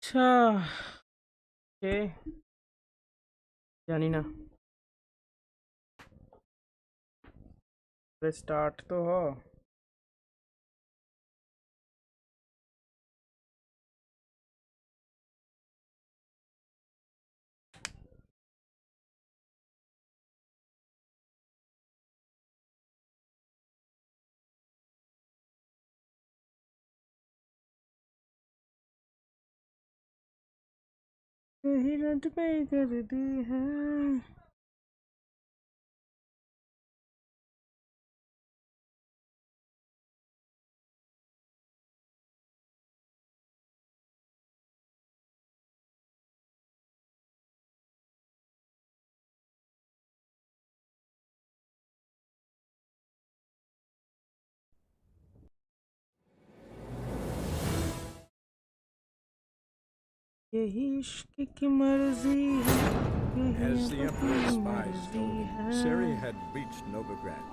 আচ্ছা কে জানি না স্টার্ট তো হ यही रट पे कर दी है यही इश्क की मर्जी है As the Emperor's spies told him, Ciri had reached Novigrad.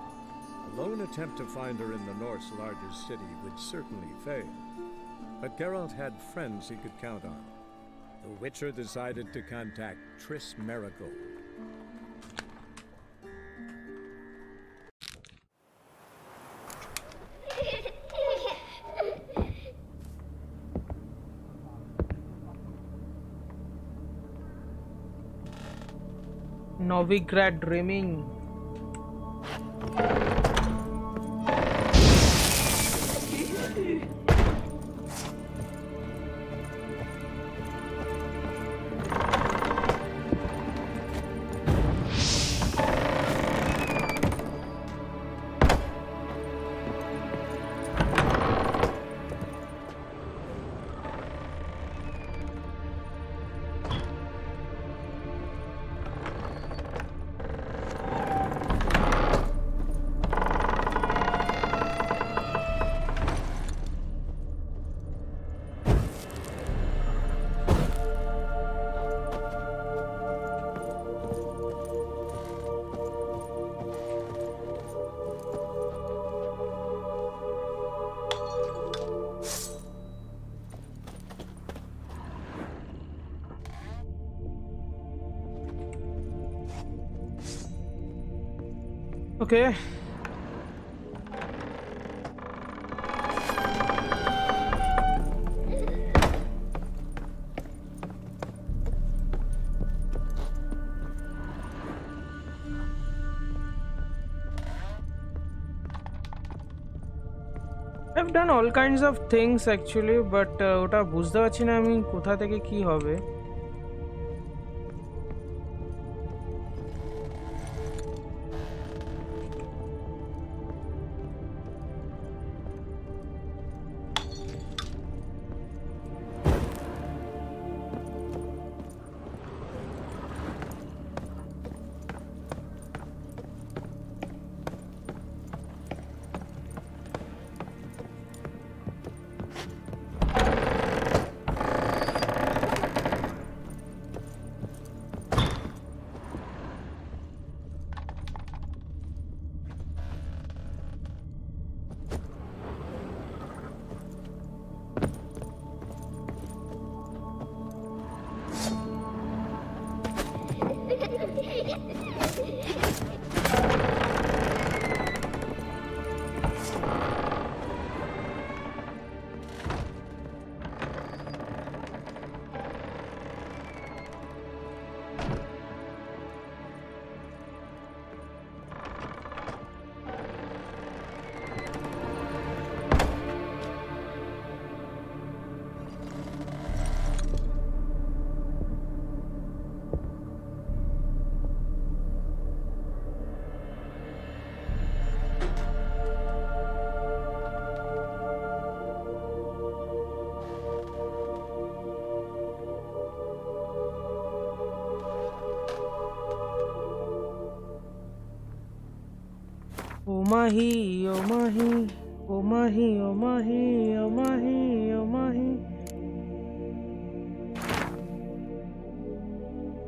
A lone attempt to find her in the North's largest city would certainly fail. But Geralt had friends he could count on. The Witcher decided to contact Triss Merigold. Novigrad dreaming okay I've done all kinds of things actually but ওটা বুঝতে পারছি না আমি কোথা থেকে কি হবে Oh mahi, oh mahi, oh mahi, oh mahi, oh mahi, oh mahi.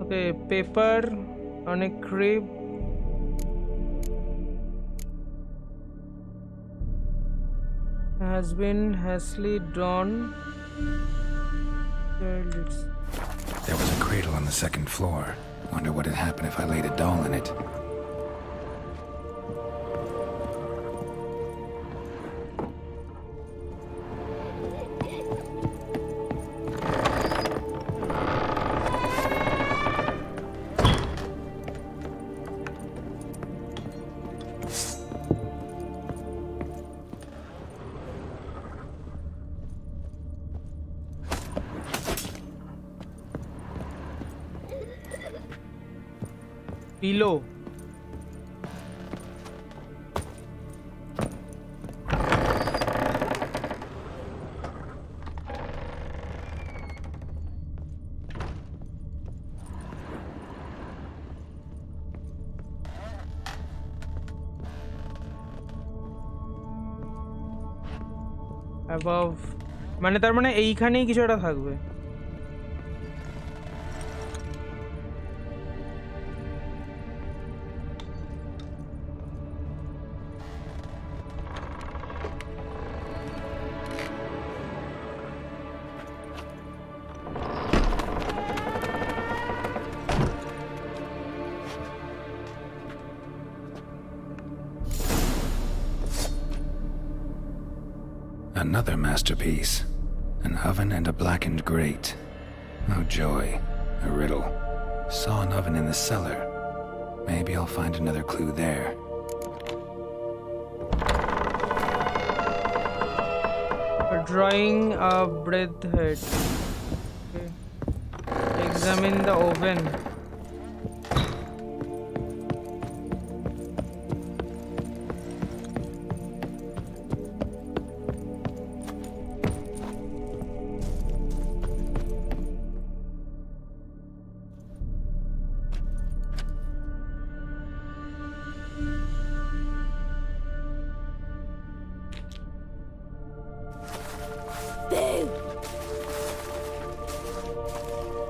Okay, paper on a crib. Has been hastily drawn. There was a cradle on the second floor. Wonder what would happen if I laid a doll in it. Pillow. Above মানে তার মানে এইখানেই কিছু একটা থাকবে Another masterpiece. An oven and a blackened grate. Oh joy. A riddle. Saw an oven in the cellar. Maybe I'll find another clue there. A drawing a bread head. Okay. Examine the oven.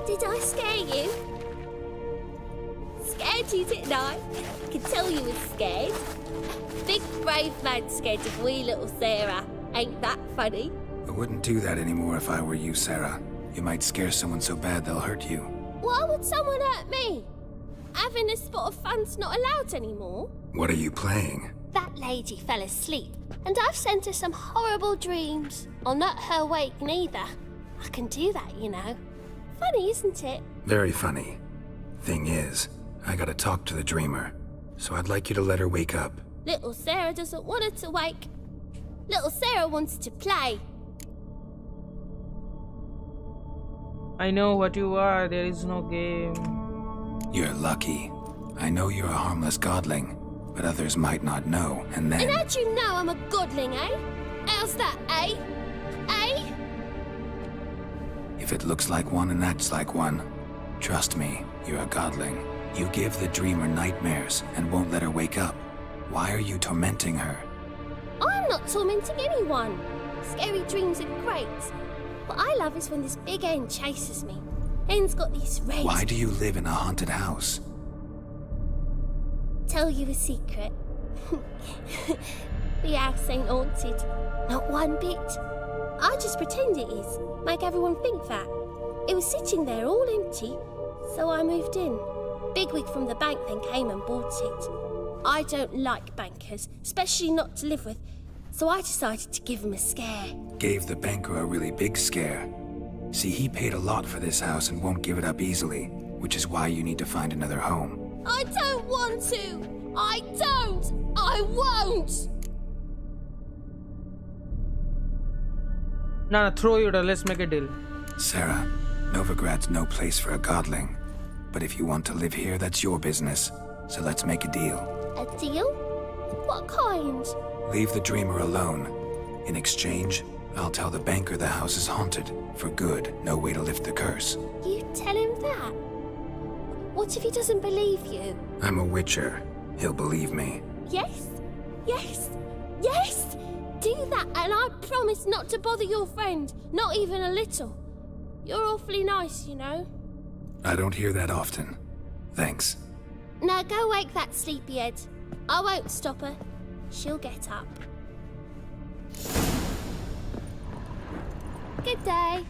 Did I scare you? Scared you, didn't I? I could tell you was scared. Big brave man scared of wee little Sarah. Ain't that funny? I wouldn't do that anymore if I were you, Sarah. You might scare someone so bad they'll hurt you. Why would someone hurt me? Having a spot of fun's not allowed anymore. What are you playing? That lady fell asleep, and I've sent her some horrible dreams. I'll not her wake neither. I can do that, you know. Funny, isn't it? Very funny. Thing is, I gotta talk to the dreamer, so I'd like you to let her wake up. Little Sarah doesn't want her to wake. Little Sarah wants to play. I know what you are. There is no game. You're lucky. I know you're a harmless godling, but others might not know, and then... And how'd you know I'm a godling, eh? How's that, eh? Eh? If it looks like one and acts like one, trust me, you're a godling. You give the dreamer nightmares and won't let her wake up. Why are you tormenting her? I'm not tormenting anyone. Scary dreams are great. What I love is when this big hen chases me. Hen's got these rays. Why do you live in a haunted house? Tell you a secret. The house ain't haunted. Not one bit. I just pretend it is. Make everyone think that. It was sitting there all empty, so I moved in. Bigwig from the bank then came and bought it. I don't like bankers, especially not to live with, so I decided to give him a scare. Gave the banker a really big scare. See, he paid a lot for this house and won't give it up easily, which is why you need to find another home. I don't want to! I don't! I won't! Nah, throw it. Let's make a deal. Sarah, Novigrad's no place for a godling. But if you want to live here, that's your business. So let's make a deal. A deal? What kind? Leave the dreamer alone. In exchange, I'll tell the banker the house is haunted. For good, no way to lift the curse. You tell him that? What if he doesn't believe you? I'm a witcher. He'll believe me. Yes? Yes? Yes! Do that and I promise not to bother your friend. Not even a little. You're awfully nice, you know. I don't hear that often. Thanks. Now go wake that sleepyhead. I won't stop her. She'll get up. Good day.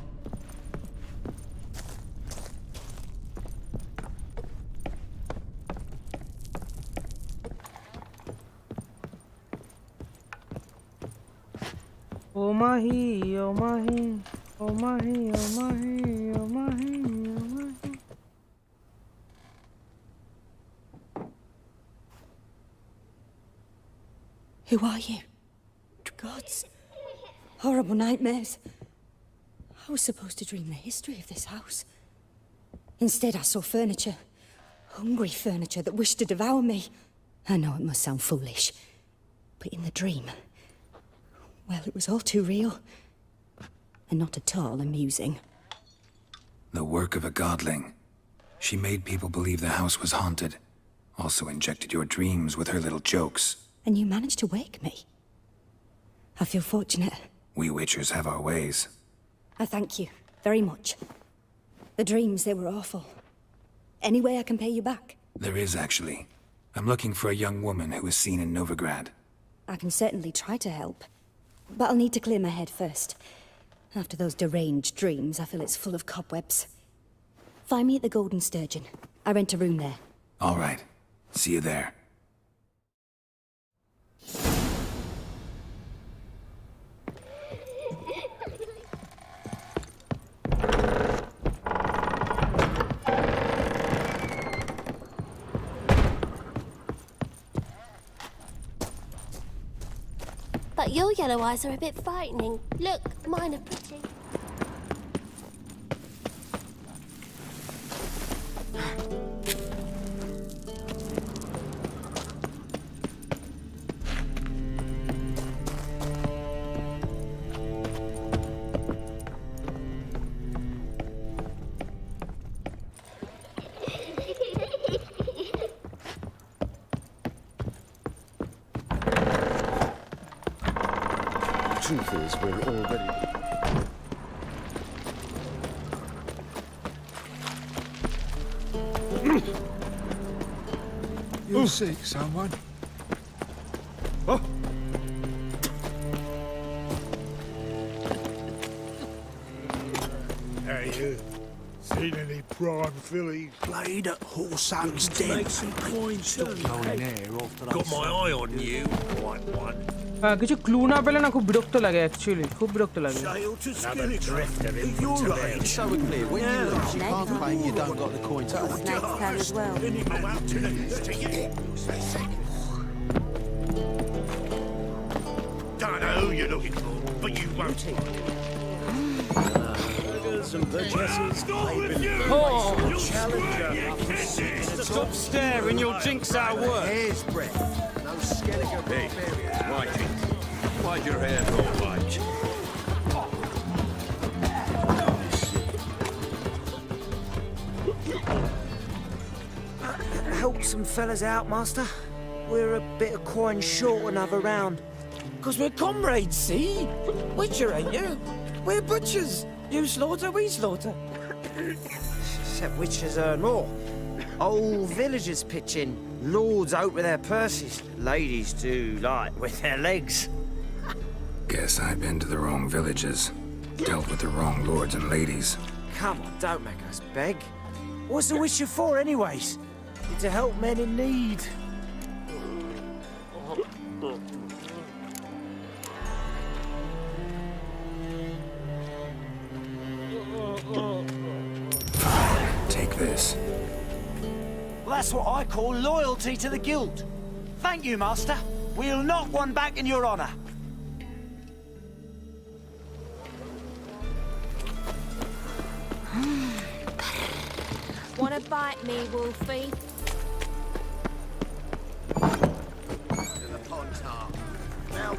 Oh mahi, oh mahi, oh mahi, oh mahi, oh mahi, oh mahi. Who are you? Gods. Horrible nightmares. I was supposed to dream the history of this house. Instead, I saw furniture. Hungry furniture that wished to devour me. I know it must sound foolish, but in the dream, well, it was all too real. And not at all amusing. The work of a godling. She made people believe the house was haunted. Also injected your dreams with her little jokes. And you managed to wake me. I feel fortunate. We witchers have our ways. I thank you very much. The dreams, they were awful. Any way I can pay you back? There is, actually. I'm looking for a young woman who was seen in Novigrad. I can certainly try to help. But I'll need to clear my head first. After those deranged dreams, I feel it's full of cobwebs. Find me at the Golden Sturgeon. I rent a room there. All right. See you there. But your yellow eyes are a bit frightening. Look, mine are pretty. Truth is, we're already... You seek someone? Oh. Hey, you. Seen any prime fillies? Played at Horsan's Den. Make some coins. Stop going there after got my eye on you, white one. কিছু clue না পেলে না খুব বিরক্ত লাগে actually খুব বিরক্ত লাগে Sail to Skilligan. You're right. So clear, when you lose, you can't claim you don't got the coin to as well. Then you go out to the Don't know who you're looking for, but you won't. Some burgesses. Challenger. Stop staring, you'll jinx our work. Hair's breadth. No skeleton. Hey, Whitey, why'd your hair go white? Help some fellas out, Master. We're a bit of coin short another round. 'Cause we're comrades, see? Witcher, ain't you? We're butchers. You slaughter, we slaughter. Except witches earn more. Old villagers pitch in. Lords out with their purses. Ladies do like with their legs. Guess I've been to the wrong villages. Dealt with the wrong lords and ladies. Come on, don't make us beg. What's the witcher for, anyways? To help men in need. Take this. Well, that's what I call loyalty to the guild. Thank you, Master. We'll knock one back in your honor. Wanna bite me, Wolfie?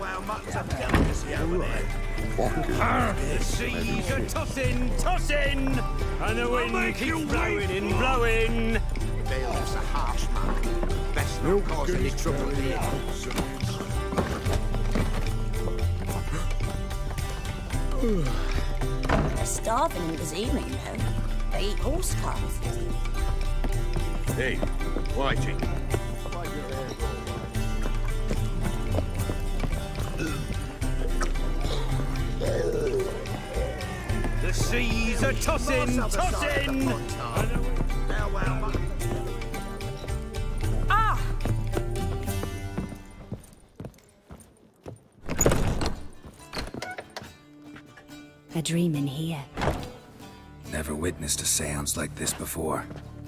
Well, muttons are delicacy over there. The seas are tossing, and the wind keeps blowing and blowing. Bill's a harsh man. Best not cause any trouble here. They're starving in the Zima, you know. They eat horse cars. Hey, Whitey. The seas are tossing. Ah! A dream in here. Never witnessed a seance like this before,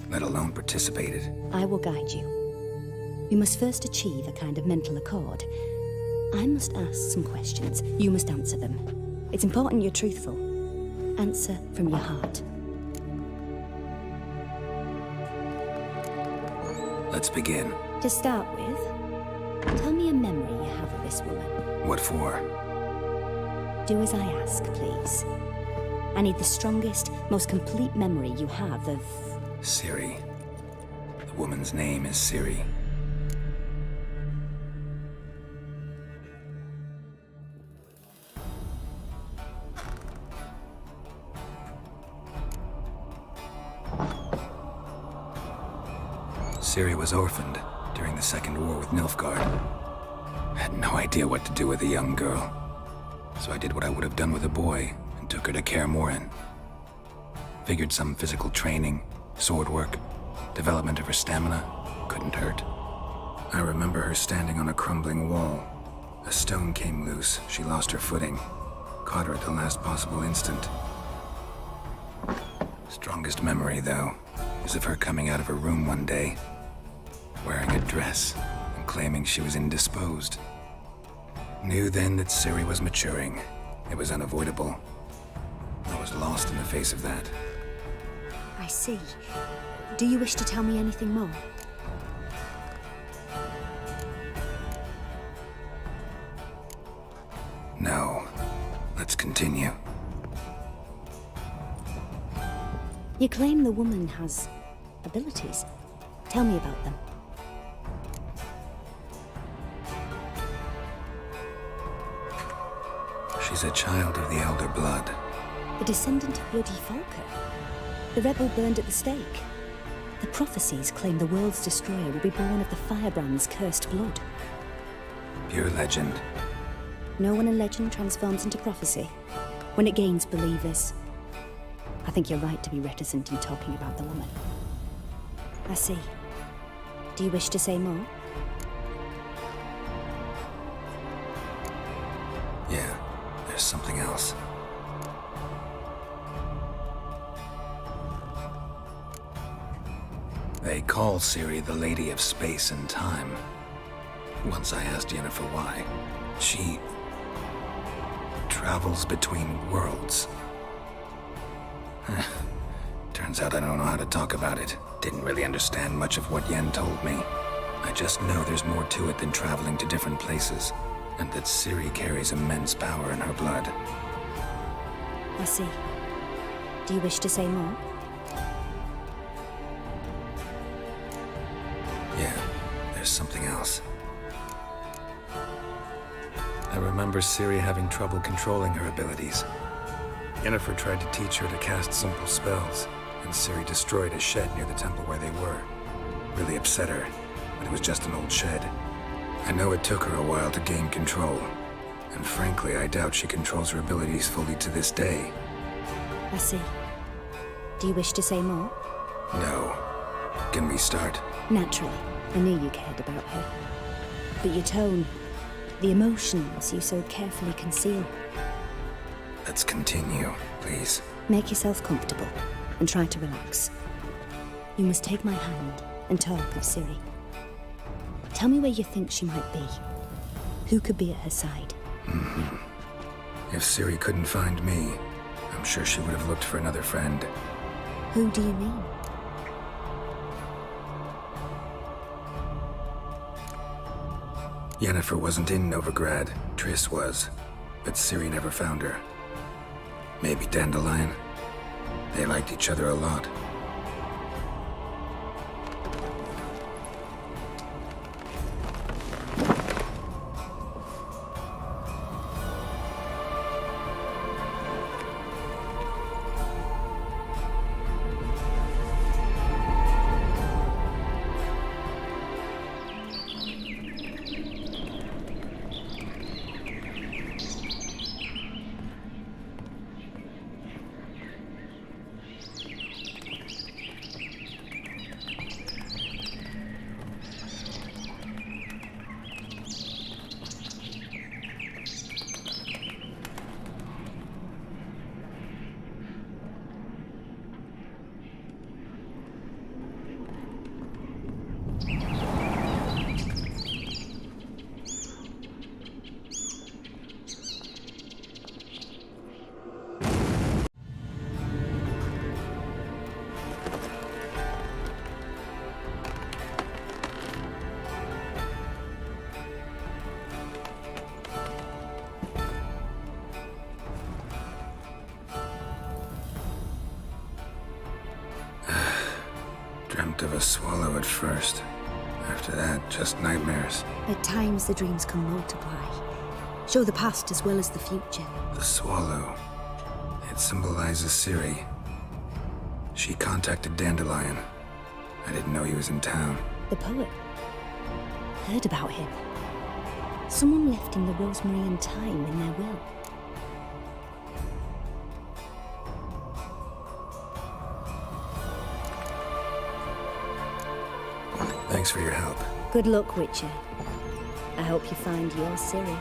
let alone participated. I will guide you. We must first achieve a kind of mental accord. I must ask some questions. You must answer them. It's important you're truthful. Answer from your heart. Let's begin. To start with, tell me a memory you have of this woman. What for? Do as I ask, please. I need the strongest, most complete memory you have of... Ciri. The woman's name is Ciri. Ciri was orphaned during the Second War with Nilfgaard. Had no idea what to do with a young girl. So I did what I would have done with a boy and took her to Kaer Morhen. Figured some physical training, sword work, development of her stamina couldn't hurt. I remember her standing on a crumbling wall. A stone came loose, she lost her footing. Caught her at the last possible instant. Strongest memory, though, is of her coming out of her room one day, wearing a dress and claiming she was indisposed. Knew then that Ciri was maturing. It was unavoidable. I was lost in the face of that. I see. Do you wish to tell me anything more? No. Let's continue. You claim the woman has abilities. Tell me about them. She's a child of the Elder Blood. The descendant of bloody Falker. The rebel burned at the stake. The prophecies claim the world's destroyer will be born of the firebrand's cursed blood. Pure legend. No one in legend transforms into prophecy. When it gains believers. I think you're right to be reticent in talking about the woman. I see. Do you wish to say more? Yeah, there's something else. They call Ciri the Lady of Space and Time. Once I asked Yennefer why. She travels between worlds. Turns out I don't know how to talk about it. Didn't really understand much of what Yen told me. I just know there's more to it than traveling to different places, and that Ciri carries immense power in her blood. I see. Do you wish to say more? Yeah, there's something else. I remember Ciri having trouble controlling her abilities. Yennefer tried to teach her to cast simple spells, and Ciri destroyed a shed near the temple where they were. Really upset her, but it was just an old shed. I know it took her a while to gain control, and frankly, I doubt she controls her abilities fully to this day. I see. Do you wish to say more? No. Can we start? Naturally. I knew you cared about her. But your tone, the emotions you so carefully conceal. Let's continue, please. Make yourself comfortable and try to relax. You must take my hand and talk of Ciri. Tell me where you think she might be. Who could be at her side? If Ciri couldn't find me, I'm sure she would have looked for another friend. Who do you mean? Yennefer wasn't in Novigrad. Triss was. But Ciri never found her. Maybe Dandelion. They liked each other a lot. Dreamt of a swallow at first. After that, just nightmares. At times, the dreams can multiply. Show the past as well as the future. The swallow. It symbolizes Ciri. She contacted Dandelion. I didn't know he was in town. The poet. Heard about him. Someone left him the rosemary and thyme in their will. Thanks for your help. Good luck, Witcher. I hope you find your Ciri.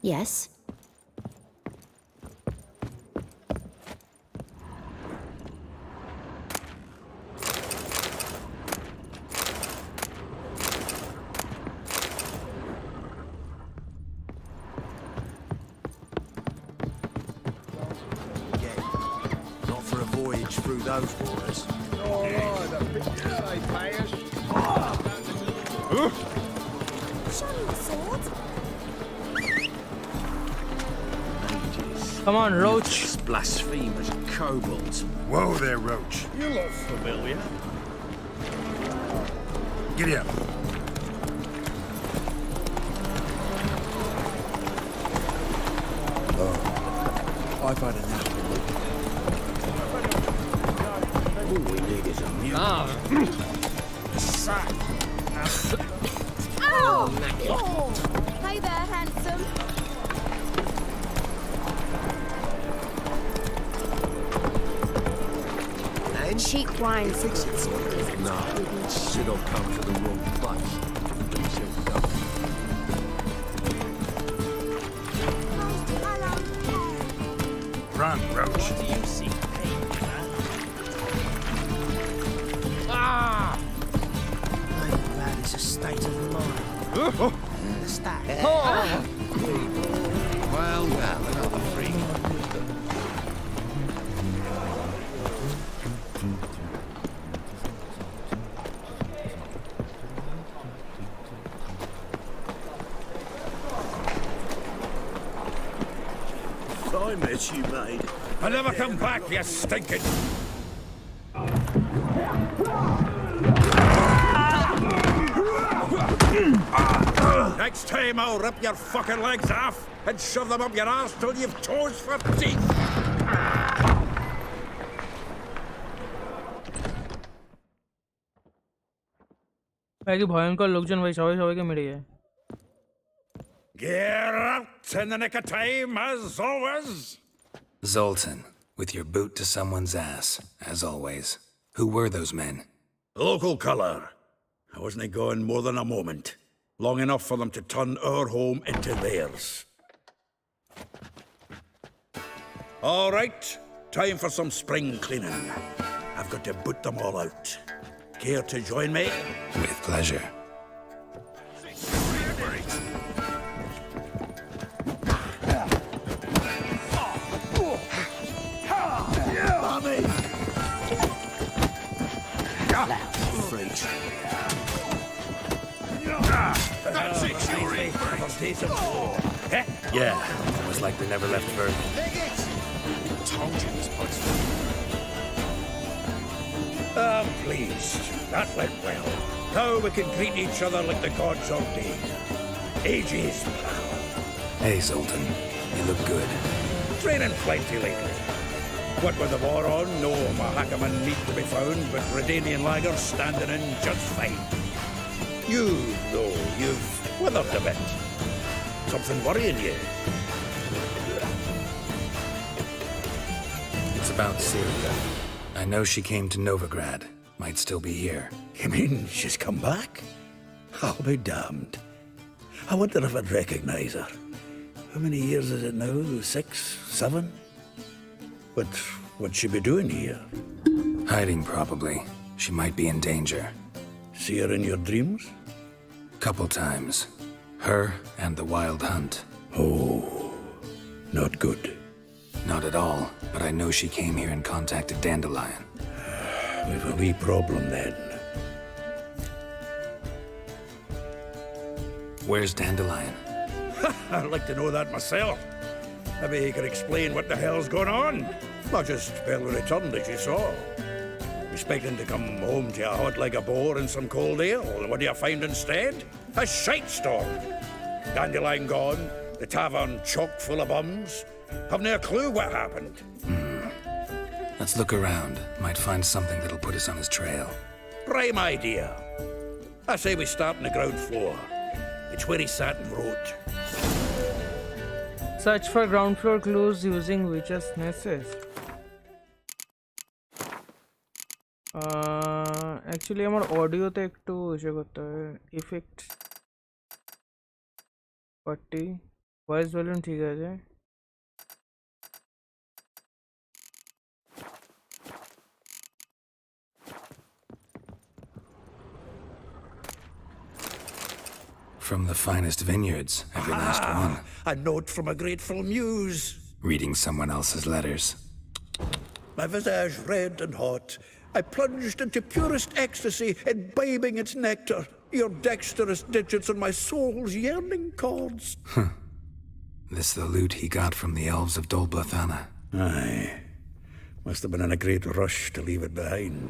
Yes? Not for a voyage through those waters. Oh, the pictures they pay us. Show me the sword. Come on, Roach. This blasphemous kobolds. Whoa there, Roach. You look familiar. Giddy up. I've had enough of it. All we need is a mule. Oh! Hey there, handsome. Cheap wine for cheap. No, should have come to the wrong place. Run, Roach. Do you see pain in that? That is a state of mind. Stack. Well, another freak. I met you, mate. I never come back, you stinking. Next time I'll rip your fucking legs off and shove them up your arse till you've toes for teeth. কি ভয়ঙ্কর লোকজন ভাই সবাই সবাইকে মেরে যায় Get out in the nick of time, as always. Zoltan, with your boot to someone's ass, as always. Who were those men? Local colour. I wasn't going more than a moment. Long enough for them to turn our home into theirs. All right, time for some spring cleaning. I've got to boot them all out. Care to join me? With pleasure. Yeah, it was like they never left Vernon. Told you this place. I'm pleased. That went well. Now we can greet each other like the gods ordained. Ages, pal. Hey, Zoltan. You look good. Training plenty lately. What with the war on, no Mahakaman need to be found, but Redanian lagers standing in just fine. You, though, you've withered a bit. Something worrying you? It's about Ciri. I know she came to Novigrad. Might still be here. You mean she's come back? I'll be damned. I wonder if I'd recognise her. How many years is it now? 6, 7? But what'd she be doing here? Hiding, probably. She might be in danger. See her in your dreams? Couple times. Her and the wild hunt. Oh, not good. Not at all, but I know she came here and contacted Dandelion. We've a wee problem then. Where's Dandelion? I'd like to know that myself. Maybe he could explain what the hell's going on. Not just barely returned, as you saw. Expecting to come home to you hot like a boar and some cold ale, and what do you find instead? A shite storm. Dandelion gone, the tavern chock full of bums. Haven't a clue what happened. Let's look around. Might find something that'll put us on his trail. Prime idea. I say we start on the ground floor. It's where he sat and wrote. Search for ground floor clues using witch's nesses. Actually আমার অডিওতে একটু ইয়ে করতে হবে effect 40 voice volume ঠিক আছে From the finest vineyards, every last one. A note from a grateful muse. Reading someone else's letters. My visage red and hot, I plunged into purest ecstasy, imbibing its nectar, your dexterous digits on my soul's yearning chords. This the loot he got from the elves of Dol Blathanna. Aye. Must have been in a great rush to leave it behind.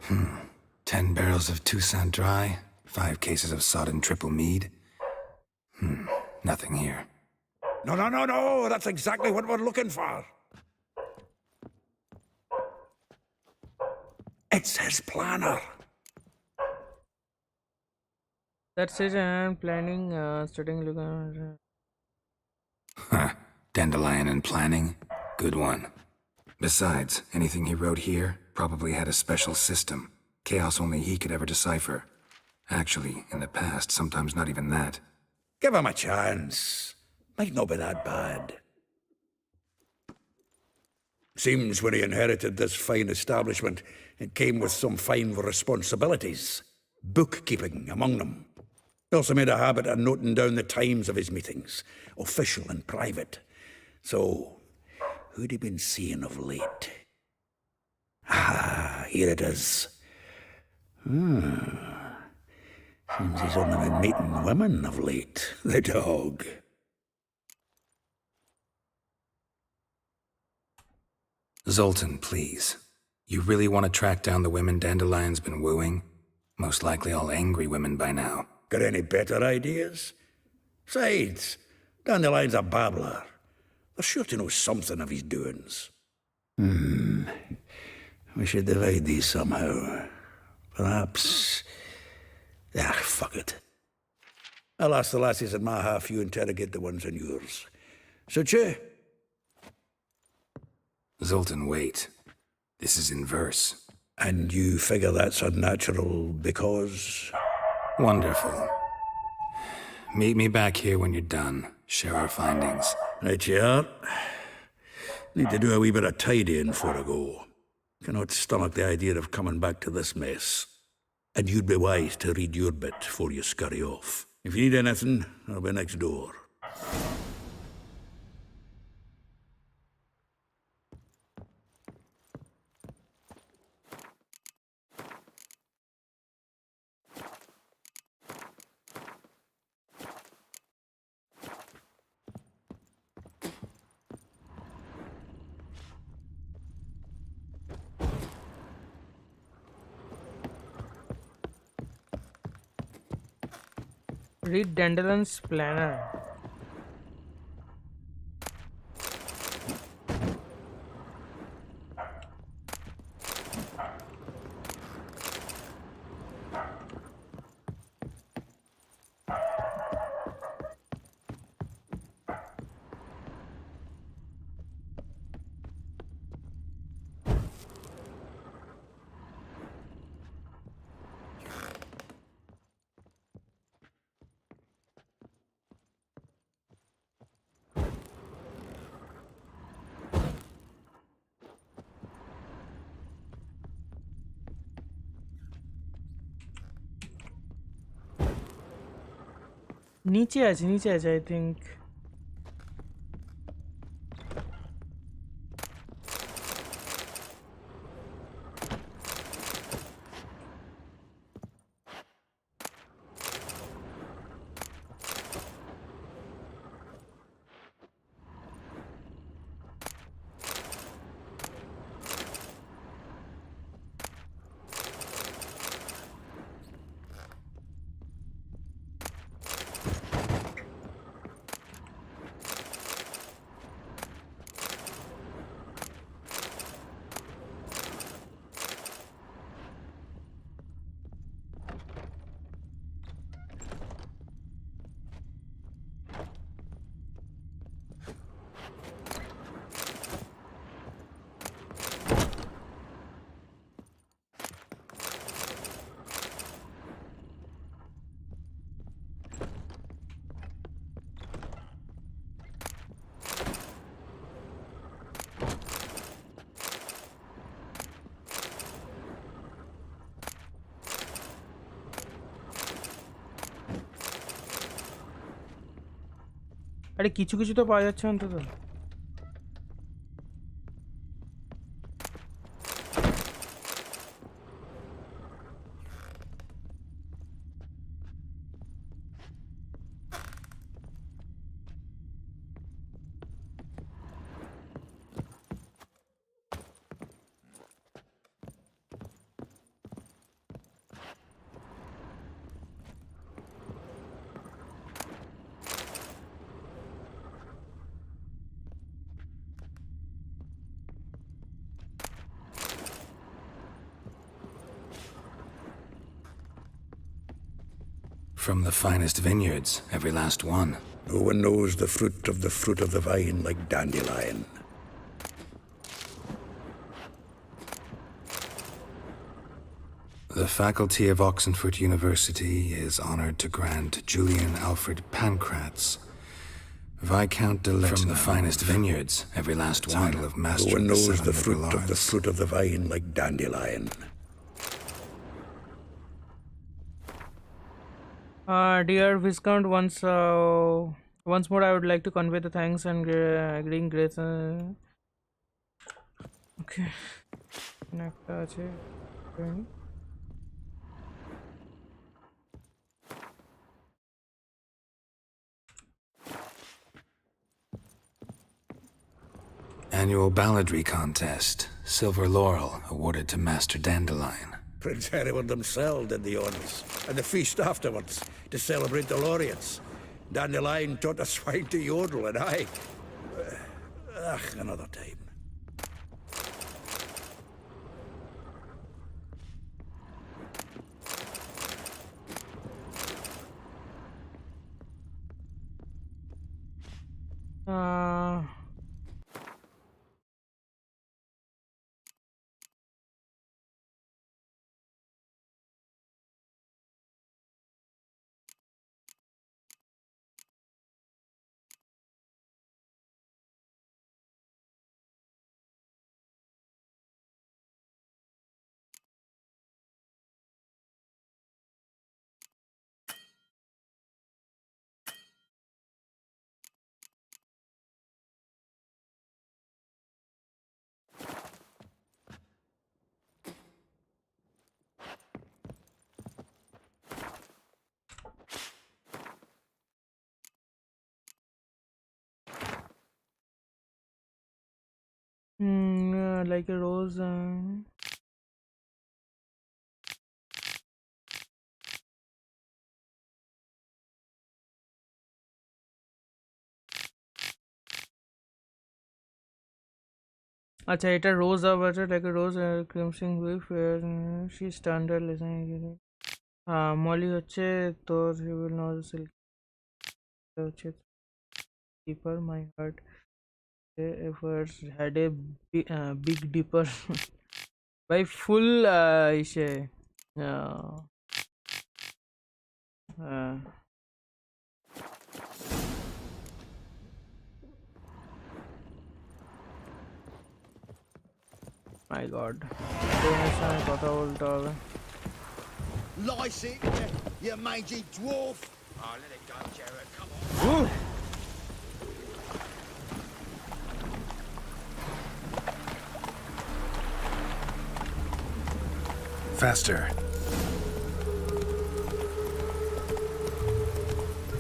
Hmm. 10 barrels of Toussaint Dry, 5 cases of sodden triple mead. Nothing here. No, that's exactly what we're looking for. It's his planner. That's it, and planning, starting looking. Dandelion and planning? Good one. Besides, anything he wrote here probably had a special system. Chaos only he could ever decipher. Actually, in the past, sometimes not even that. Give him a chance. Might not be that bad. Seems when he inherited this fine establishment, it came with some fine responsibilities. Bookkeeping among them. He also made a habit of noting down the times of his meetings, official and private. So, who'd he been seeing of late? Ah, here it is. Seems he's only been meeting women of late, the dog. Zoltan, please. You really want to track down the women Dandelion's been wooing? Most likely all angry women by now. Got any better ideas? Besides, Dandelion's a babbler. They're sure to know something of his doings. We should divide these somehow. Perhaps... fuck it. I'll ask the lassies in my half, you interrogate the ones in yours. SubhaJiT? Zoltan, wait. This is in verse. And you figure that's unnatural because... Wonderful. Meet me back here when you're done. Share our findings. Right you are. Need to do a wee bit of tidying before I go. Cannot stomach the idea of coming back to this mess. And you'd be wise to read your bit before you scurry off. If you need anything, I'll be next door. Read Dandelion's planner. নিচে আছে I think. আরে কিছু কিছু তো পাওয়া যাচ্ছে অন্তত। From the finest vineyards, every last one. No one knows the fruit of the vine like dandelion. The faculty of Oxenford University is honored to grant Julian Alfred Pancratz, Viscount de Letna, from the finest vineyards, every last one, title of Master. No one knows the fruit fruit of the vine like dandelion. Dear Viscount, once more I would like to convey the thanks and agreeing grace. Okay. একটা আছে। Annual balladry contest. Silver laurel awarded to Master Dandelion. Prince Hereward himself did the honours, and the feast afterwards, to celebrate the laureates. Dandelion taught a swine to yodel, and another time. Like a rose. আচ্ছা এটা rose of আছে like a rose crimson with she standard listening molly হচ্ছে তোর he will not silk হচ্ছে deeper my heart efforts had a big deeper ভাই ফুল ইসে My God. কথা বলতে হবে। Lice it, you mangy dwarf! Oh, let it go, Jared. Come on. Faster.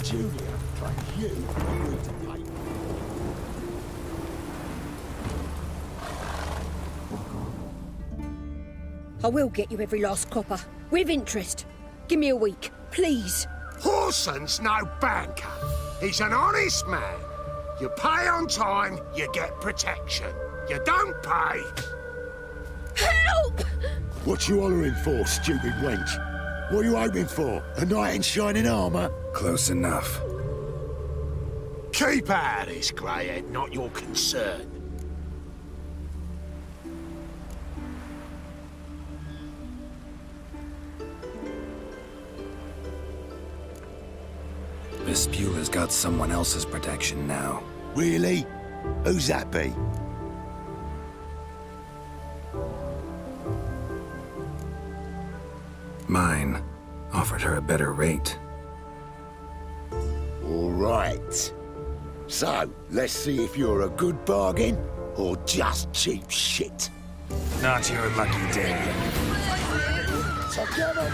Julia, like you, need to pay. I will get you every last copper, with interest. Give me a week, please. Horson's no banker. He's an honest man. You pay on time, you get protection. You don't pay. Help! What you hollering for, stupid wench? What are you hoping for? A knight in shining armour? Close enough. Keep out of this, greyhead, not your concern. Vespula's got someone else's protection now. Really? Who's that be? Mine. Offered her a better rate. All right. So, let's see if you're a good bargain or just cheap shit. Not your lucky day. Together,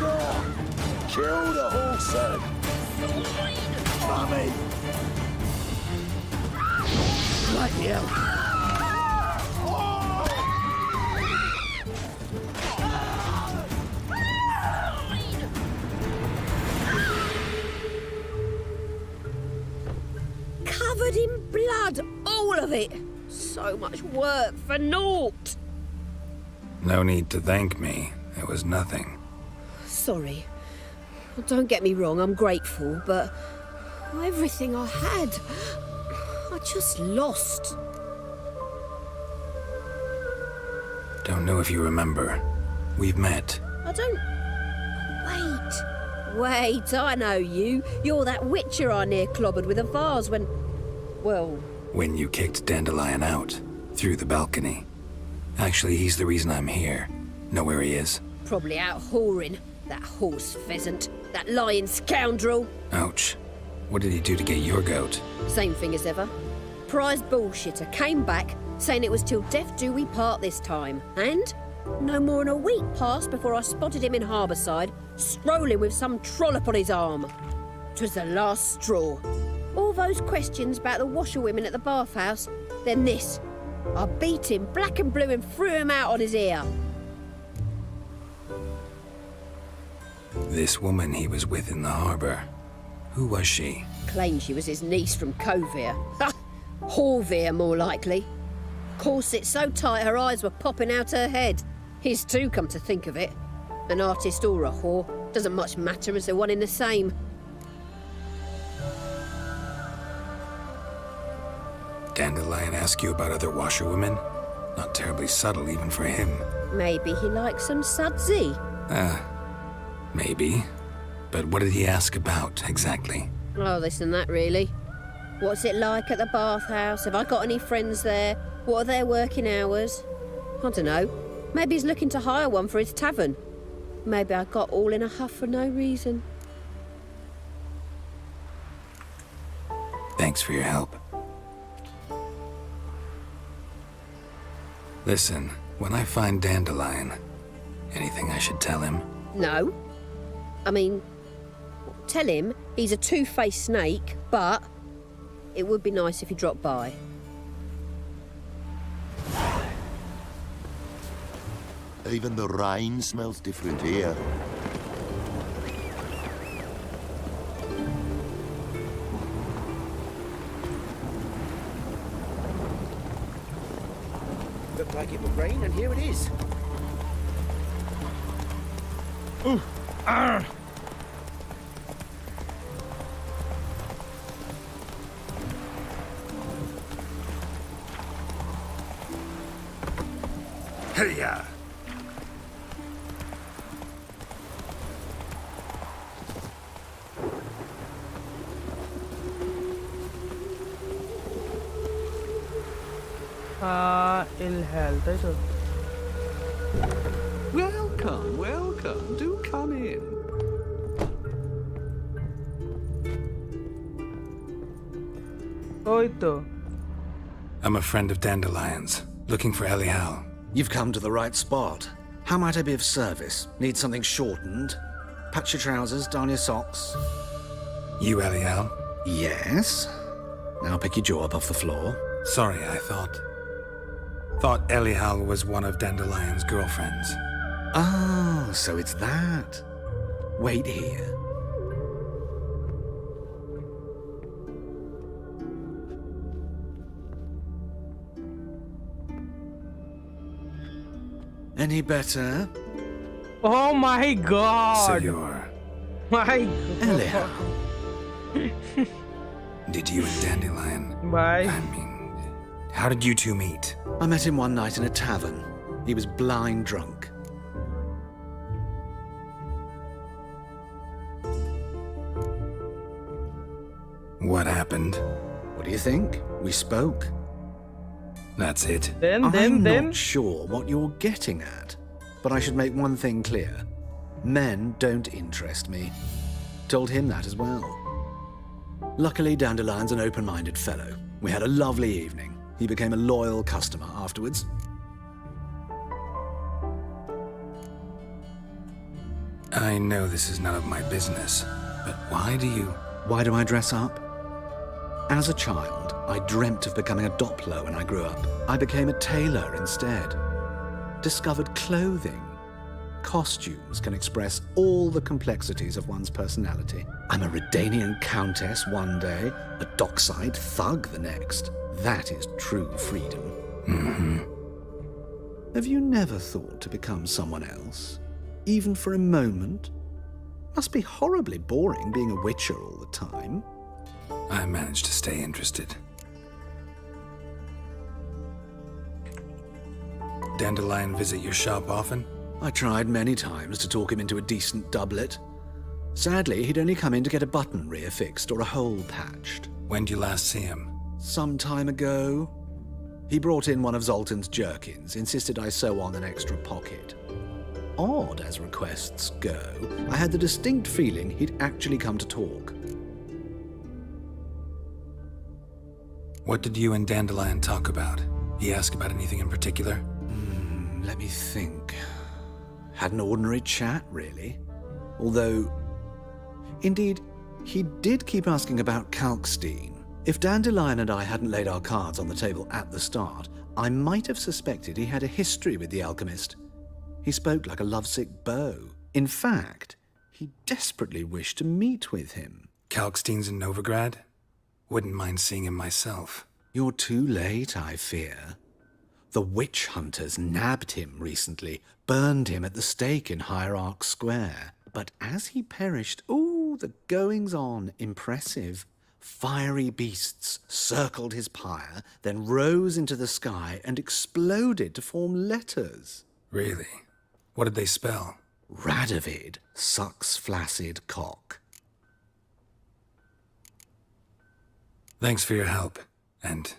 kill the horse, Mummy! Bloody hell. Covered in blood, all of it. So much work for naught. No need to thank me. It was nothing. Sorry. Don't get me wrong, I'm grateful, but everything I had, I just lost. Don't know if you remember. We've met. I don't... Wait, I know you. You're that witcher I near clobbered with a vase when... Well... When you kicked Dandelion out. Through the balcony. Actually, he's the reason I'm here. Know where he is? Probably out whoring. That horse pheasant. That lying scoundrel. Ouch. What did he do to get your goat? Same thing as ever. Prize bullshitter came back, saying it was till death do we part this time. And no more than a week passed before I spotted him in Harbourside, strolling with some trollop on his arm. 'Twas the last straw. All those questions about the washerwomen at the bathhouse, then this. I beat him black and blue and threw him out on his ear. This woman he was with in the harbour. Who was she? Claimed she was his niece from 𝐒𝐿𝐿. Ha! 𝐿raiserfps, more likely. Corset so tight her eyes were popping out her head. His too, come to think of it. An artist or a whore, doesn't much matter as they're one in the same. Dandelion ask you about other washerwomen? Not terribly subtle even for him. Maybe he likes some sudsy. Maybe. But what did he ask about, exactly? Oh, this and that, really. What's it like at the bathhouse? Have I got any friends there? What are their working hours? I don't know. Maybe he's looking to hire one for his tavern. Maybe I got all in a huff for no reason. Thanks for your help. Listen, when I find Dandelion, anything I should tell him? No. I mean, tell him he's a two-faced snake, but it would be nice if he dropped by. Even the rain smells different here. Looked like it would rain, and here it is. Ooh. Arr. Hiya! 𝐿𝐿, তাই তো? Welcome, welcome. Do come in. ওই তো। I'm a friend of Dandelion's, looking for 𝐒𝐿. You've come to the right spot. How might I be of service? Need something shortened? Patch your trousers, darn your socks. You 𝐒𝐿? Yes. Now pick your jaw up off the floor. Sorry, I thought 𝐒𝐿 was one of Dandelion's girlfriends. Oh, so it's that. Wait here. Any better? Oh my god. So you're... My 𝐿𝐿. Did you and Dandelion... Bye. I mean, how did you two meet? I met him one night in a tavern. He was blind drunk. What happened? What do you think? We spoke. That's it. I'm not sure what you're getting at, but I should make one thing clear. Men don't interest me. Told him that as well. Luckily, Dandelion's an open-minded fellow. We had a lovely evening. He became a loyal customer afterwards. I know this is none of my business, but why do you... Why do I dress up? As a child, I dreamt of becoming a Doppler when I grew up. I became a tailor instead. Discovered clothing. Costumes can express all the complexities of one's personality. I'm a Redanian countess one day, a dockside thug the next. That is true freedom. Mm-hmm. Have you never thought to become someone else? Even for a moment? Must be horribly boring being a witcher all the time. I managed to stay interested. Dandelion visit your shop often? I tried many times to talk him into a decent doublet. Sadly, he'd only come in to get a button rear fixed or a hole patched. When did you last see him? Some time ago. He brought in one of Zoltan's jerkins, insisted I sew on an extra pocket. Odd as requests go, I had the distinct feeling he'd actually come to talk. What did you and Dandelion talk about? He asked about anything in particular? Let me think. Had an ordinary chat, really. Although, indeed, he did keep asking about 𝐒𝐿𝐄𝐂𝐒. If Dandelion and I hadn't laid our cards on the table at the start, I might have suspected he had a history with the alchemist. He spoke like a lovesick beau. In fact, he desperately wished to meet with him. 𝐒𝐿𝐄𝐒's in Novigrad? Wouldn't mind seeing him myself. You're too late, I fear. The witch hunters nabbed him recently, burned him at the stake in Hierarch Square. But as he perished, the goings-on impressive. Fiery beasts circled his pyre, then rose into the sky and exploded to form letters. Really? What did they spell? Radovid sucks flaccid cock. Thanks for your help, and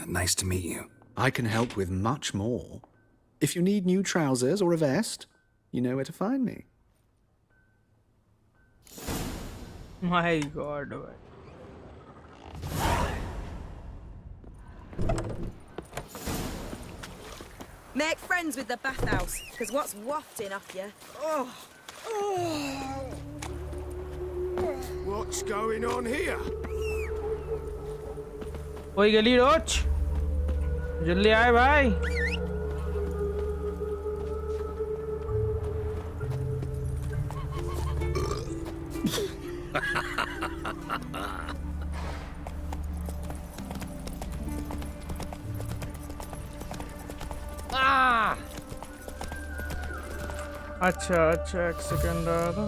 nice to meet you. I can help with much more. If you need new trousers or a vest, you know where to find me. My god. Make friends with the bathhouse, because what's wafting off you? What's going on here? कोई गली रोच जल्दी आए भाई अच्छा एक second रहा था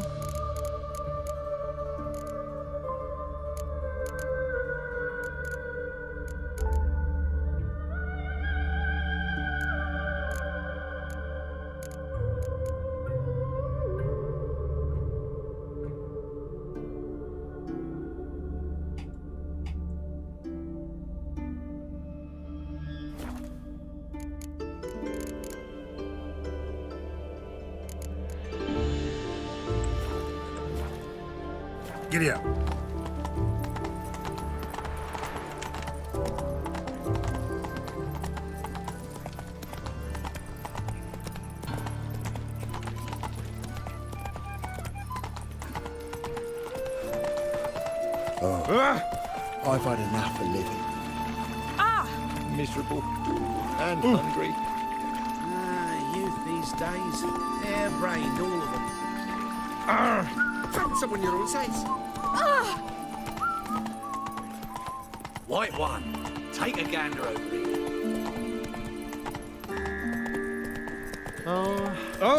Giddy up. I've had enough of living. Miserable and hungry. Youth these days. Hair-brained, all of them. Found someone your own size. White one, take a gander over here.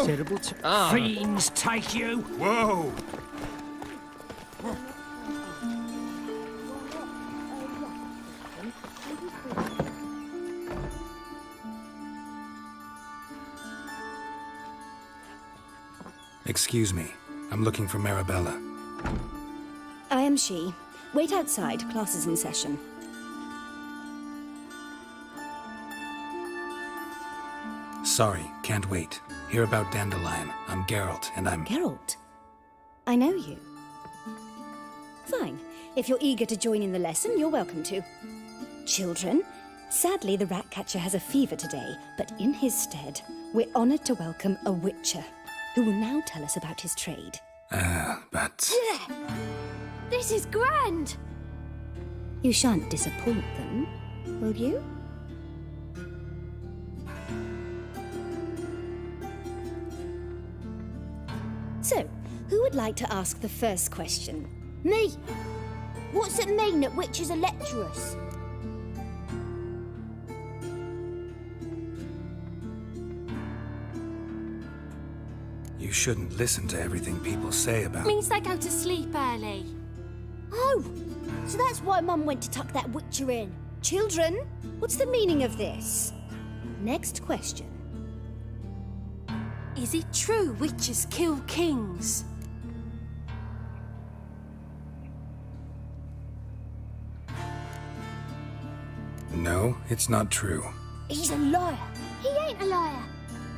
Terrible. Fiends take you. Whoa! Excuse me. I'm looking for Marabella. I am she. Wait outside. Class is in session. Sorry, can't wait. Hear about Dandelion. I'm Geralt, and I'm... Geralt? I know you. Fine. If you're eager to join in the lesson, you're welcome to. Children, sadly the Ratcatcher has a fever today, but in his stead, we're honoured to welcome a Witcher, who will now tell us about his trade. But... This is grand! You shan't disappoint them, will you? So, who would like to ask the first question? Me! What's it mean that witches are lecturers? You shouldn't listen to everything people say about... Means they go to sleep early. Oh! So that's why Mum went to tuck that witcher in. Children, what's the meaning of this? Next question. Is it true witches kill kings? No, it's not true. He's a liar. He ain't a liar.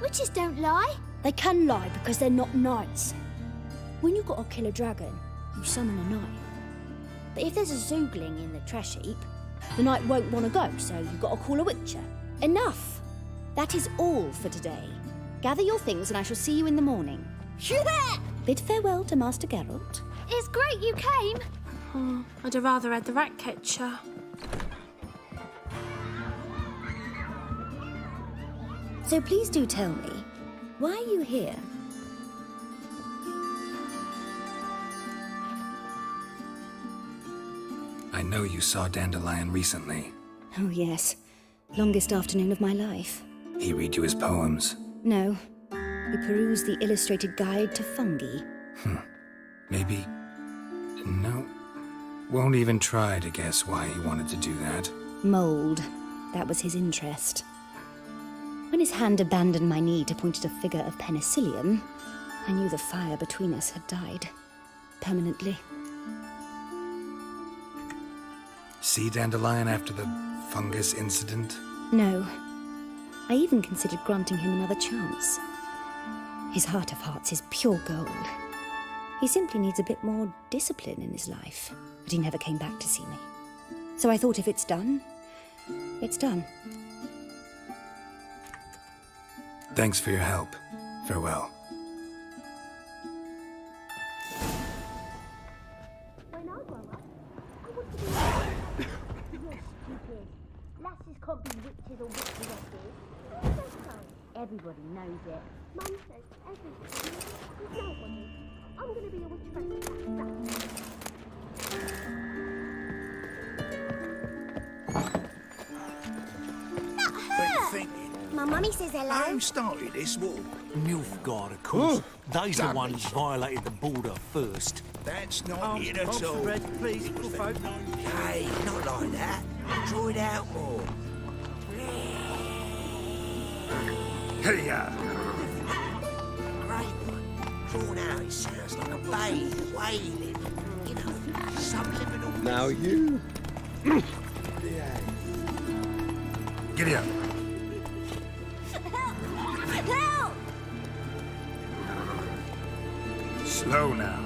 Witches don't lie. They can lie because they're not knights. When you've got to kill a dragon, you summon a knight. But if there's a zoogling in the trash heap, the knight won't want to go, so you've got to call a witcher. Enough! That is all for today. Gather your things and I shall see you in the morning. Bid farewell to Master Geralt. It's great you came. Oh, I'd have rather had the Ratcatcher. So please do tell me, why are you here? I know you saw Dandelion recently. Oh yes, longest afternoon of my life. He read you his poems. No, he perused the illustrated guide to fungi. Maybe... No. Won't even try to guess why he wanted to do that. Mold, that was his interest. When his hand abandoned my knee to point at a figure of penicillium, I knew the fire between us had died. Permanently. See Dandelion after the fungus incident? No. I even considered granting him another chance. His heart of hearts is pure gold. He simply needs a bit more discipline in his life, but he never came back to see me. So I thought if it's done, it's done. Thanks for your help. Farewell. When I grow up, I want to be You're stupid. Lasses can't be witches or witcheresses. Who says so? Everybody knows it. Mum says everybody. There's nobody. I'm going to be a witcheress. My mummy says hello. Who started this war? Nilfgaard, of course. They's the ones violated the border first. That's not it at all. Please, little folk. Hey, not like that. Draw it out more. Hey-ya! Great one. Drawn out, it sounds like a babe wailing. You know, subliminal. Now you... Giddy up. Help! Slow now.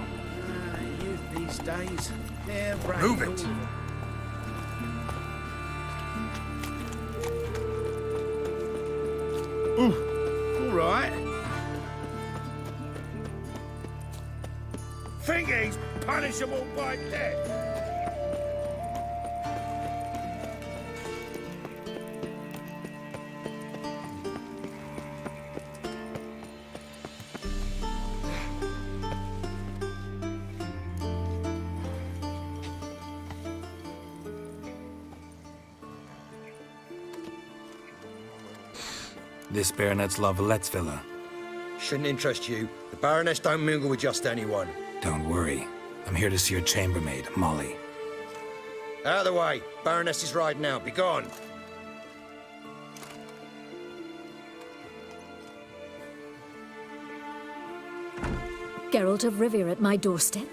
Youth these days. Hair-brained. Move it. All right. Think he's punishable by death? This Baronet's Lavallette's villa. Shouldn't interest you. The Baroness don't mingle with just anyone. Don't worry. I'm here to see your chambermaid, Molly. Out of the way. Baroness is riding out. Be gone. Geralt of Rivia at my doorstep?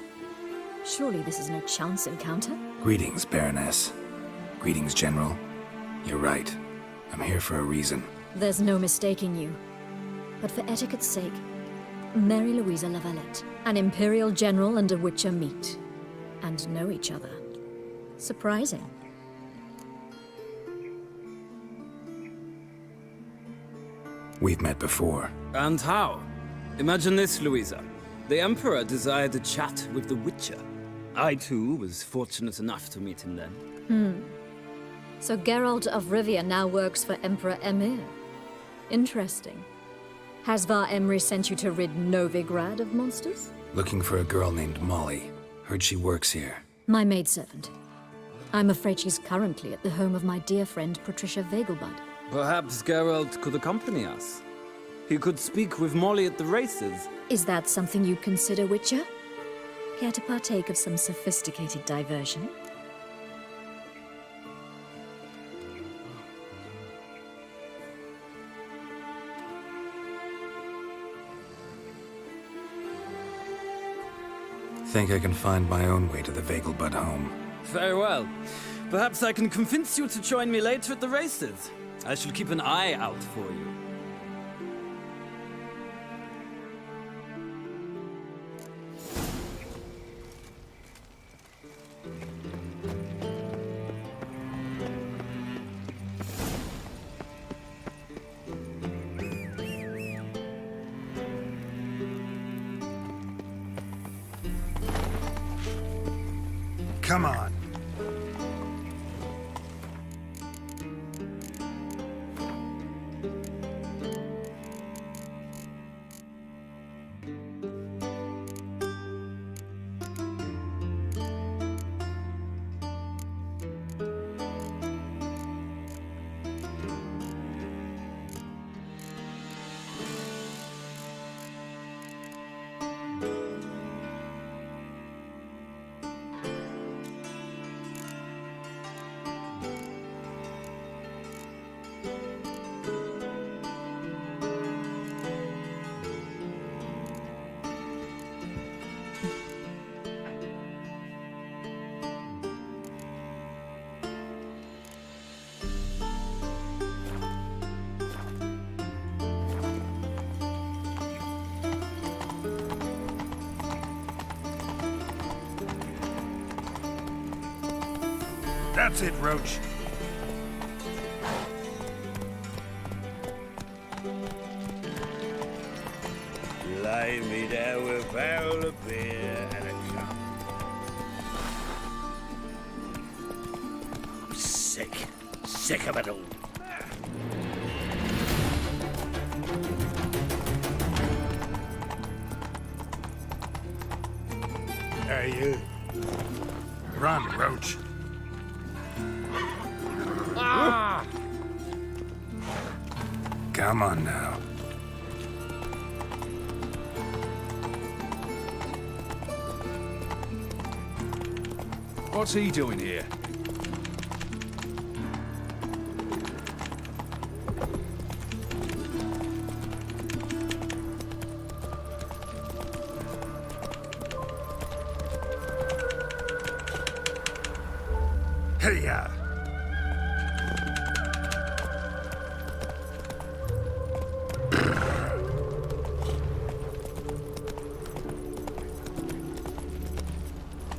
Surely this is no chance encounter? Greetings, Baroness. Greetings, General. You're right. I'm here for a reason. There's no mistaking you. But for etiquette's sake, Mary Louisa Lavalette, an Imperial General and a Witcher meet. And know each other. Surprising. We've met before. And how? Imagine this, Louisa. The Emperor desired a chat with the Witcher. I, too, was fortunate enough to meet him then. So Geralt of Rivia now works for Emperor Emhyr. Interesting. Has Var Emry sent you to rid Novigrad of monsters? Looking for a girl named Molly. Heard she works here. My maidservant. I'm afraid she's currently at the home of my dear friend Patricia Vegelbud. Perhaps Geralt could accompany us. He could speak with Molly at the races. Is that something you'd consider, Witcher? Care to partake of some sophisticated diversion? Think I can find my own way to the Vegelbud home. Very well. Perhaps I can convince you to join me later at the races. I shall keep an eye out for you. Come on. That's it, Roach. Lay me there with a barrel of beer and a cup. I'm sick. Sick of it all. Hey, you. Run, Roach. Come on now. What's he doing here? Hey-ya.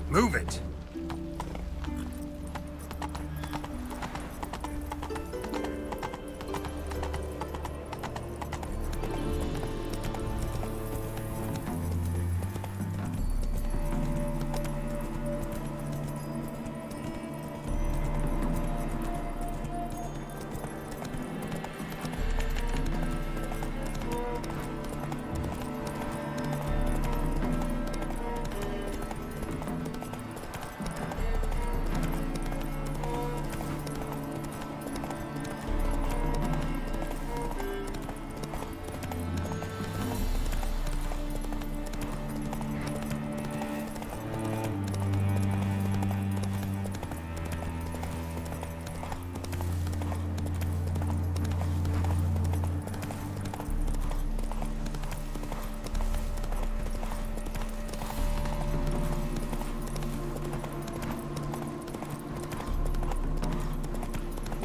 Move it.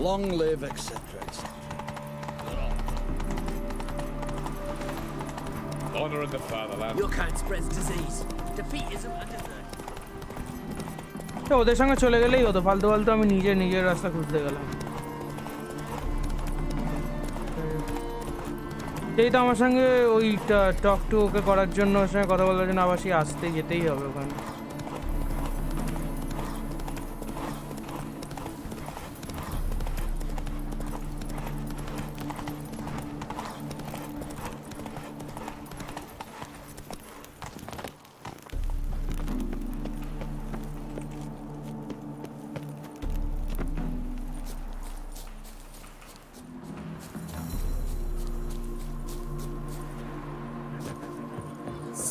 Long live, etc., etc. Honor in the fatherland. Your kind spreads disease. Defeatism and desert. তো ওদের সঙ্গে চলে গেলেই হতো, ফালতু ফালতু আমি নিজের রাস্তা খুঁজতে গেলাম। এই তো আমার সঙ্গে ওই টক টু ওকে করার জন্য, ওর সঙ্গে কথা বলার জন্য আবার সেই আসতে যেতেই হবে ওখানে।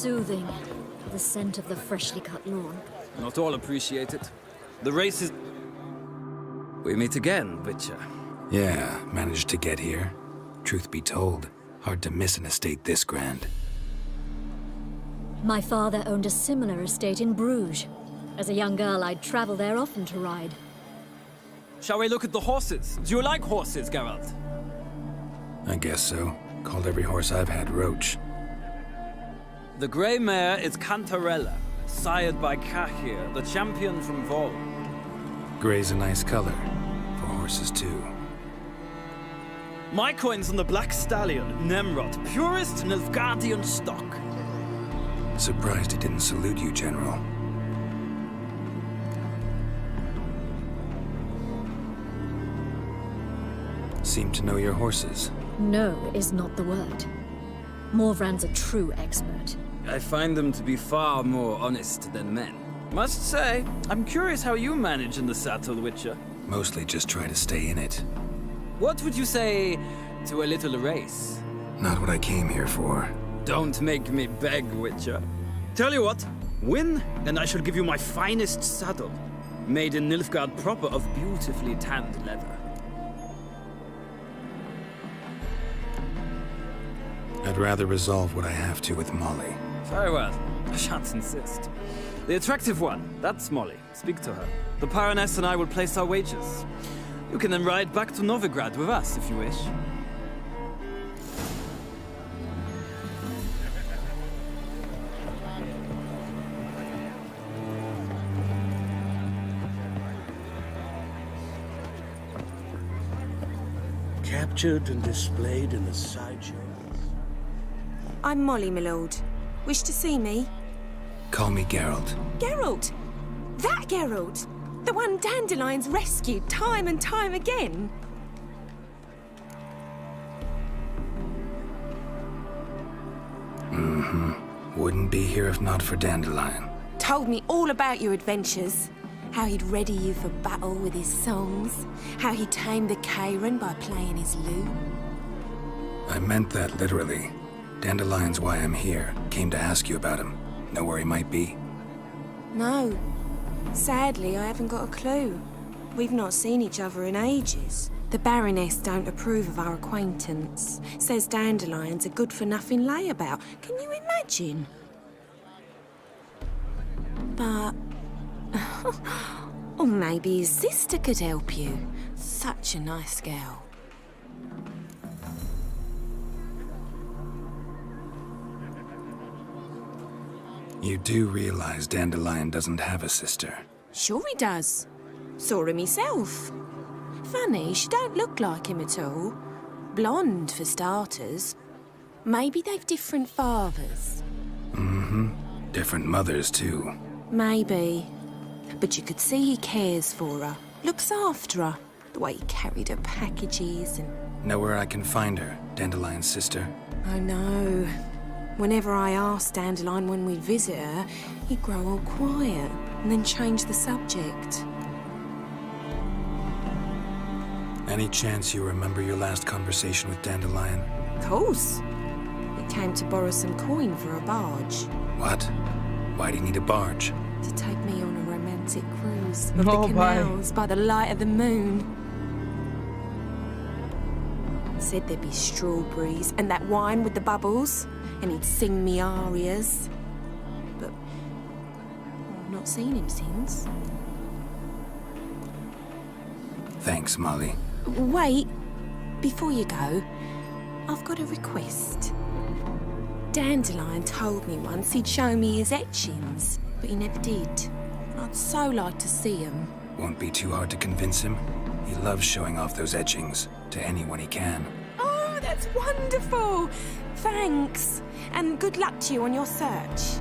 Soothing, the scent of the freshly cut lawn. Not all appreciate it. The race is... We meet again, Witcher. Yeah, managed to get here. Truth be told, hard to miss an estate this grand. My father owned a similar estate in Bruges. As a young girl, I'd travel there often to ride. Shall we look at the horses? Do you like horses, Geralt? I guess so. Called every horse I've had Roach. The grey mare is Cantarella, sired by 𝐒𝐿𝐿, the champion from Vol. Grey's a nice color. For horses, too. My coin's on the Black Stallion, Nemrod, purest Nilfgaardian stock. Surprised he didn't salute you, General. Seem to know your horses. No is not the word. Morvrand's a true expert. I find them to be far more honest than men. Must say, I'm curious how you manage in the saddle, Witcher. Mostly just try to stay in it. What would you say to a little race? Not what I came here for. Don't make me beg, Witcher. Tell you what, win, and I shall give you my finest saddle, made in Nilfgaard proper of beautifully tanned leather. I'd rather resolve what I have to with Molly. Very well. I shan't insist. The attractive one, that's Molly. Speak to her. The Baroness and I will place our wagers. You can then ride back to Novigrad with us if you wish. Captured and displayed in the sideshow. I'm Molly, my lord. Wish to see me? Call me Geralt. Geralt? That Geralt? The one Dandelion's rescued time and time again? Mm-hmm. Wouldn't be here if not for Dandelion. Told me all about your adventures. How he'd ready you for battle with his songs. How he tamed the Kayran by playing his lute. I meant that literally. Dandelion's why I'm here. Came to ask you about him. Know where he might be? No. Sadly, I haven't got a clue. We've not seen each other in ages. The Baroness don't approve of our acquaintance. Says Dandelion's a good-for-nothing layabout. Can you imagine? But... or maybe his sister could help you. Such a nice girl. You do realize Dandelion doesn't have a sister. Sure he does. Saw him himself. Funny, she don't look like him at all. Blonde, for starters. Maybe they've different fathers. Mm-hmm. Different mothers, too. Maybe. But you could see he cares for her. Looks after her. The way he carried her packages and... Know where I can find her, Dandelion's sister? I know. Whenever I asked Dandelion when we'd visit her, he'd grow all quiet and then change the subject. Any chance you remember your last conversation with Dandelion? Of course. He came to borrow some coin for a barge. What? Why do you need a barge? To take me on a romantic cruise of Oh, the canals by the light of the moon. Said there'd be strawberries and that wine with the bubbles, and he'd sing me arias. But I've not seen him since. Thanks, Molly. Wait, before you go, I've got a request. Dandelion told me once he'd show me his etchings, but he never did. I'd so like to see them. Won't be too hard to convince him. He loves showing off those etchings to anyone he can. Oh, that's wonderful! Thanks, and good luck to you on your search.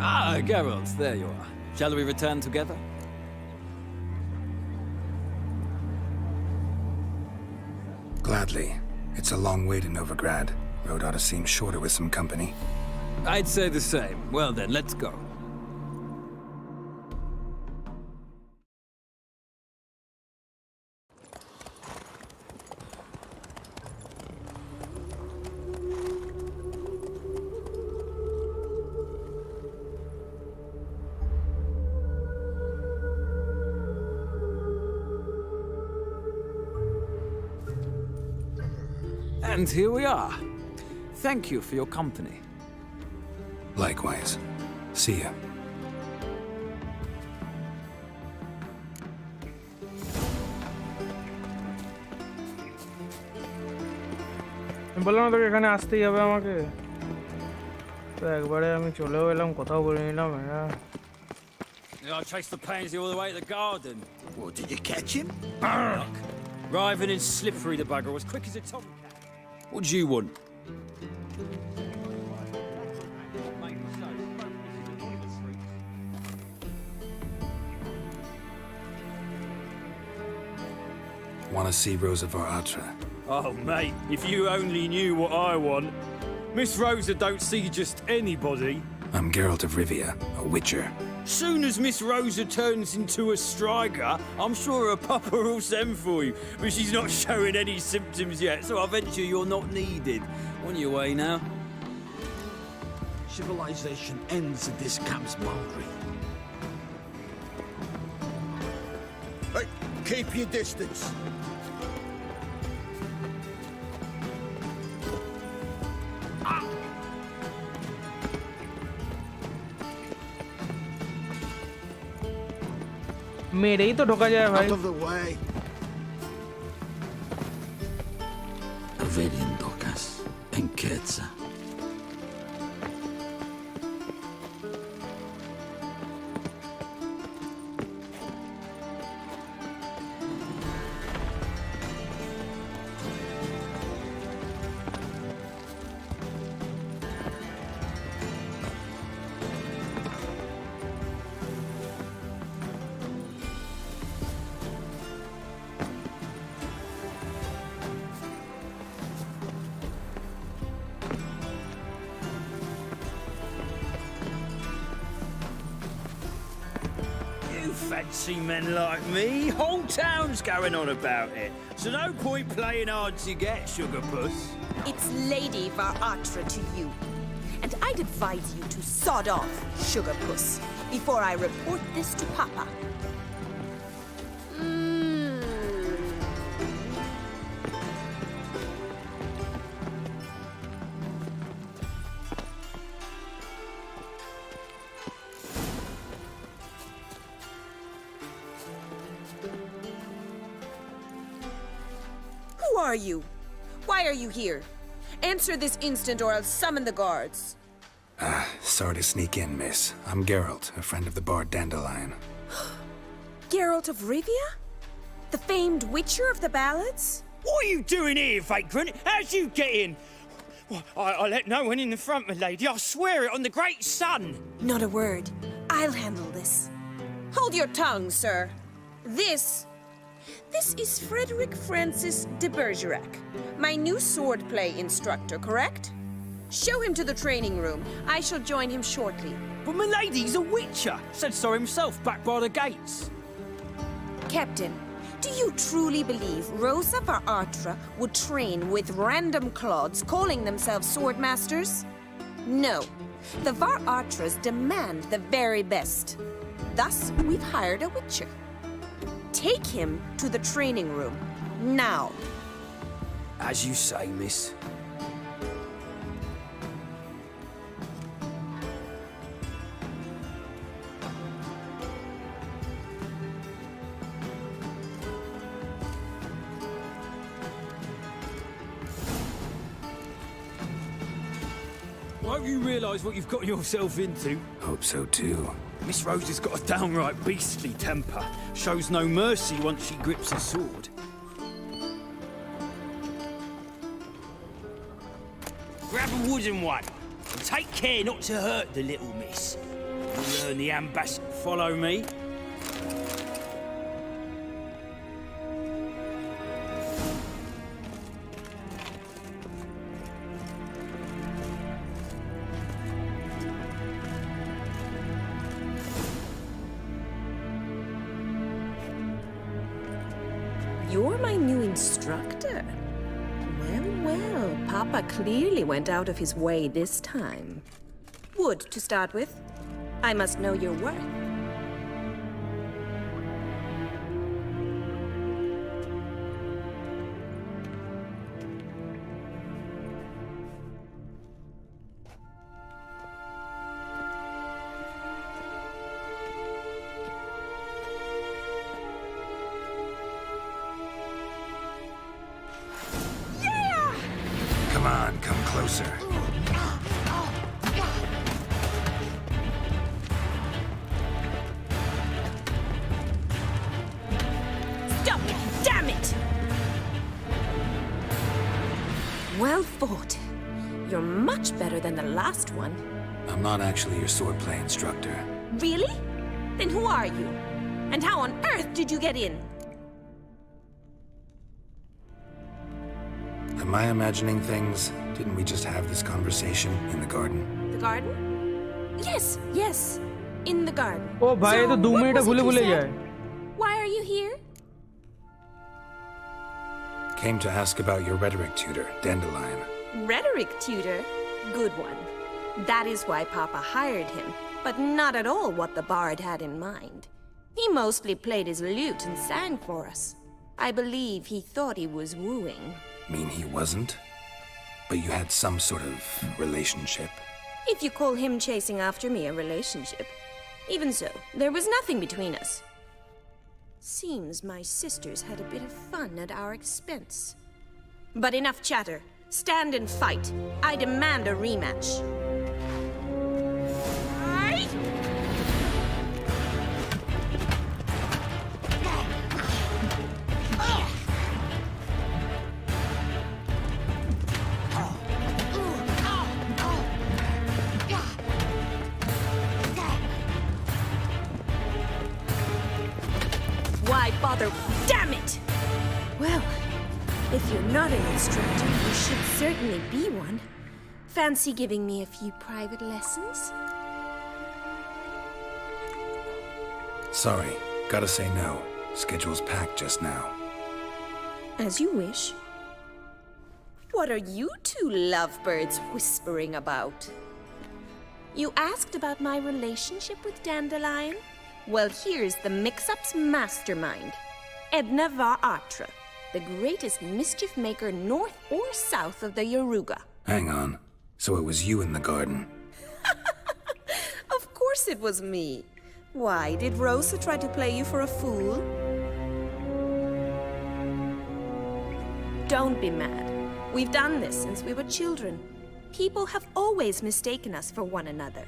Ah, Geralt, there you are. Shall we return together? Gladly. It's a long way to Novigrad. Road ought to seem shorter with some company. I'd say the same. Well then, let's go. And here we are. Thank you for your company. Likewise. See ya. বললাম না তোকে এখানে আসতেই হবে আমাকে তো একবারে আমি চলেও এলাম কোথাও বলে নিলাম হ্যাঁ I chased the pansy all the way to the garden. What, did you catch him? Writhing and slippery, the bugger was quick as a tomcat. What do you want? Want to see Rosa Atra? Oh, mate, if you only knew what I want. Miss Rosa don't see just anybody. I'm Geralt of Rivia, a witcher. Soon as Miss Rosa turns into a striker, I'm sure her papa will send for you. But she's not showing any symptoms yet, so I venture you're not needed. On your way now. Civilization ends at this camp's boundary. Hey, keep your distance. मेरे ही तो ढोका जाए भाई Out of the way. Avelin Docas and Ketsa. Fancy men like me, whole town's going on about it. So no point playing hard to get, sugar puss. It's Lady Atra to you. And I'd advise you to sod off, sugar puss, before I report this to Papa. Who are you? Why are you here? Answer this instant or I'll summon the guards. Sorry to sneak in, miss. I'm Geralt, a friend of the bard Dandelion. Geralt of Rivia? The famed witcher of the ballads? What are you doing here, vagrant? How'd you get in? Well, I let no one in the front, my lady. I swear it on the great sun. Not a word. I'll handle this. Hold your tongue, sir. This is Frederick Francis de Bergerac, my new swordplay instructor, correct? Show him to the training room. I shall join him shortly. But my lady's a witcher. Said so himself back by the gates. Captain, do you truly believe Rosa Atra would train with random clods calling themselves swordmasters? No. The Atras demand the very best. Thus, we've hired a witcher. Take him to the training room. Now. As you say, miss. Won't you realise what you've got yourself into? Hope so too. Miss Rose has got a downright beastly temper. Shows no mercy once she grips a sword. Grab a wooden one, and take care not to hurt the little miss. You'll learn the ambassador. Follow me. You're my new instructor. Well, Papa clearly went out of his way this time. Wood, to start with. I must know your worth. Come on, come closer. Stop it! Damn it! Well fought. You're much better than the last one. I'm not actually your swordplay instructor. Really? Then who are you? And how on earth did you get in? Am I imagining things? Didn't we just have this conversation in the garden? The garden? Yes. In the garden. Oh, भाई ये तो 2 minute भूले भूले जाए. Why are you here? Came to ask about your rhetoric tutor, Dandelion. Rhetoric tutor? Good one. That is why Papa hired him, but not at all what the bard had in mind. He mostly played his lute and sang for us. I believe he thought he was wooing. Mean he wasn't? But you had some sort of relationship? If you call him chasing after me a relationship. Even so, there was nothing between us. Seems my sisters had a bit of fun at our expense. But enough chatter. Stand and fight. I demand a rematch. Why bother? Damn it! Well, if you're not an instructor, you should certainly be one. Fancy giving me a few private lessons? Sorry, gotta say no. Schedule's packed just now. As you wish. What are you two lovebirds whispering about? You asked about my relationship with Dandelion? Well, here's the mix-up's mastermind. Edna var Atra, the greatest mischief maker north or south of the Yaruga. Hang on. So it was you in the garden? Of course it was me. Why, did Rosa try to play you for a fool? Don't be mad. We've done this since we were children. People have always mistaken us for one another.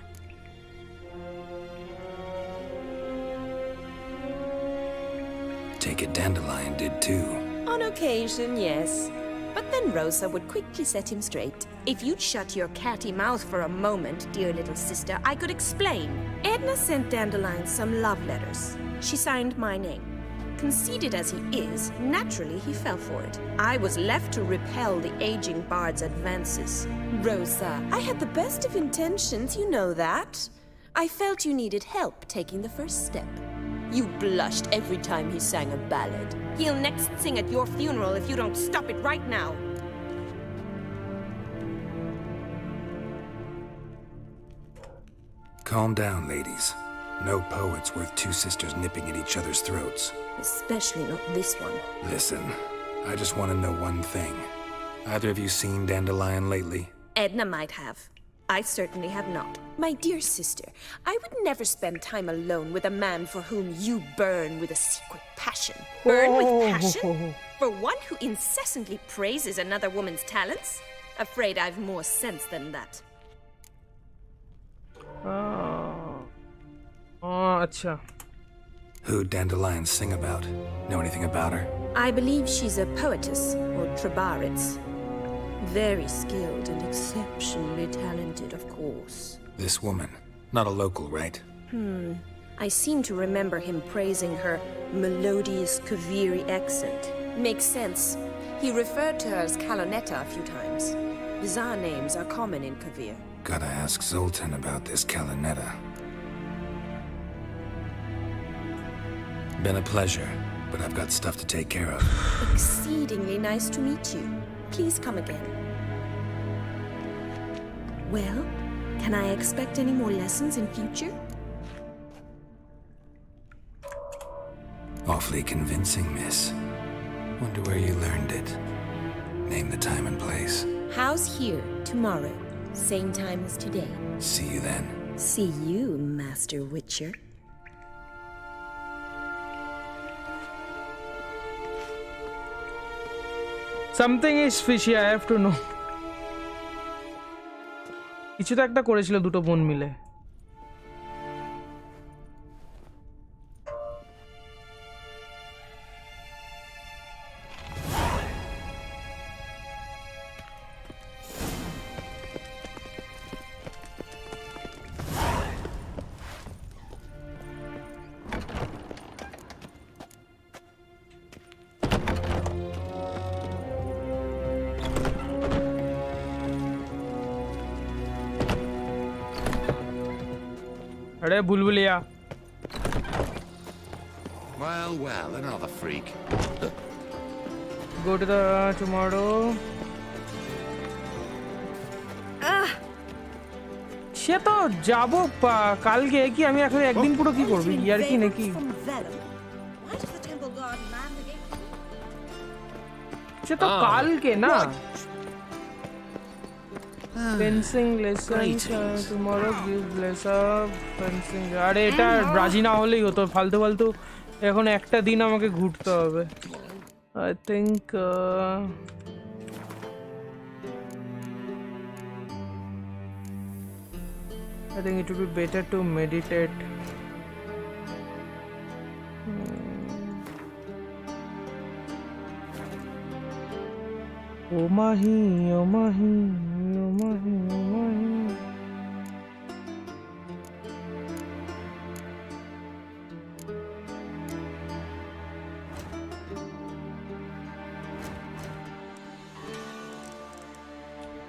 Take it Dandelion did too. On occasion, yes. But then Rosa would quickly set him straight. If you'd shut your catty mouth for a moment, dear little sister, I could explain. Edna sent Dandelion some love letters. She signed my name. Conceited as he is, naturally he fell for it. I was left to repel the aging bard's advances. Rosa, I had the best of intentions, you know that. I felt you needed help taking the first step. You blushed every time he sang a ballad. He'll next sing at your funeral if you don't stop it right now. Calm down, ladies. No poet's worth two sisters nipping at each other's throats. Especially not this one. Listen, I just want to know one thing. Either of you seen Dandelion lately? Edna might have. I certainly have not. My dear sister, I would never spend time alone with a man for whom you burn with a secret passion. Burn with passion? For one who incessantly praises another woman's talents? Afraid I've more sense than that. Acha. Who'd Dandelion sing about? Know anything about her? I believe she's a poetess, or trabaritz. Very skilled and exceptionally talented, of course. This woman. Not a local, right? I seem to remember him praising her melodious Kaviri accent. Makes sense. He referred to her as Kalonetta a few times. Bizarre names are common in Kavir. Gotta ask Zoltan about this Kalonetta. Been a pleasure, but I've got stuff to take care of. Exceedingly nice to meet you. Please come again. Well, can I expect any more lessons in future? Awfully convincing, miss. Wonder where you learned it. Name the time and place. House here, tomorrow. Same time as today. See you then. See you, Master Witcher. Something is fishy, I have to know. কিছু তো একটা করেছিল দুটো বোন মিলে। अरे बुलबुलिया। Well, another freak. Go to the tomorrow. সে তো যাবো কালকে, কি আমি এখন একদিন পুরো কি করবি ইয়ার কি নাকি? সে তো কালকে না। Fencing lesson tomorrow give less up fencing. আরে এটা ব্রাজি না হলেই হতো, ফালতু ফালতু এখন একটা দিন আমাকে ঘুরতে হবে। I think it would be better to meditate. Oh mahi, oh mahi, oh mahi, oh mahi.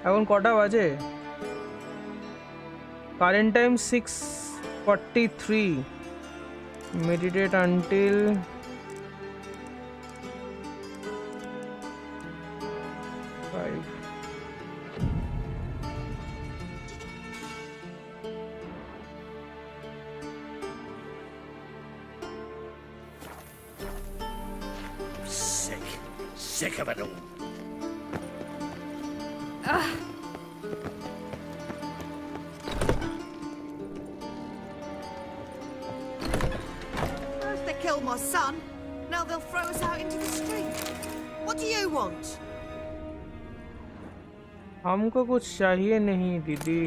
এখন কটা বাজে? Current time 6:43. Meditate until 5. Sick of it all. My son. Now they'll throw us out into the street. What do you want? हमको कुछ चाहिए नहीं दीदी।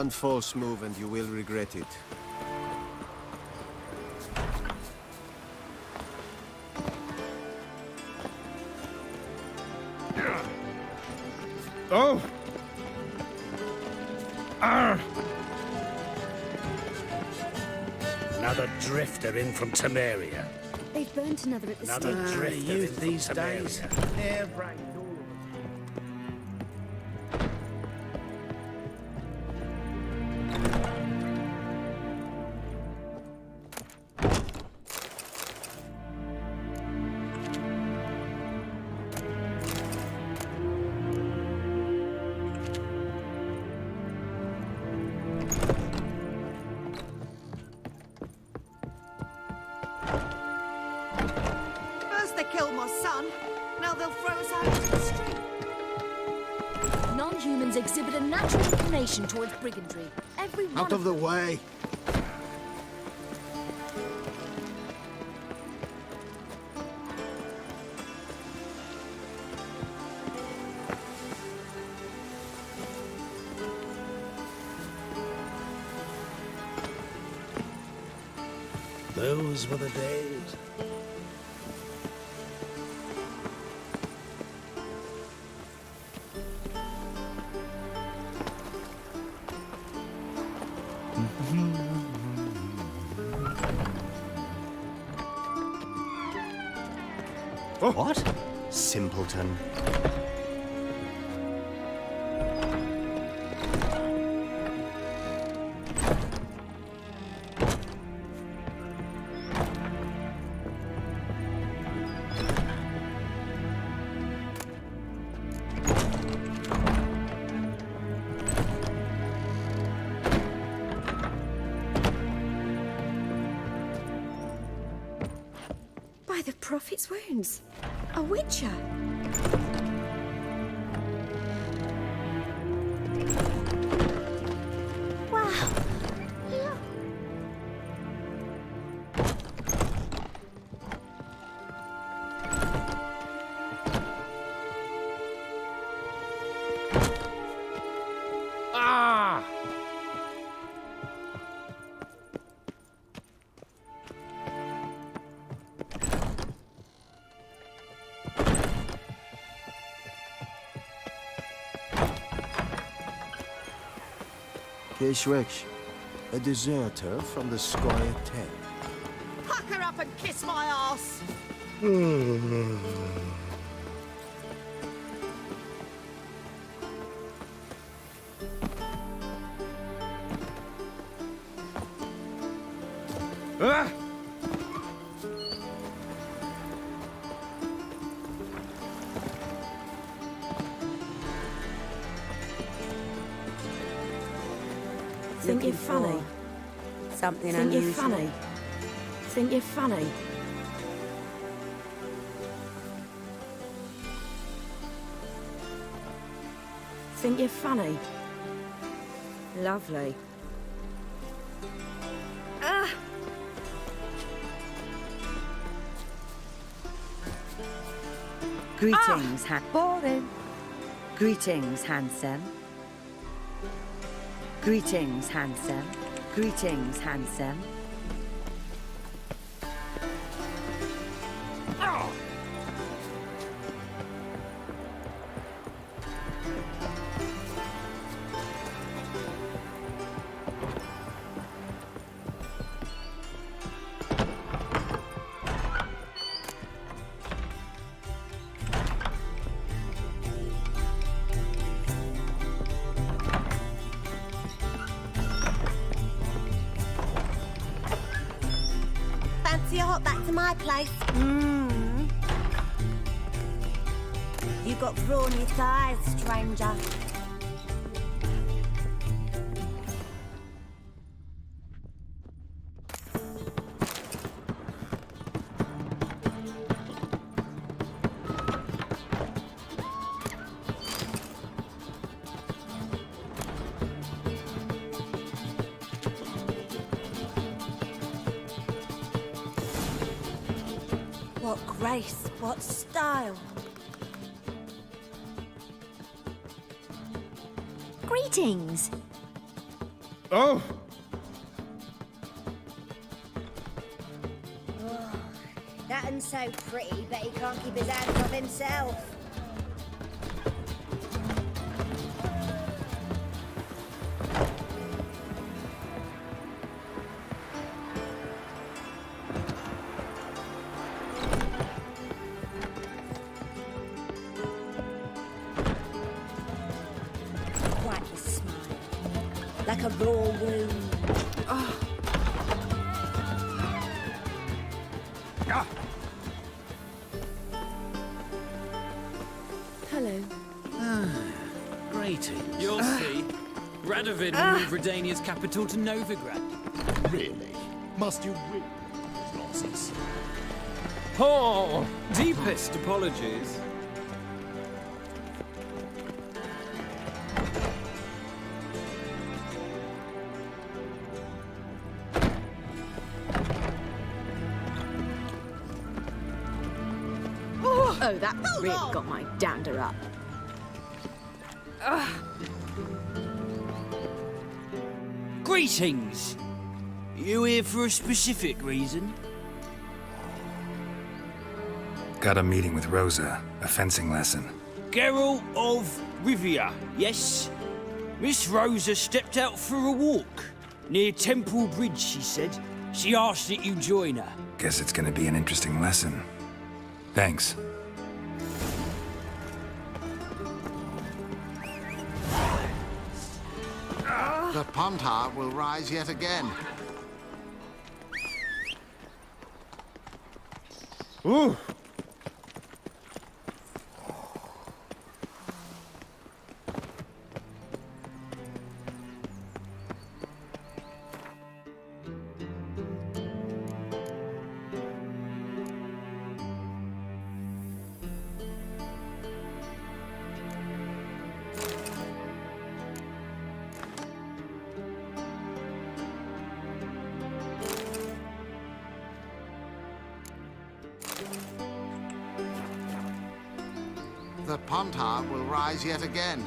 One false move and you will regret it. Oh! Arr! Another drifter in from Temeria. They've burnt another at the Another stake. drifter in from these Temeria. days. Hair-brained all of them. First they killed my son, now they'll throw us out into the street. Non-humans exhibit a natural inclination towards brigandry. Every one Out of the way. Those were the days. What? Simpleton. By the Prophet's wounds. A witcher. Wow. Yeah. Ah! 𝐒𝐄𝐂𝐒, a deserter from the Squire 10. Pack her up and kiss my ass. Ah! Think you're funny. Something unusual. Think you're funny. Think you're funny. Think you're funny. Lovely. Ah! Greetings, boring. Greetings, handsome. Greetings, handsome. Greetings, handsome. Fancy a hop back to my place? You got thrown your thighs, stranger. What grace, what style. Greetings. Oh! That one's so pretty, but he can't keep his hands off himself. like a raw wound. Hello. Greetings. You'll see. Radovid will move Redania's capital to Novigrad. Really? Must you really? This nonsense. Oh, deepest apologies. Oh, that really got my dander up. Greetings. You here for a specific reason? Got a meeting with Rosa, a fencing lesson. Geralt of Rivia, yes? Miss Rosa stepped out for a walk. Near Temple Bridge, she said. She asked that you join her. Guess it's gonna be an interesting lesson. Thanks. The Pontar will rise yet again. Ooh. The Pontar will rise yet again.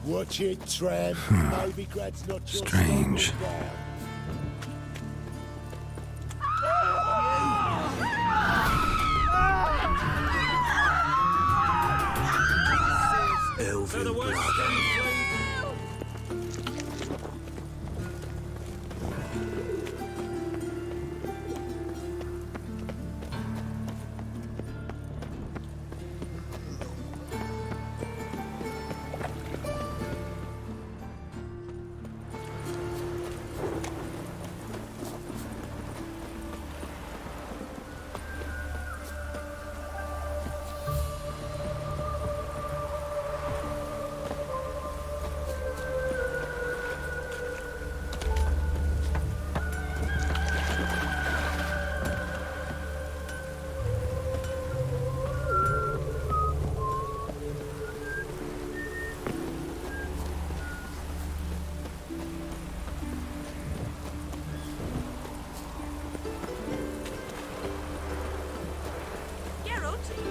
Watch it, tramp. Novigrad's not your Strange. stomping ground. Elven blood.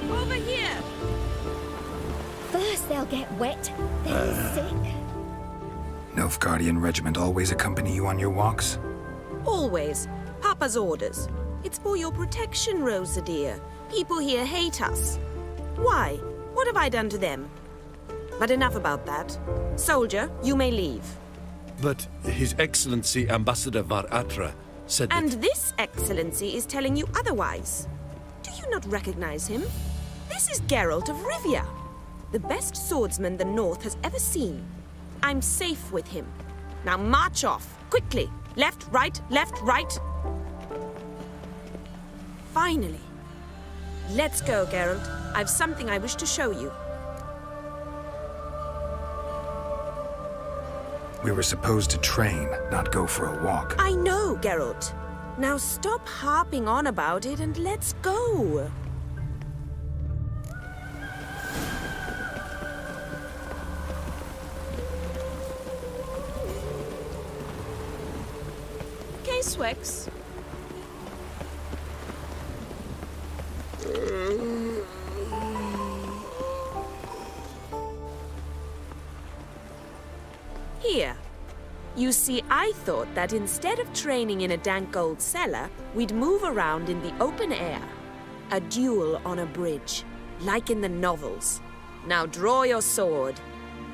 Over here! First they'll get wet, then sick. Nilfgaardian regiment always accompany you on your walks? Always. Papa's orders. It's for your protection, Rosa dear. People here hate us. Why? What have I done to them? But enough about that. Soldier, you may leave. But His Excellency Ambassador Var Atra said And that... this excellency is telling you otherwise. Do you not recognize him? This is Geralt of Rivia, the best swordsman the North has ever seen. I'm safe with him. Now march off, quickly. Left, right, left, right. Finally. Let's go, Geralt. I've something I wish to show you. We were supposed to train, not go for a walk. I know, Geralt. Now stop harping on about it and let's go. Swix. Here. You see, I thought that instead of training in a dank old cellar, we'd move around in the open air. A duel on a bridge, like in the novels. Now draw your sword.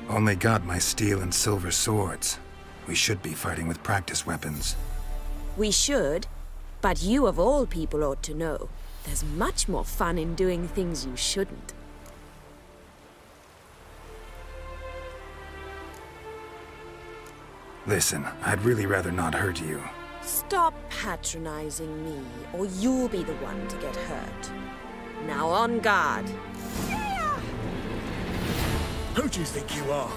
Only got my steel and silver swords. We should be fighting with practice weapons. We should, but you of all people ought to know. There's much more fun in doing things you shouldn't. Listen, I'd really rather not hurt you. Stop patronizing me, or you'll be the one to get hurt. Now on guard. Who do you think you are?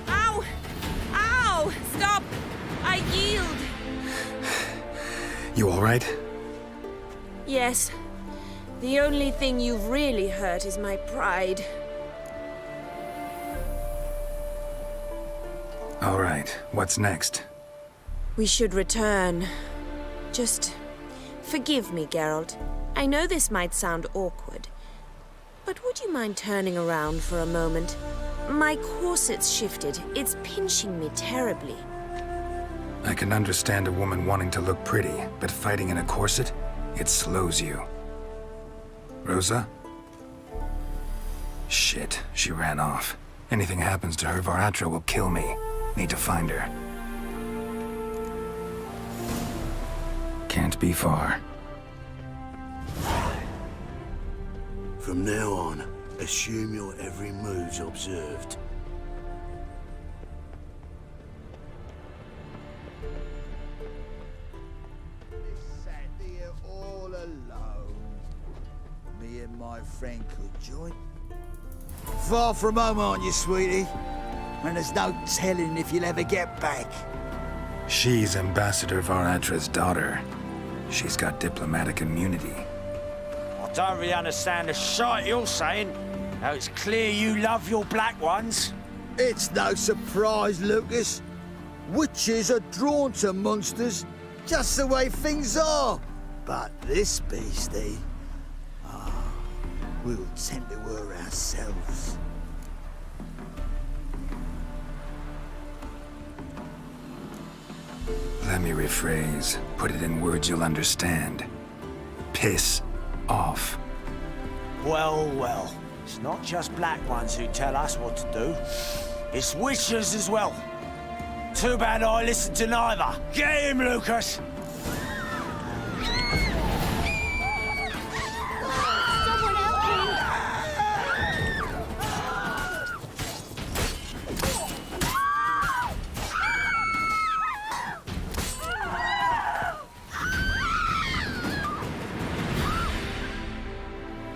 Ow! Ow! Stop! I yield! You alright? Yes. The only thing you've really hurt is my pride. Alright, what's next? We should return. Just forgive me, Geralt. I know this might sound awkward, but would you mind turning around for a moment? My corset's shifted. It's pinching me terribly. I can understand a woman wanting to look pretty, but fighting in a corset, it slows you. Rosa? Shit, she ran off. Anything happens to her, Varatra will kill me. Need to find her. Can't be far. From now on, assume your every move's observed. Sat here all alone. Me and my friend could join. Far from home, aren't you, sweetie? And there's no telling if you'll ever get back. She's Ambassador Varatra's daughter. She's got diplomatic immunity. I don't really understand the shite you're saying. Now it's clear you love your black ones. It's no surprise, Lucas. Witches are drawn to monsters, just the way things are. But this beastie, we'll tend to her ourselves. Let me rephrase. Put it in words you'll understand. Piss off. Well, well. It's not just black ones who tell us what to do. It's witches as well. Too bad I listened to neither. Get him, Lucas!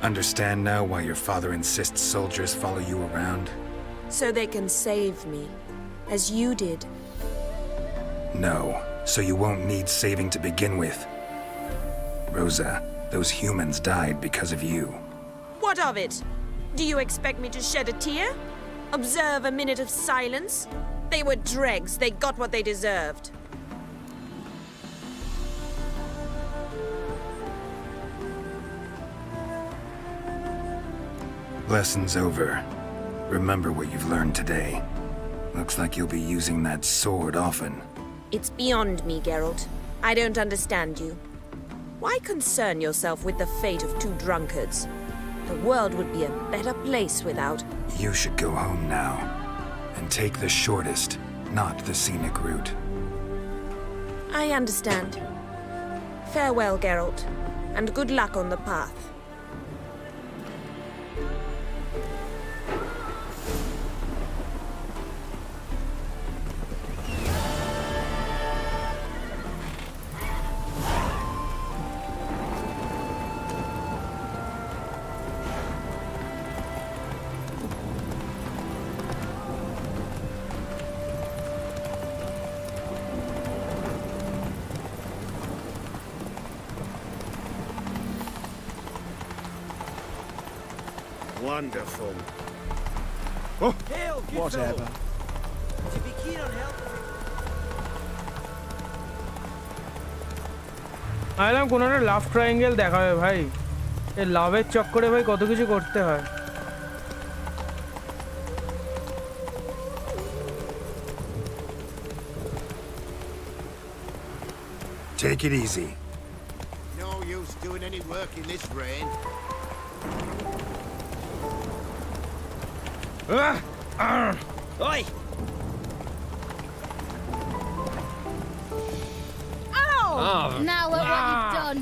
Understand now why your father insists soldiers follow you around? So they can save me, as you did. No, so you won't need saving to begin with. Rosa, those humans died because of you. What of it? Do you expect me to shed a tear? Observe a minute of silence? They were dregs. They got what they deserved. Lesson's over. Remember what you've learned today. Looks like you'll be using that sword often. It's beyond me, Geralt. I don't understand you. Why concern yourself with the fate of two drunkards? The world would be a better place without... You should go home now. And take the shortest, not the scenic route. I understand. Farewell, Geralt, and good luck on the path. Wonderful. Oh, whatever. To be keen on help. আইলাম কোনো একটা লাভ triangle দেখাবে ভাই এই লাভের চক্করে ভাই কত কিছু করতে হয় Take it easy. use doing any work in this rain. Oi! Oh! Now look what you've done.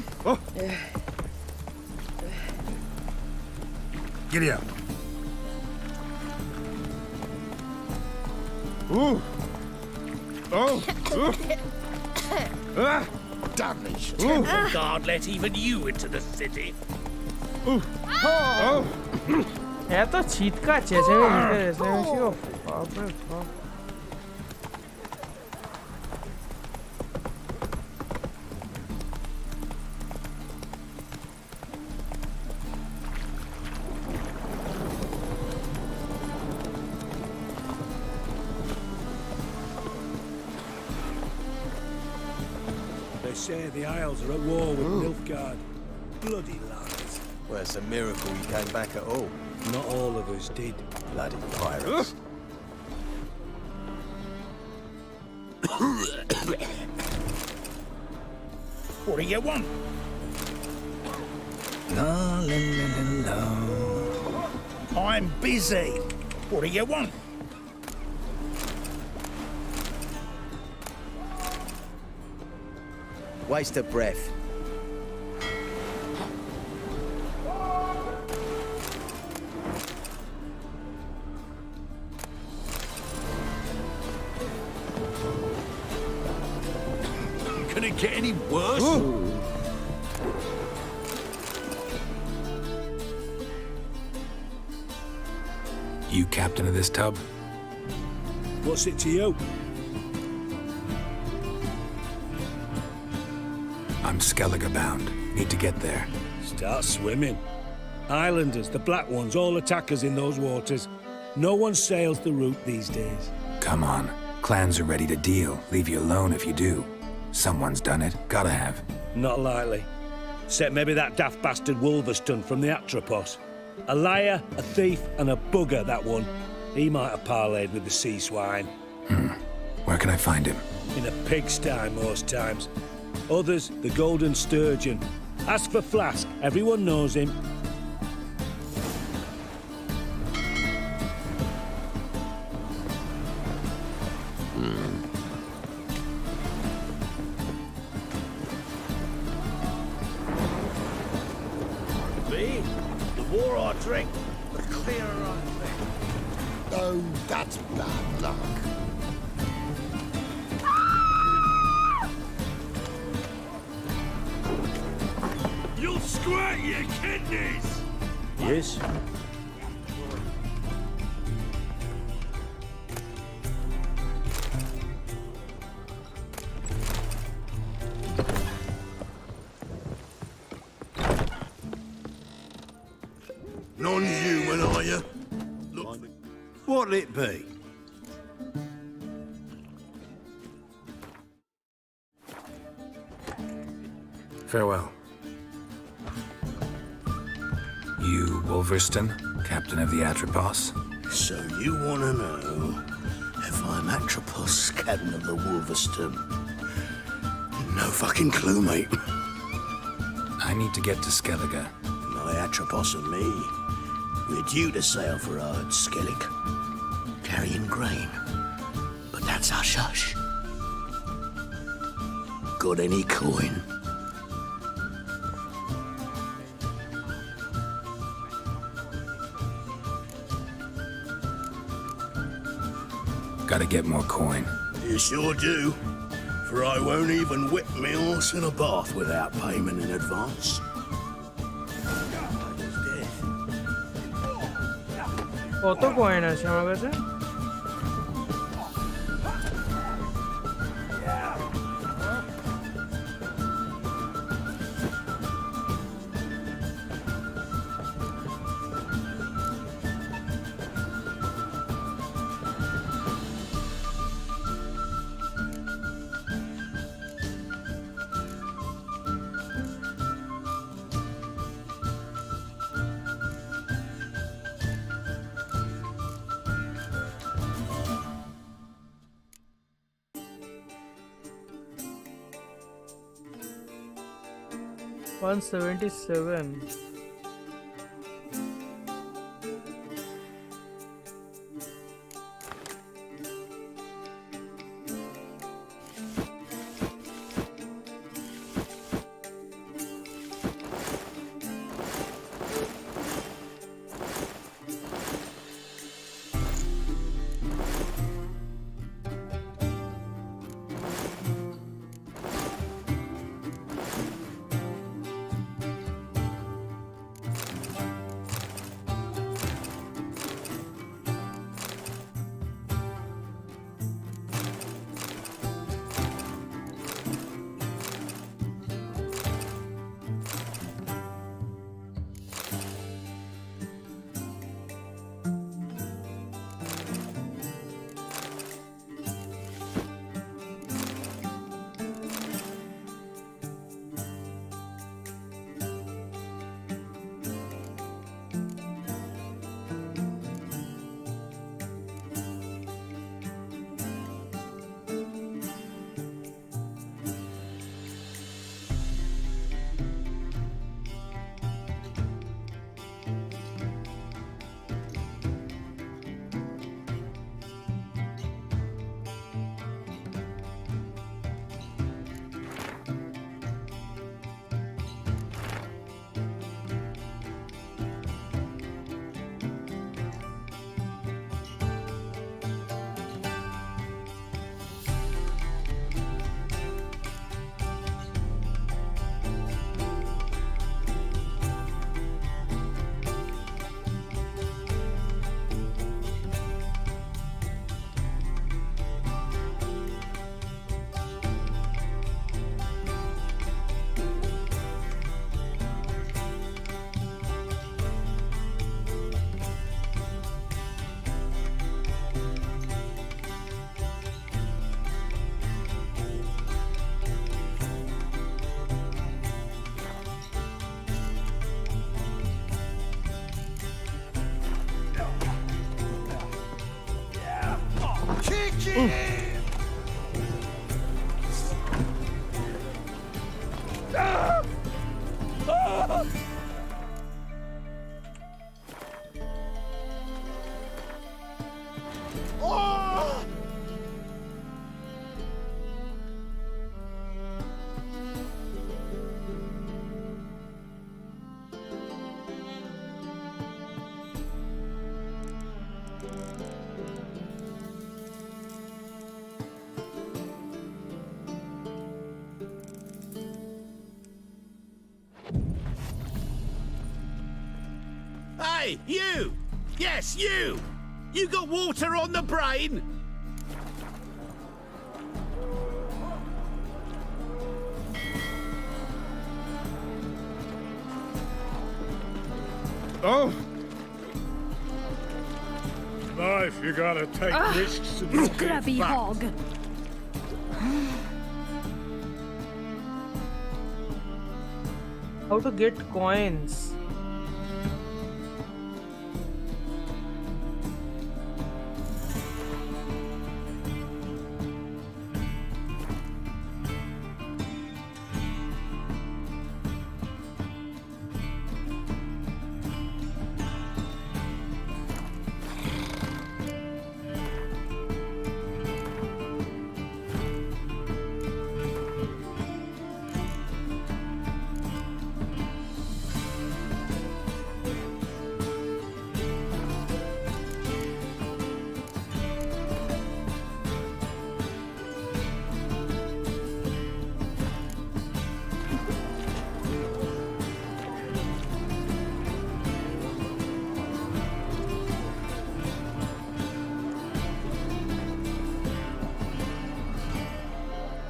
Giddy up. Ooh. Oh. Damnation. God let even you into the city. এত চিৎকার চেঁচামেচি বাপরে বাপ They say the Isles are at war with Nilfgaard. Bloody lies. Well, it's a miracle you came back at all. Not all of us did. Bloody pirates. What do you want? La, la, la, la, la. I'm busy. What do you want? Waste of breath. Can it get any worse? You captain of this tub? What's it to you? I'm Skellige bound. Need to get there. Start swimming. Islanders, the black ones, all attackers in those waters. No one sails the route these days. Come on. Clans are ready to deal. Leave you alone if you do. Someone's done it. Gotta have. Not likely. Except maybe that daft bastard Wolverston from the Atropos. A liar, a thief, and a bugger, that one. He might have parlayed with the sea swine. Where can I find him? In a pigsty most times. Others, the Golden Sturgeon. Ask for Flask. Everyone knows him. Me? The more I drink, the clearer I think. Oh, that's bad luck. You'll squirt your kidneys! Yes? Non-human, are you? Look, what'll it be? Farewell. You, Wolverston, captain of the Atropos? So you want to know if I'm Atropos, captain of the Wolverston? No fucking clue, mate. I need to get to Skellige. My Atropos and me, we're due to sail for Ard Skellig, carrying grain. But that's hush-hush. Got any coin? Gotta get more coin. You sure do. For I won't even whip me horse in a bath without payment in advance. কত coin আছে আমার কাছে 177. Hey, you! Yes, you! You got water on the brain? Oh! Life, you gotta take risks and look Grubby hog. How to get coins?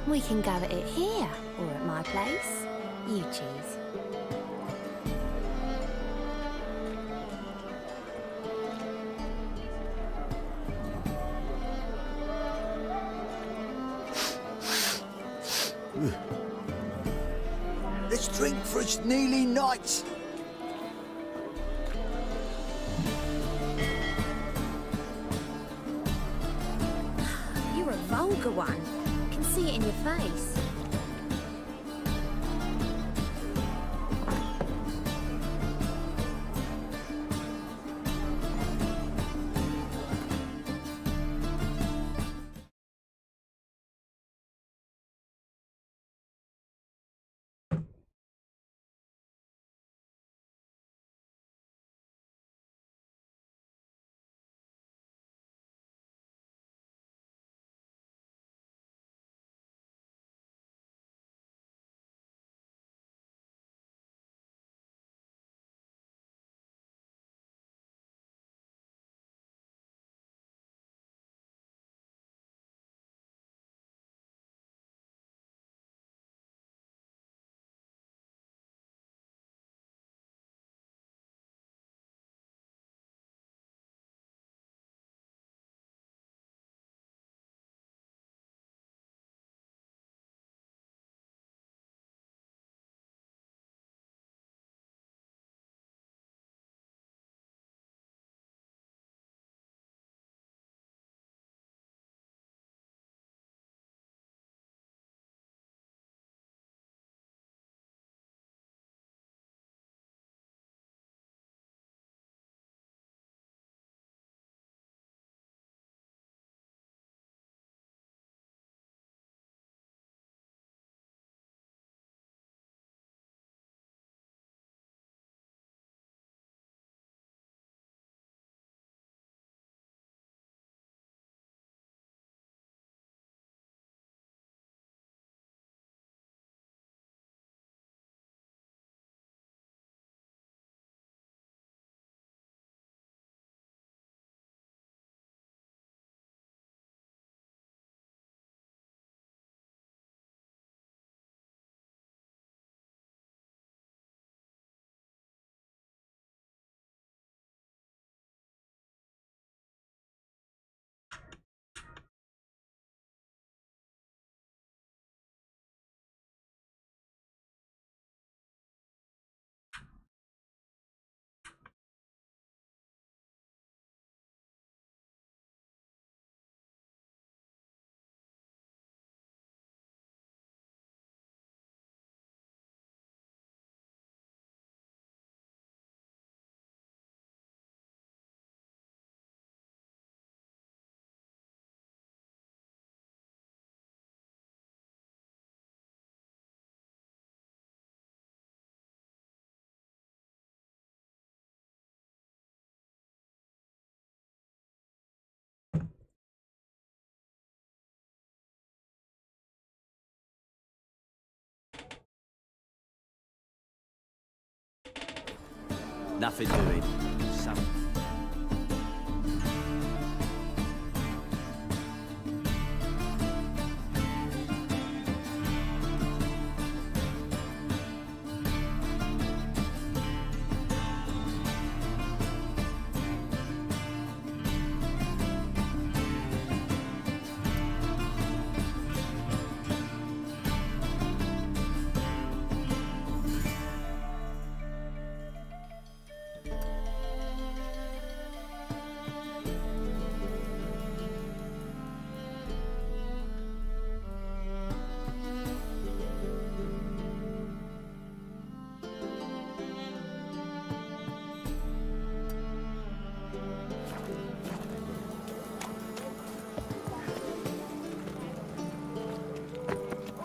We can go at it here, or at my place. You choose. Let's drink for its nearly night. You're a vulgar one. I can see it in your face. Nothing doing. Some...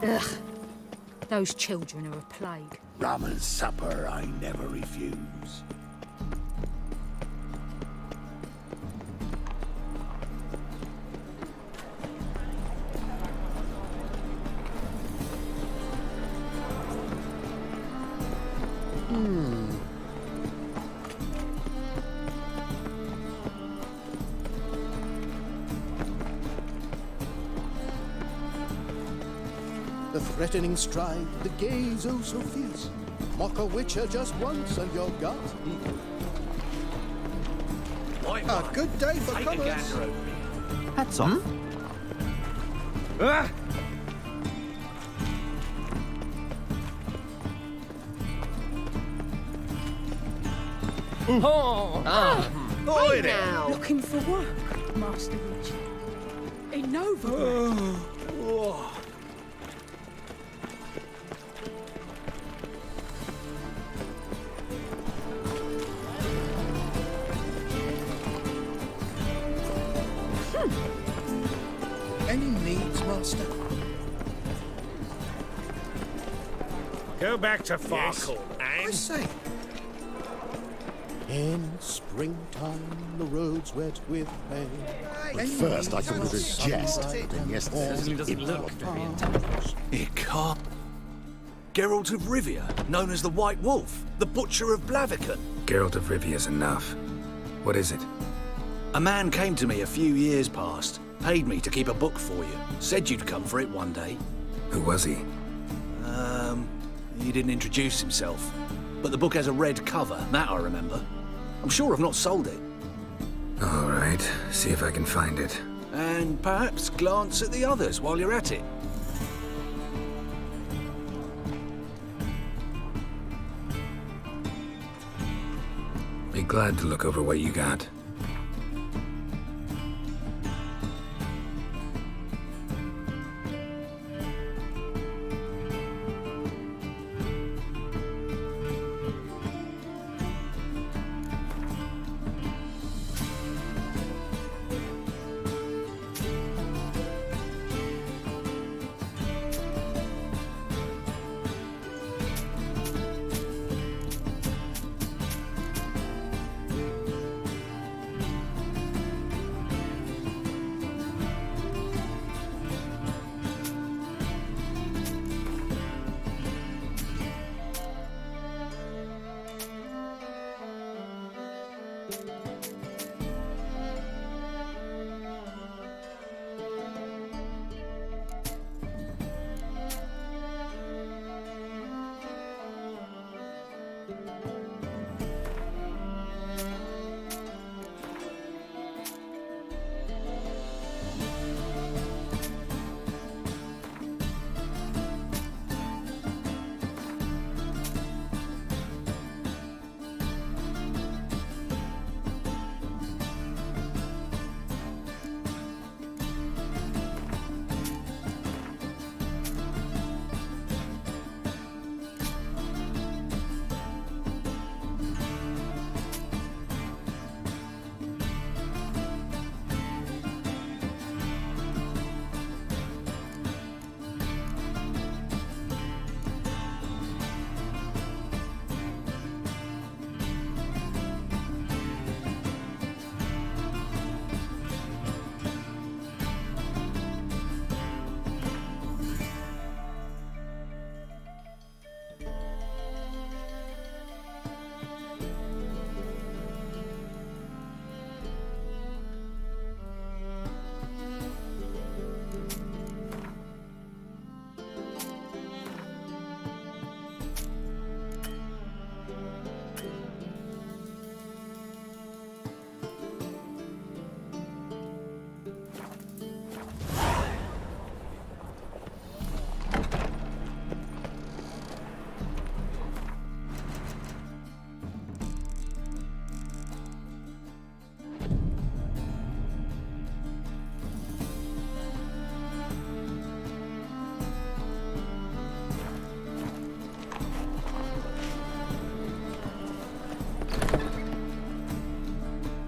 Ugh. Those children are a plague. Rum and supper I never refuse. The threatening stride, the gaze oh so fierce. Mock a witcher just once and you're got eaten. A good day for commerce. Hats off. Ah! Oi there! Looking for work, Master Witch. In Novigrad. Any needs, Master? Go back to Farkle, I and... say. In springtime, the roads wet with hay. At first, I thought it was a jest, then yesterday Doesn't look very 𝐒𝐿. Geralt of Rivia, known as the White Wolf, the Butcher of Blaviken. Geralt of Rivia's enough. What is it? A man came to me a few years past, paid me to keep a book for you, said you'd come for it one day. Who was he? He didn't introduce himself, but the book has a red cover, that I remember. I'm sure I've not sold it. All right, see if I can find it. And perhaps glance at the others while you're at it. Be glad to look over what you got.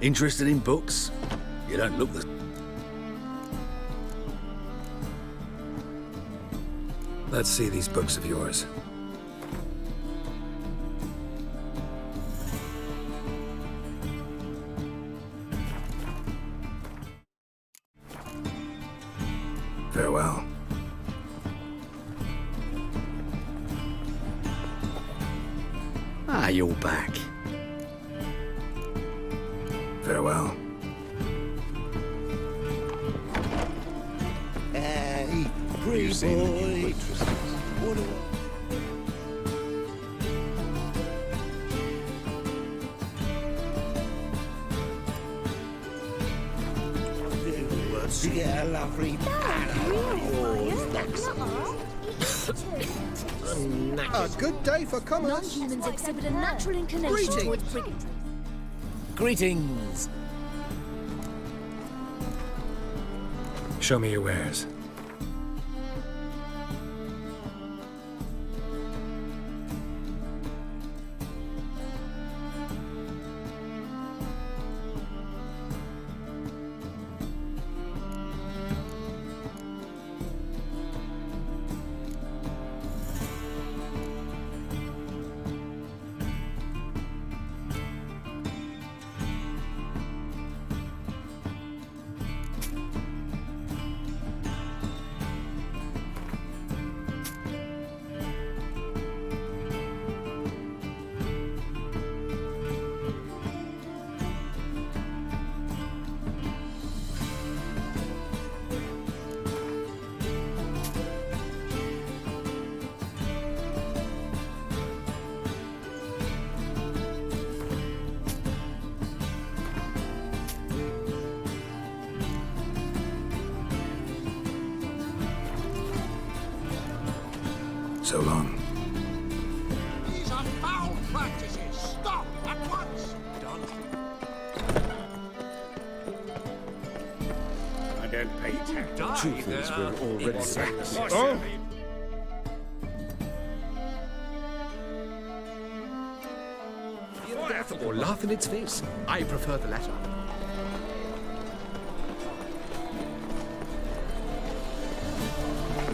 Interested in books? You don't look the... Let's see these books of yours. Farewell. Ah, you're back. Farewell. Hey, pretty boy. What a... To get a lovely A good day for commerce. Non-humans exhibit a natural inclination towards brigandage. Greetings. Show me your wares. So long. These are foul practices. Stop at once. Done. I don't pay tax. Truth is, we're already sacked. Oh! Or laugh in its face. I prefer the latter.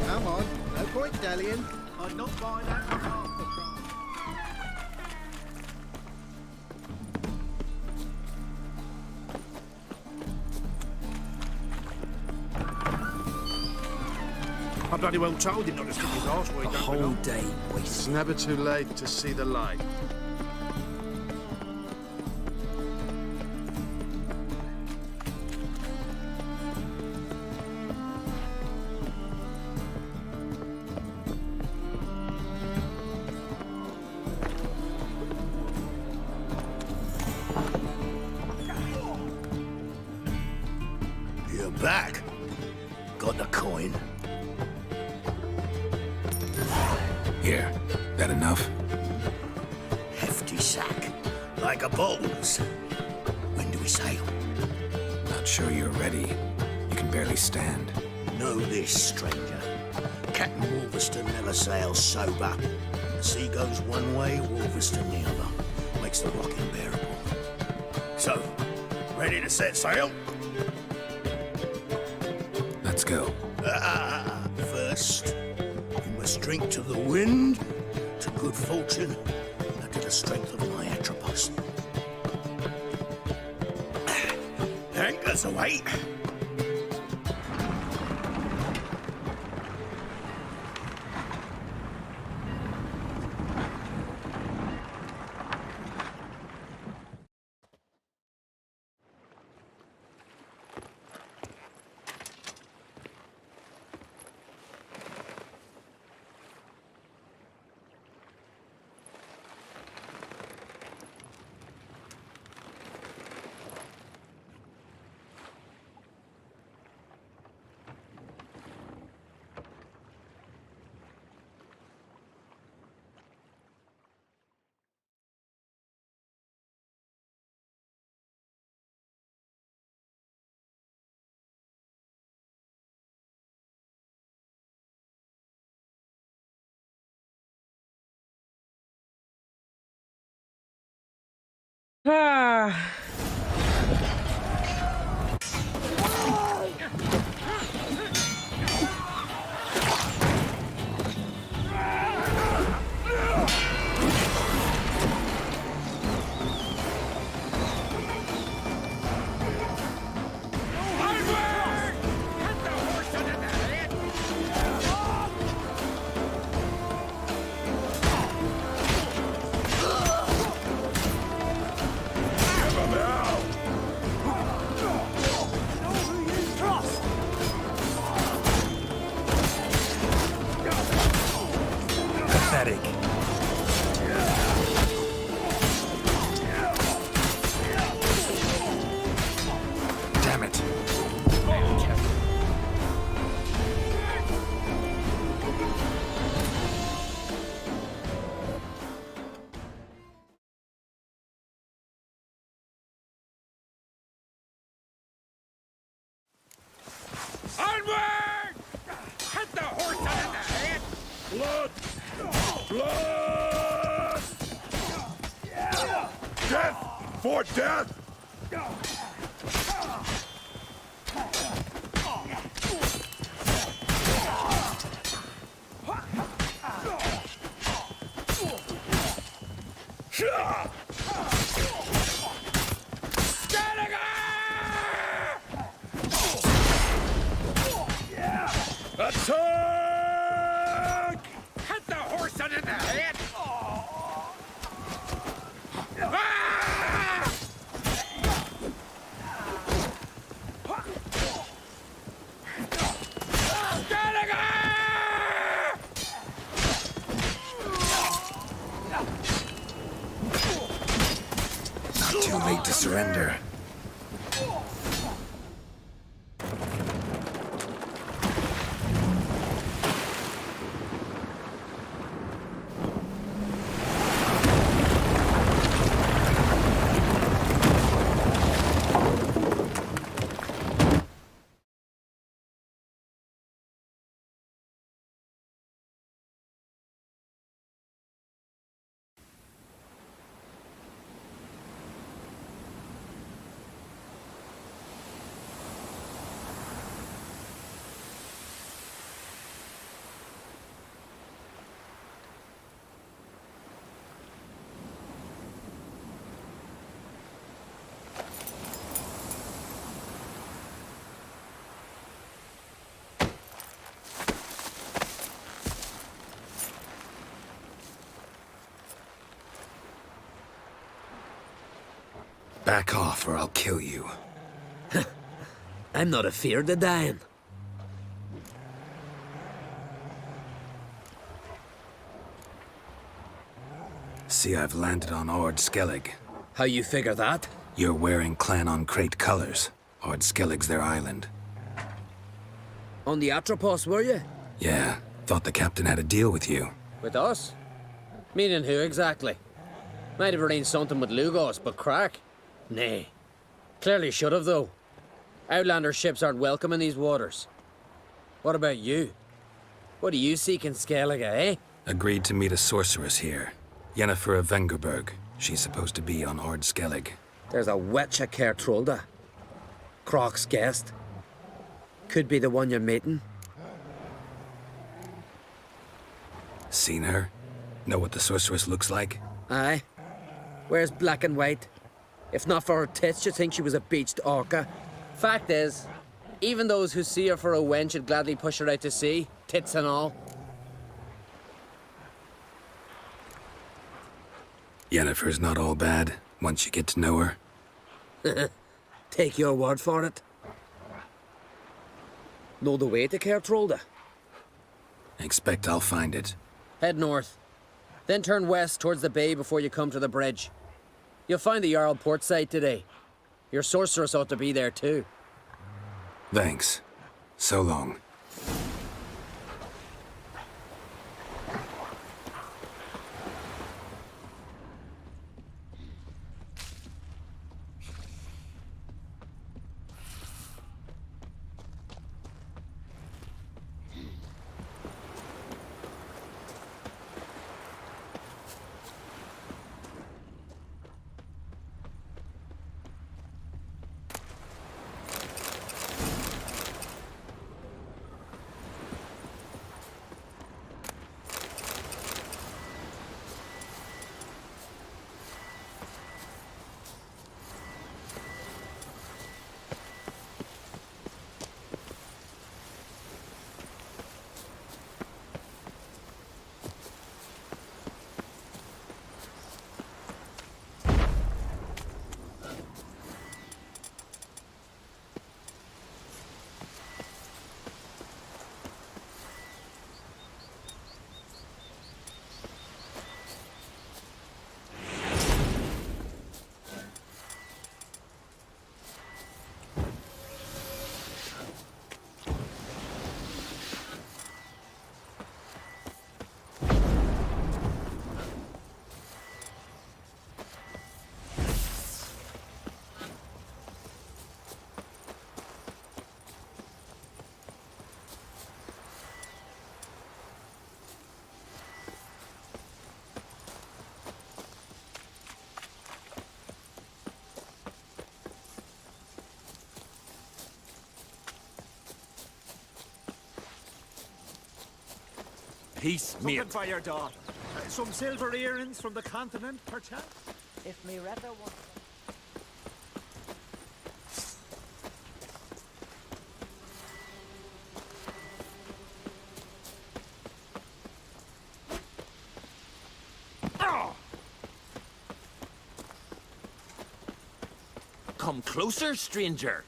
Come on, no point dallying. I'd not buy that for half the price. I bloody well told him not to stick his arse where he don't Whole belong. day It's wasted. never too late to see the light. You're back. Got the coin. Here. That enough? Hefty sack. Like a bull's. When do we sail? Not sure you're ready. You can barely stand. Know this, stranger. Captain Wolverston never sails sober. The sea goes one way, Wolverston the other. Makes the rock unbearable. So, ready to set sail? Let's go. First, you must drink to the wind, to good fortune, and to the strength of my Atropos. Anchors away. Ah. Damn it. Onward! Hit the horse in the head! Blood! Blood! Death for death! Attack! Hit the horse in the head! Ah! Not too late to surrender. Back off or I'll kill you. I'm not afeard of dying. See, I've landed on 𝐒𝐿. How you figure that? You're wearing Clan on Crate colors. 𝐒𝐿's their island. On the Atropos, were you? Yeah, thought the captain had a deal with you. With us? Meaning who exactly? Might have arranged something with Lugos, but crack? Nay. Clearly should have, though. Outlander ships aren't welcome in these waters. What about you? What do you seek in Skellige, eh? Agreed to meet a sorceress here. Yennefer of Vengerberg. She's supposed to be on 𝐒𝐿. There's a 𝐒𝐿𝐄𝐂𝐒. Croc's guest. Could be the one you're meeting. Seen her? Know what the sorceress looks like? Aye. Wears black and white. If not for her tits, you'd think she was a beached orca. Fact is, even those who see her for a wench would gladly push her out to sea, tits and all. Yennefer's not all bad, once you get to know her. Take your word for it. Know the way to 𝐒𝐿𝐄𝐂𝐒? Expect I'll find it. Head north. Then turn west towards the bay before you come to the bridge. You'll find the Jarl port side today. Your sorceress ought to be there too. Thanks. So long. Peace, mate. Something for your dog. Some silver earrings from the continent, perchance? If me rather wants... Come closer, stranger.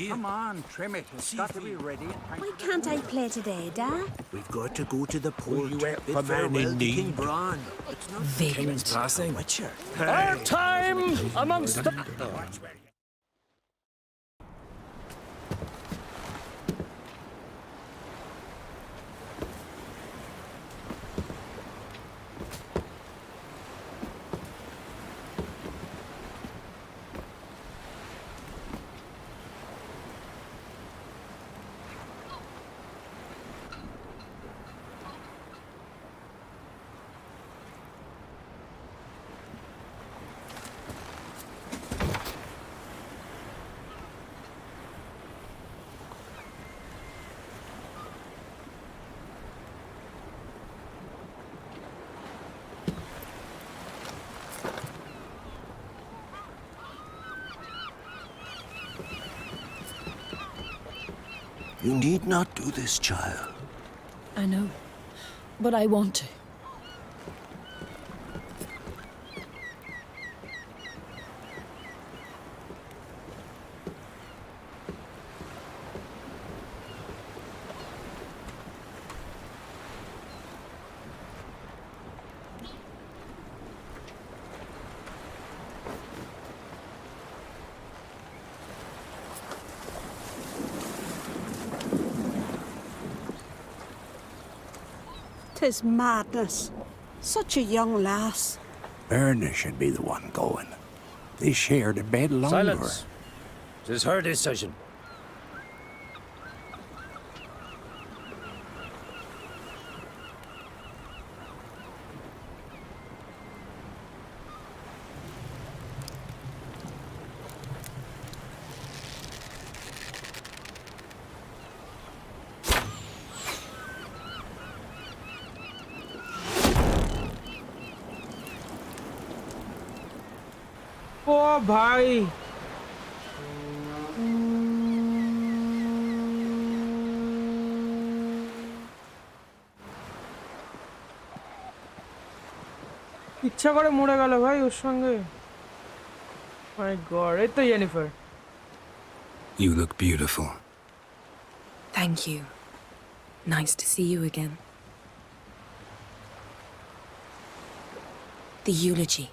Come on, trim it. It's got to be ready. Why can't I play today, Dad? We've got to go to the port. you wait Bid for man in farewell to need. King Bran. It's not the King's passing. Witcher. Our time amongst the... You need not do this, child. I know, but I want to. Tis madness. Such a young lass. Erna should be the one going. They shared a bed longer. Silence. It is her decision. ओ भाई ইচ্ছা করে মরে গেল ভাই ওর সঙ্গে মাই god এই তো Jennifer You look beautiful. Thank you. Nice to see you again. The eulogy.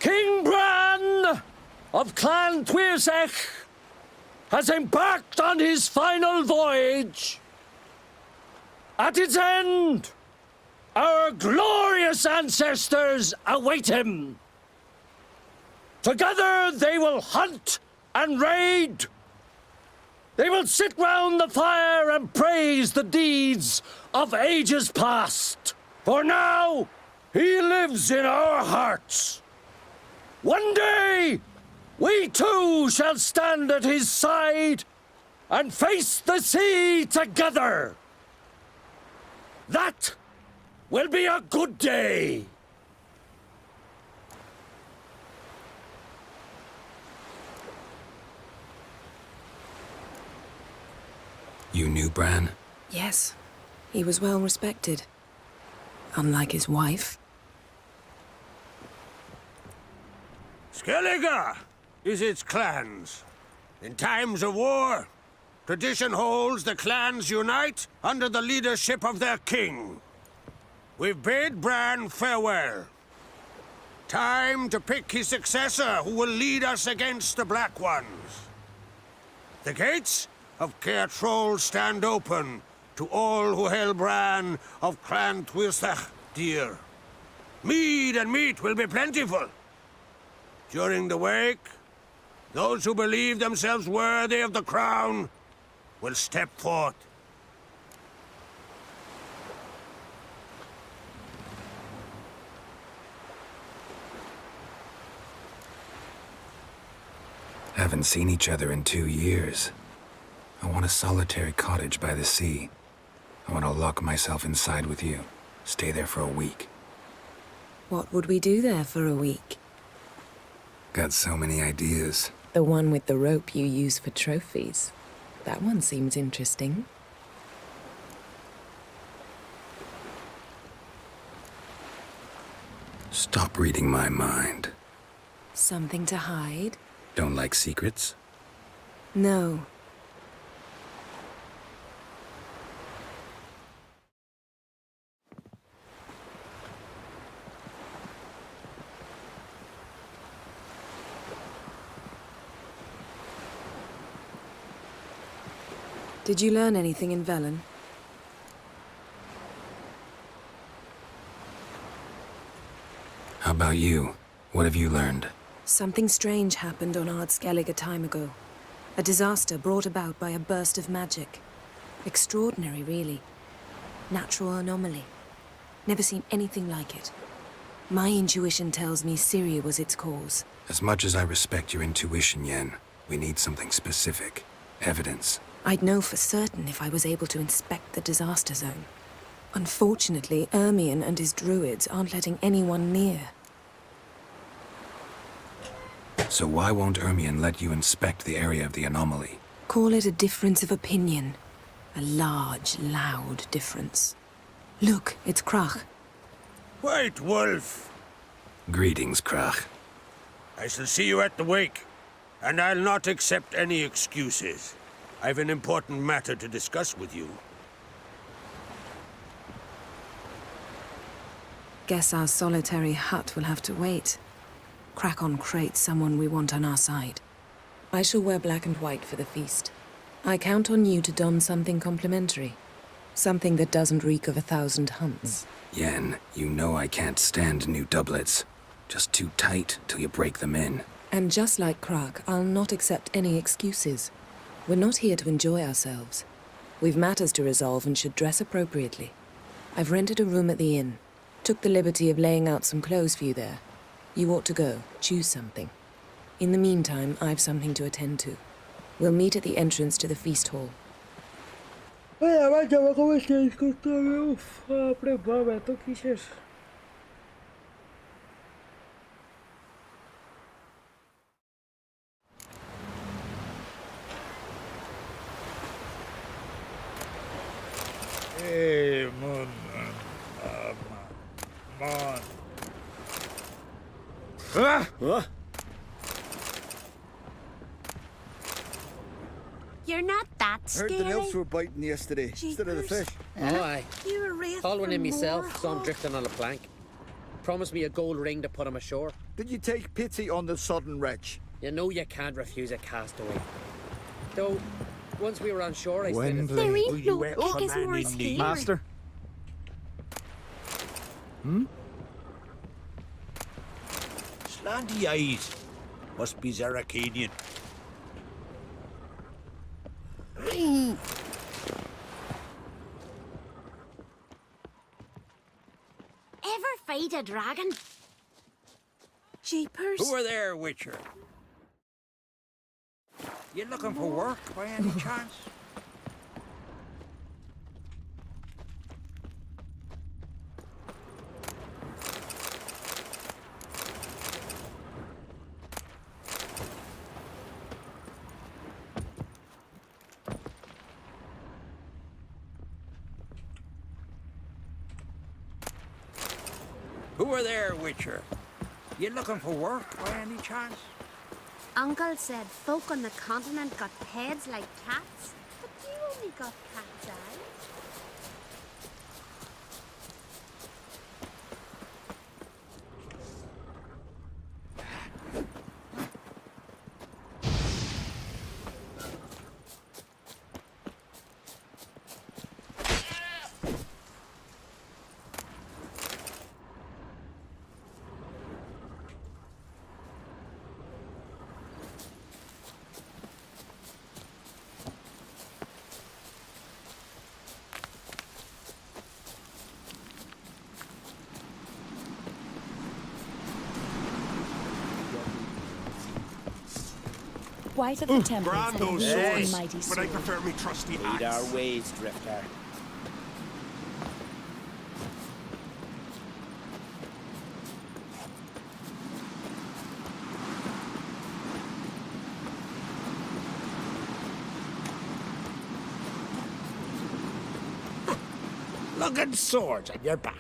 King Bran of Clan 𝐒𝐿𝐄𝐒𝐒 has embarked on his final voyage. At its end, our glorious ancestors await him. Together they will hunt and raid. They will sit round the fire and praise the deeds of ages past. For now, he lives in our hearts. One day, we too shall stand at his side and face the sea together. That will be a good day. You knew Bran? Yes, he was well respected. Unlike his wife. Skellige is its clans. In times of war, tradition holds the clans unite under the leadership of their king. We've bid Bran farewell. Time to pick his successor who will lead us against the Black Ones. The gates of 𝐒𝐿𝐄𝐒 stand open to all who hail Bran of Clan 𝐒𝐿𝐄𝐒 dear. Mead and meat will be plentiful. During the wake, those who believe themselves worthy of the crown will step forth. Haven't seen each other in 2 years. I want a solitary cottage by the sea. I want to lock myself inside with you. Stay there for a week. What would we do there for a week? Got so many ideas. The one with the rope you use for trophies. That one seems interesting. Stop reading my mind. Something to hide? Don't like secrets? No. Did you learn anything in Velen? How about you? What have you learned? Something strange happened on Ardskelig a time ago. A disaster brought about by a burst of magic. Extraordinary, really. Natural anomaly. Never seen anything like it. My intuition tells me Syria was its cause. As much as I respect your intuition, Yen, we need something specific. Evidence. I'd know for certain if I was able to inspect the disaster zone. Unfortunately, Ermion and his druids aren't letting anyone near. So why won't Ermion let you inspect the area of the anomaly? Call it a difference of opinion. A large, loud difference. Look, it's Krach. White Wolf! Greetings, Krach. I shall see you at the wake, and I'll not accept any excuses. I've an important matter to discuss with you. Guess our solitary hut will have to wait. Crack on Crate someone we want on our side. I shall wear black and white for the feast. I count on you to don something complimentary. Something that doesn't reek of 1,000 hunts. Yen, you know I can't stand new doublets. Just too tight till you break them in. And just like Krach, I'll not accept any excuses. We're not here to enjoy ourselves. We've matters to resolve and should dress appropriately. I've rented a room at the inn. Took the liberty of laying out some clothes for you there. You ought to go. Choose something. In the meantime, I've something to attend to. We'll meet at the entrance to the feast hall. Hey, man. What? You're not that Heard scary. the nymphs were biting yesterday instead of the fish. Oh, aye. You were raised Caught one for in myself, more, saw him Hawk. drifting on a plank. Promised me a gold ring to put him ashore. Did you take pity on the sodden wretch? You know you can't refuse a castaway. Though, once we were on shore, I said... There ain't no wet for man Icke's in need? here. Master? Hmm? Slanty eyes. Must be Zaracadian. Ever fight a dragon? Jeepers. Who are there, Witcher? You looking for work by any chance? Who are there, Witcher? You looking for work by any chance? Uncle said folk on the continent got heads like cats, but you only got cat's eyes. quite at the temples Grand of those the swords, mighty but I prefer me trusty Lead axe. our ways, Drifter. Look at swords at your back.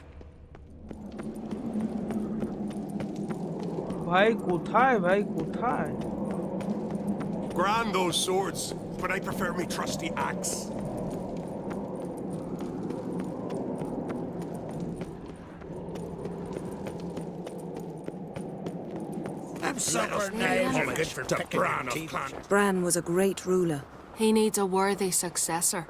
भाई कोথায় भाई কোথায়? Grand those swords, but I prefer me trusty axe. Them supper names are good for picking Bran of clan. Bran was a great ruler. He needs a worthy successor.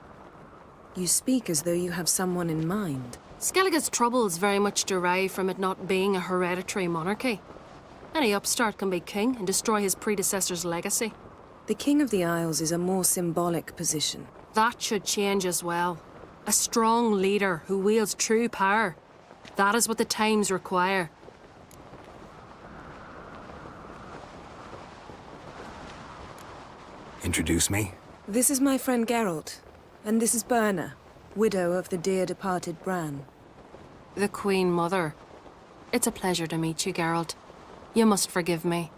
You speak as though you have someone in mind. Skellige's troubles very much derive from it not being a hereditary monarchy. Any upstart can be king and destroy his predecessor's legacy. The King of the Isles is a more symbolic position. That should change as well. A strong leader who wields true power. That is what the times require. Introduce me? This is my friend Geralt, and this is Berna, widow of the dear departed Bran. The Queen Mother. It's a pleasure to meet you, Geralt. You must forgive me,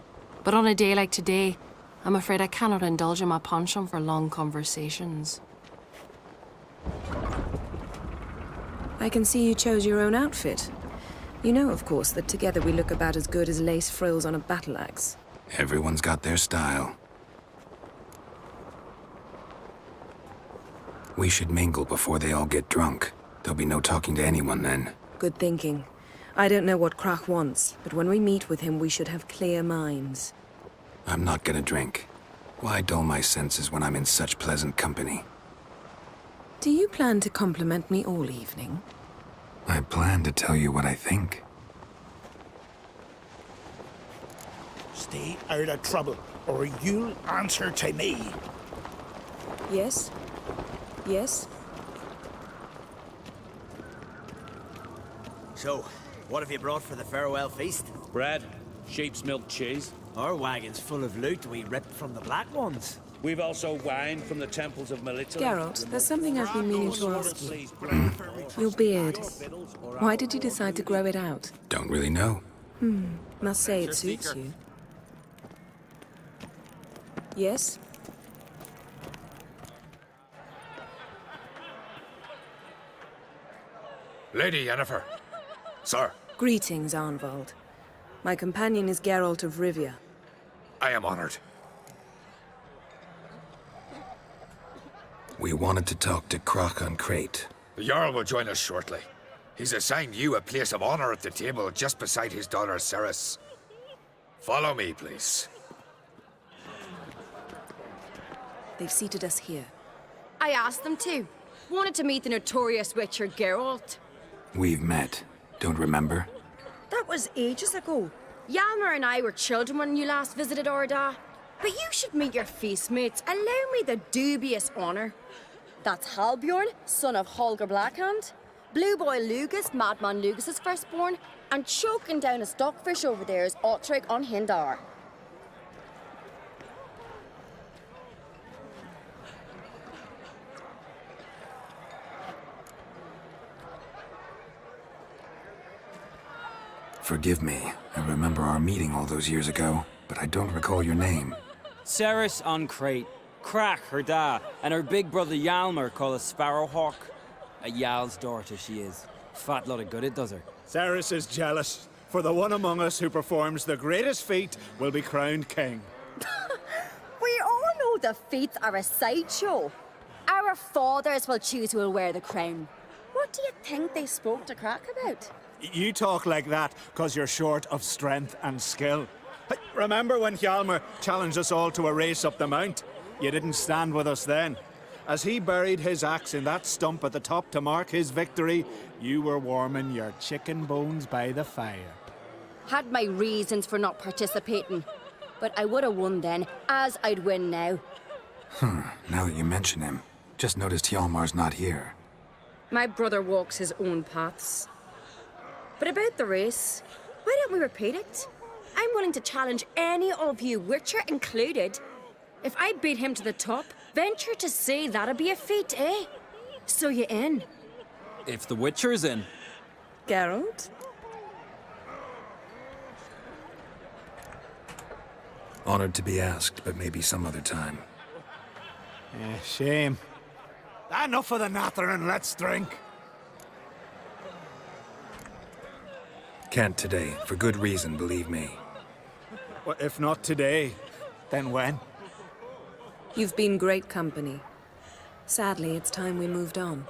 but on a day like today, I'm afraid I cannot indulge in my penchant for long conversations. I can see you chose your own outfit. You know, of course, that together we look about as good as lace frills on a battle axe. Everyone's got their style. We should mingle before they all get drunk. There'll be no talking to anyone then. Good thinking. I don't know what Krach wants, but when we meet with him, we should have clear minds. I'm not gonna drink. Why dull my senses when I'm in such pleasant company? Do you plan to compliment me all evening? I plan to tell you what I think. Stay out of trouble, or you'll answer to me. Yes? Yes? So, what have you brought for the farewell feast? Bread, sheep's milk cheese. Our wagon's full of loot we ripped from the Black Ones. We've also wine from the temples of Melita. Geralt, there's something I've been meaning to ask you. Your beard. Why did you decide to grow it out? Don't really know. Must say it suits you. Yes? Lady Yennefer. Sir. Greetings, Arnvald. My companion is Geralt of Rivia. I am honored. We wanted to talk to Krach on Crate. The Jarl will join us shortly. He's assigned you a place of honor at the table just beside his daughter Ceres. Follow me, please. They've seated us here. I asked them to. Wanted to meet the notorious witcher Geralt. We've met. Don't remember? That was ages ago. Yalmer and I were children when you last visited Orda. But you should meet your feast mates. Allow me the dubious honor. That's Halbjorn, son of Holger Blackhand. Blue Boy Lugus, Madman Lugus' firstborn. And choking down a stockfish over there is Ottrig on Hindar. Forgive me. I remember our meeting all those years ago, but I don't recall your name. Ceres on Crate, Krach her da, and her big brother Yalmer called a Sparrowhawk. A Jarl's daughter she is. Fat lot of good it does her. Ceres is jealous, for the one among us who performs the greatest feat will be crowned king. We all know the feats are a sideshow. Our fathers will choose who will wear the crown. What do you think they spoke to Krach about? You talk like that because you're short of strength and skill. Remember when Hjalmar challenged us all to a race up the mount? You didn't stand with us then. As he buried his axe in that stump at the top to mark his victory, you were warming your chicken bones by the fire. Had my reasons for not participating. But I would have won then, as I'd win now. Now that you mention him, just noticed Hjalmar's not here. My brother walks his own paths. But about the race, why don't we repeat it? I'm willing to challenge any of you, Witcher included. If I beat him to the top, venture to say that'd be a feat, eh? So you in? If the Witcher's in. Geralt? Honored to be asked, but maybe some other time. Shame. Enough of the nattering, let's drink. Can't today, for good reason, believe me. Well, if not today, then when? You've been great company. Sadly, it's time we moved on.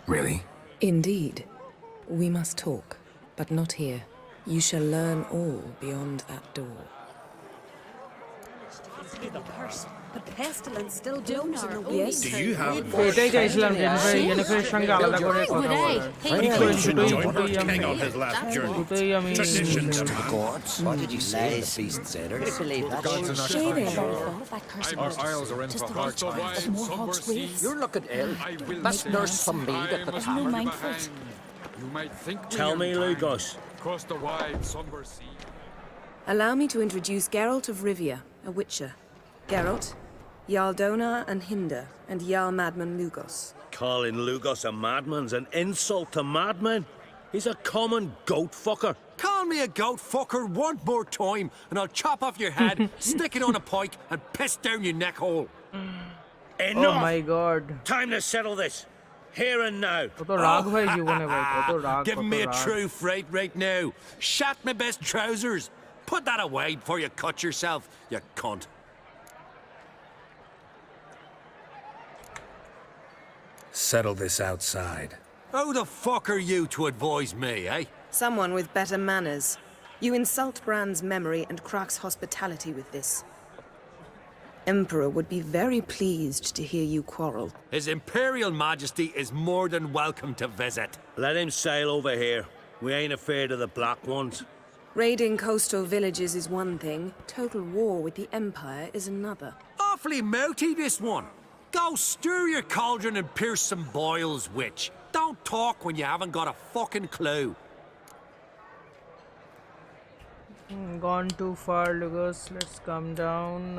Really? Indeed. We must talk, but not here. You shall learn all beyond that door. The curse, but pestilence still blooms in the wind. Yes. Do you have এটাই চাইছিলাম জেনিফারের সঙ্গে আলাদা করে কথা বলার King on his last journey. দুটোই আমি Traditions to the gods. What did you say? The beast said her. I believe that. Our isles are in for hard times. You're looking ill. That's nurse some mead at the tavern. You might think Tell me, Lugos. Across the wide, somber sea. Allow me to introduce Geralt of Rivia, a Witcher. Geralt, Jarl Donar and Hinder, and Jarl Madman Lugos. Calling Lugos a madman's an insult to madmen. He's a common goat fucker. Call me a goat fucker one more time, and I'll chop off your head, stick it on a pike, and piss down your neck hole. Enough! Oh my god. Time to settle this. Here and now. কত রাগ হয় জীবনে ভাই কত রাগ Give me a true fright right now. Shat my best trousers. Put that away before you cut yourself, you cunt. Settle this outside. Who the fuck are you to advise me, eh? Someone with better manners. You insult Bran's memory and Krak's hospitality with this. Emperor would be very pleased to hear you quarrel. His Imperial Majesty is more than welcome to visit. Let him sail over here. We ain't afraid of the Black Ones. Raiding coastal villages is one thing. Total war with the Empire is another. Awfully mouty, this one. Go stir your cauldron and pierce some boils, witch. Don't talk when you haven't got a fucking clue. Gone too far, Lugos. Let's calm down.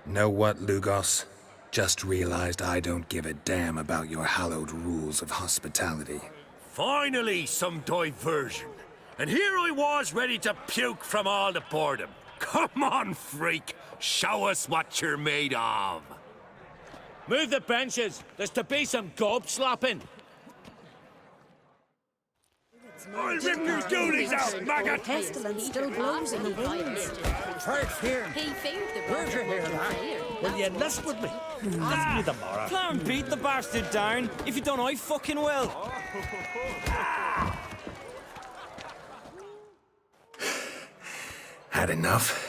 Know what, Lugos? Just realized I don't give a damn about your hallowed rules of hospitality. Finally, some diversion. And here I was ready to puke from all the boredom. Come on, freak. Show us what you're made of. Move the benches. There's to be some gob slapping. I'll rip your goonies out, maggot! Pestilence still blows in the winds. First here. He feared the Where'd you hear that? Will you enlist with me? Ask me tomorrow. Clown beat the bastard down. If you don't, I fucking will. Had enough?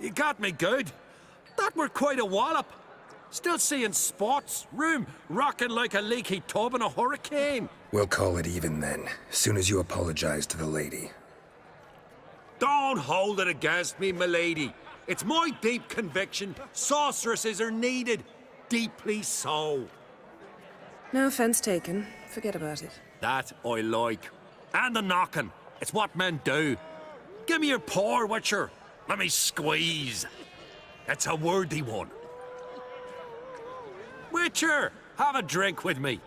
You got me good. That were quite a wallop. Still seeing spots, room rocking like a leaky tub in a hurricane. We'll call it even then, soon as you apologize to the lady. Don't hold it against me, milady. It's my deep conviction sorceresses are needed. Deeply so. No offense taken. Forget about it. That I like. And the knocking. It's what men do. Give me your paw, Witcher. Let me squeeze. It's a worthy one. Witcher, have a drink with me.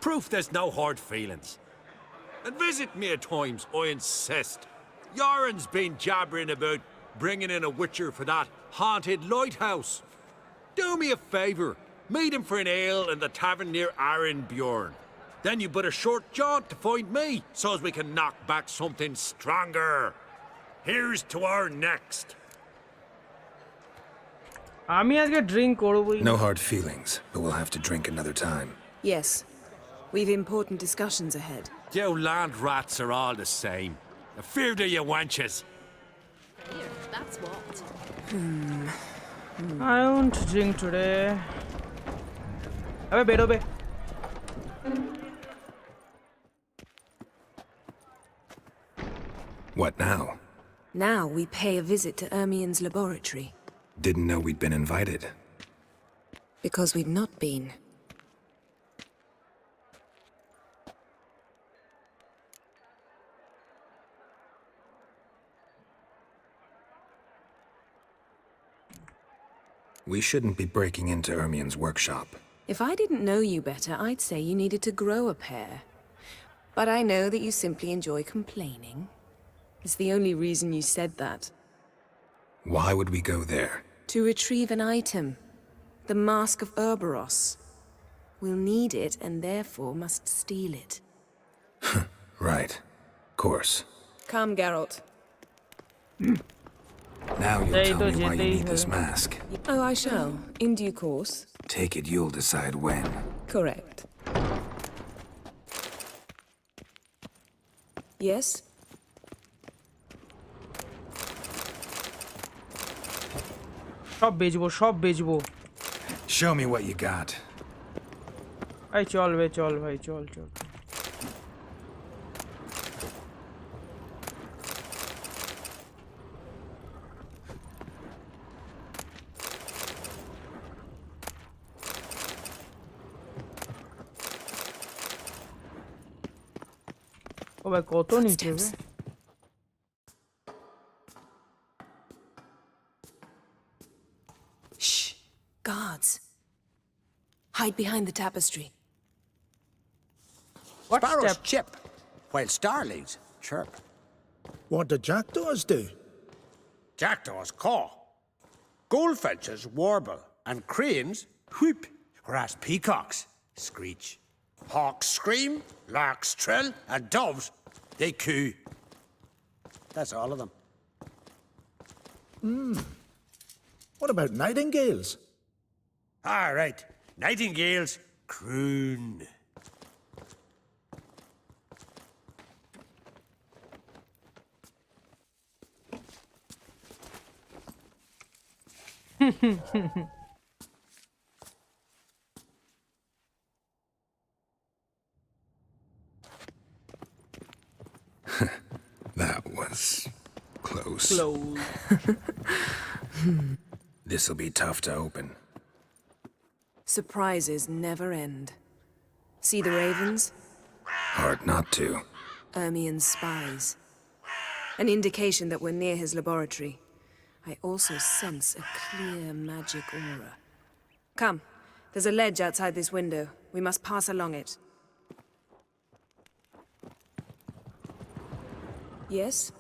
Proof there's no hard feelings. And visit me at times, I insist. Yoren's been jabbering about bringing in a Witcher for that haunted lighthouse. Do me a favour. Meet him for an ale in the tavern near Arrenbjorn. Then you but a short jaunt to find me, so as we can knock back something stronger. Here's to our next. আমি আজকে drink করবই No hard feelings, but we'll have to drink another time. Yes. We've important discussions ahead. You land rats are all the same. Fear to you wenches. Here, that's what. I won't drink today. আবে বেরোবে What now? Now we pay a visit to Ermien's laboratory. Didn't know we'd been invited. Because we've not been. We shouldn't be breaking into Ermion's workshop. If I didn't know you better, I'd say you needed to grow a pair. But I know that you simply enjoy complaining. It's the only reason you said that. Why would we go there? To retrieve an item. The Mask of Ouroboros. We'll need it and therefore must steal it. Right. Course. Come, Geralt. Now you'll tell me why you need this mask. Oh, I shall. In due course. Take it you'll decide when. Correct. Yes? সব বেচবো Show me what you got. ভাই চল ভাই চল ও ভাই কত নিচে রে Shh. Guards. Hide behind the tapestry. Sparrows chip, while starlings chirp. What do jackdaws do? Jackdaws caw. Goldfinches warble, and cranes whoop, whereas peacocks screech. Hawks scream, larks trill, and doves, they coo. That's all of them. What about nightingales? Ah, right. Nightingales croon. That was close. This'll be tough to open. Surprises never end. See the ravens? Hard not to. Ermion's spies. An indication that we're near his laboratory. I also sense a clear magic aura. Come, there's a ledge outside this window. We must pass along it. Yes?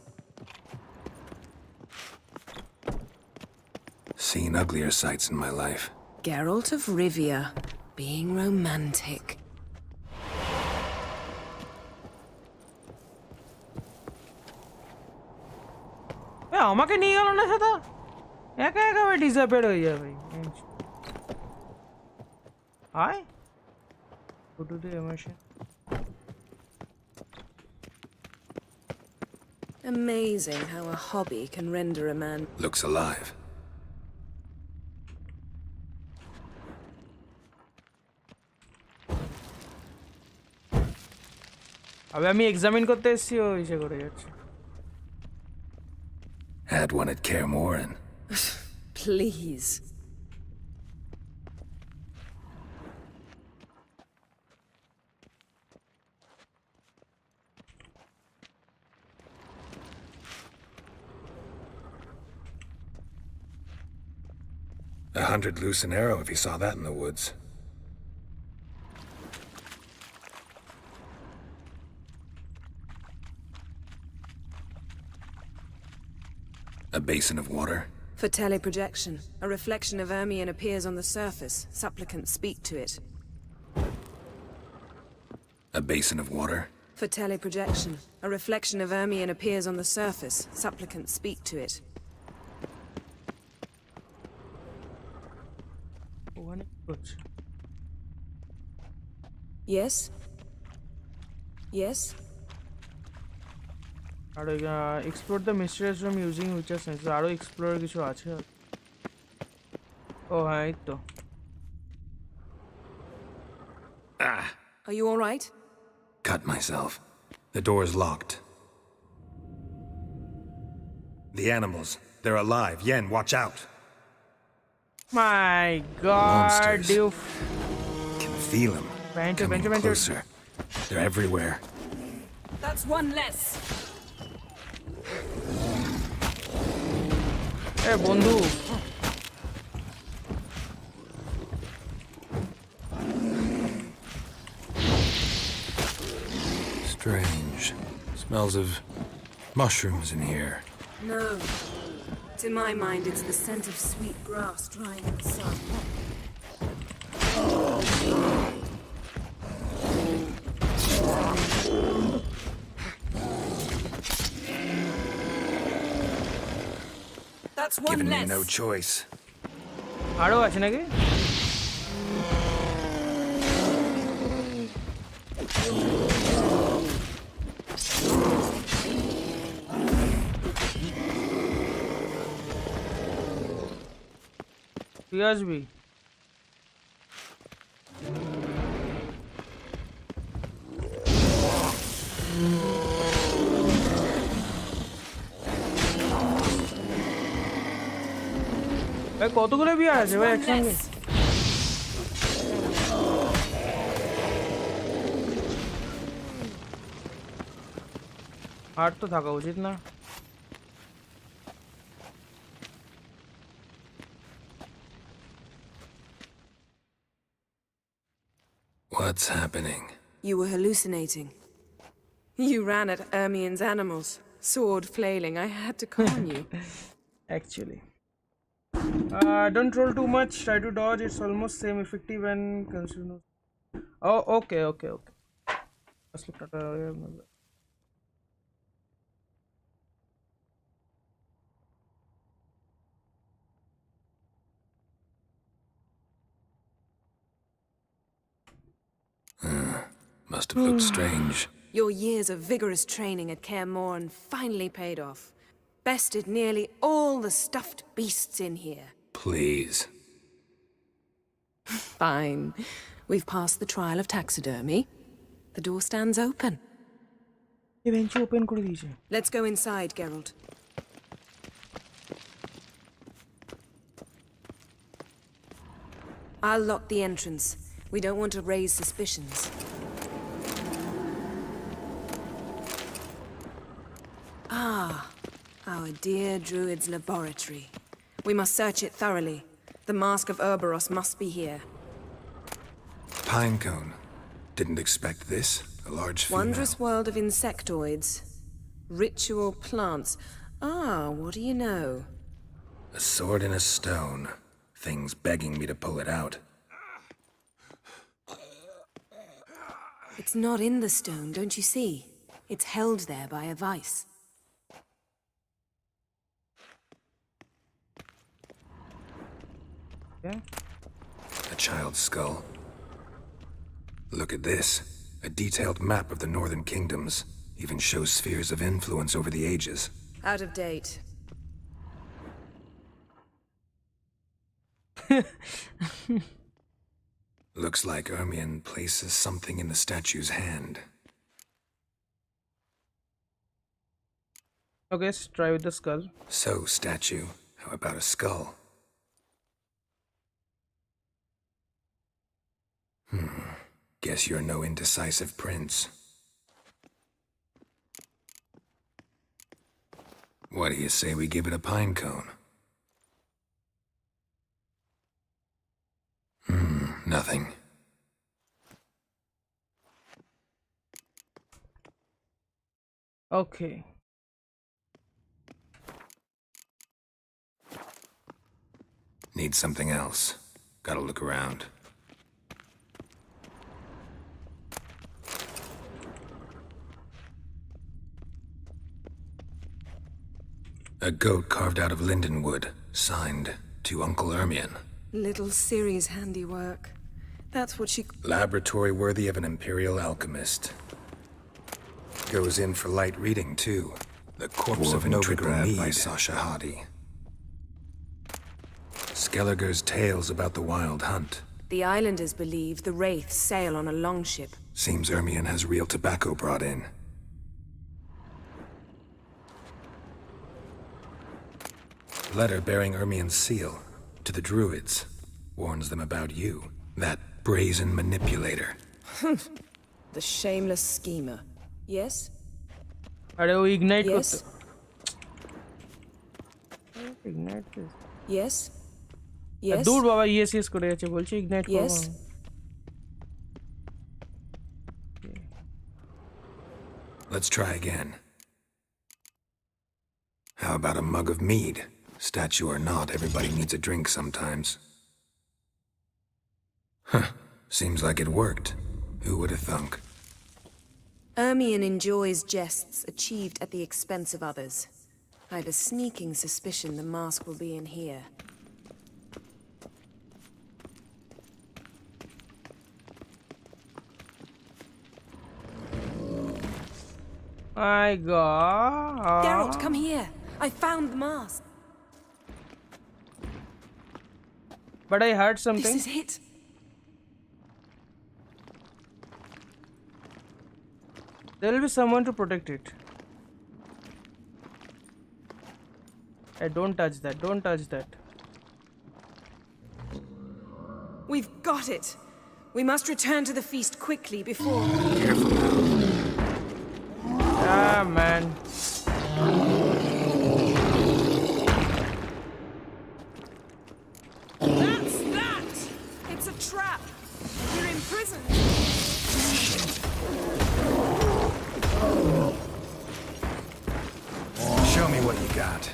Seen uglier sights in my life. Geralt of Rivia, being romantic. আমাকে নিয়ে গেল না সেটা একা একা disappear হয়ে যাবে high go to the emotion Amazing how a hobby can render a man... Looks alive. আবে আমি এক্সামিন করতে এসেছি ও ইসে করে যাচ্ছে Had one at Kaer Morhen. Please. $100 loose an arrow if he saw that in the woods. A basin of water? For teleprojection, a reflection of Ermion appears on the surface. Supplicants speak to it. A basin of water? For teleprojection, a reflection of Ermion appears on the surface. Supplicants speak to it. Yes? Yes? আর explore the mysterious room using Witcher sense আরো explore কিছু আছে ও হ্যাঁ এই তো Are you all right? Cut myself. The door's locked. The animals, they're alive. Yen, watch out. My God, Monsters. you Can feel them. Coming closer. They're everywhere. That's one less. Hey, বন্ধু Smells of mushrooms in here. No. To my mind, it's the scent of sweet grass drying in the sun. That's one Giving less. me no choice. আরো আছে নাকি? তুই আসবি? ভাই কতগুলো বিয়ার আছে ভাই একসঙ্গে? আর তো থাকা উচিত না। What's happening? You were hallucinating. You ran at Ermien's animals, sword flailing. I had to calm you. Actually. Don't roll too much, try to dodge, it's almost same effective and consumer. Oh, okay. Let's look at Must have looked strange. Your years of vigorous training at Kaer finally paid off. Bested nearly all the stuffed beasts in here. Please. Fine. We've passed the trial of taxidermy. The door stands open. Let's go inside, Geralt. I'll lock the entrance. We don't want to raise suspicions. Ah, our dear druid's laboratory. We must search it thoroughly. The Mask of Ouroboros must be here. Pinecone. Didn't expect this. A large female. Wondrous world of insectoids. Ritual plants. Ah, what do you know? A sword in a stone. Things begging me to pull it out. It's not in the stone, don't you see? It's held there by a vice. Yeah. A child's skull. Look at this. A detailed map of the northern kingdoms. Even shows spheres of influence over the ages. Out of date. Looks like Ermion places something in the statue's hand. Okay, let's try with the skull. So, statue, how about a skull? Guess you're no indecisive prince. What do you say we give it a pine cone? Nothing. Okay. Need something else. Gotta look around. A goat carved out of linden wood, signed to Uncle Ermion. Little Ciri's handiwork. That's what she... Laboratory worthy of an imperial alchemist. Goes in for light reading, too. The Corpse of Novigrad by Sasha Hadi. Skelliger's tales about the wild hunt. The islanders believe the wraiths sail on a longship. Seems Ermion has real tobacco brought in. Letter bearing Ermion's seal to the druids. Warns them about you, that brazen manipulator. The shameless schemer. Yes? Are you ignite? Yes? Ignite this. Yes? Yes? Dude, Baba, yes করে আছে বলছে ignite করব। Yes? Let's try again. How about a mug of mead? Statue or not, everybody needs a drink sometimes. Huh. Seems like it worked. Who would have thunk? Ermion enjoys jests achieved at the expense of others. I have a sneaking suspicion the mask will be in here. My God. Geralt, come here. I found the mask. But I heard something. This is it. There will be someone to protect it. Hey, don't touch that. Don't touch that. We've got it. We must return to the feast quickly before... Careful now. Ah, man. That's that! It's a trap. We're imprisoned. Show me what you got.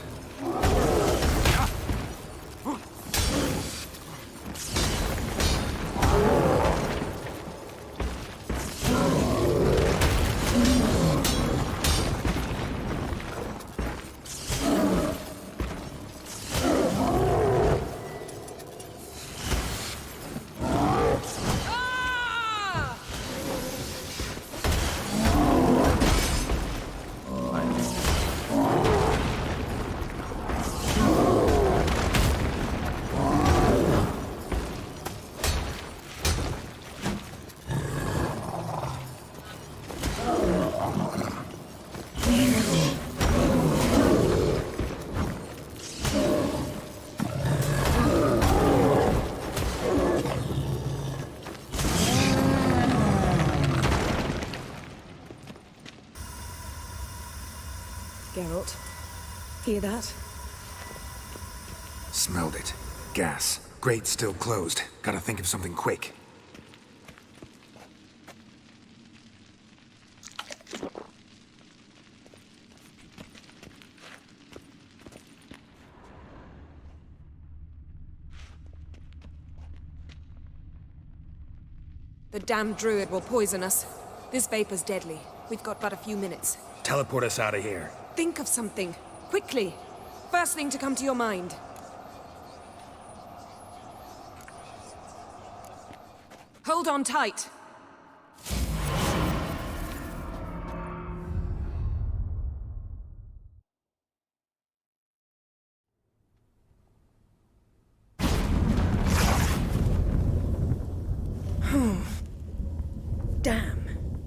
Geralt, hear that? Smelled it. Gas. Grate still closed. Gotta think of something quick. The damned druid will poison us. This vapor's deadly. We've got but a few minutes. Teleport us out of here. Think of something. Quickly. First thing to come to your mind. Hold on tight. Damn.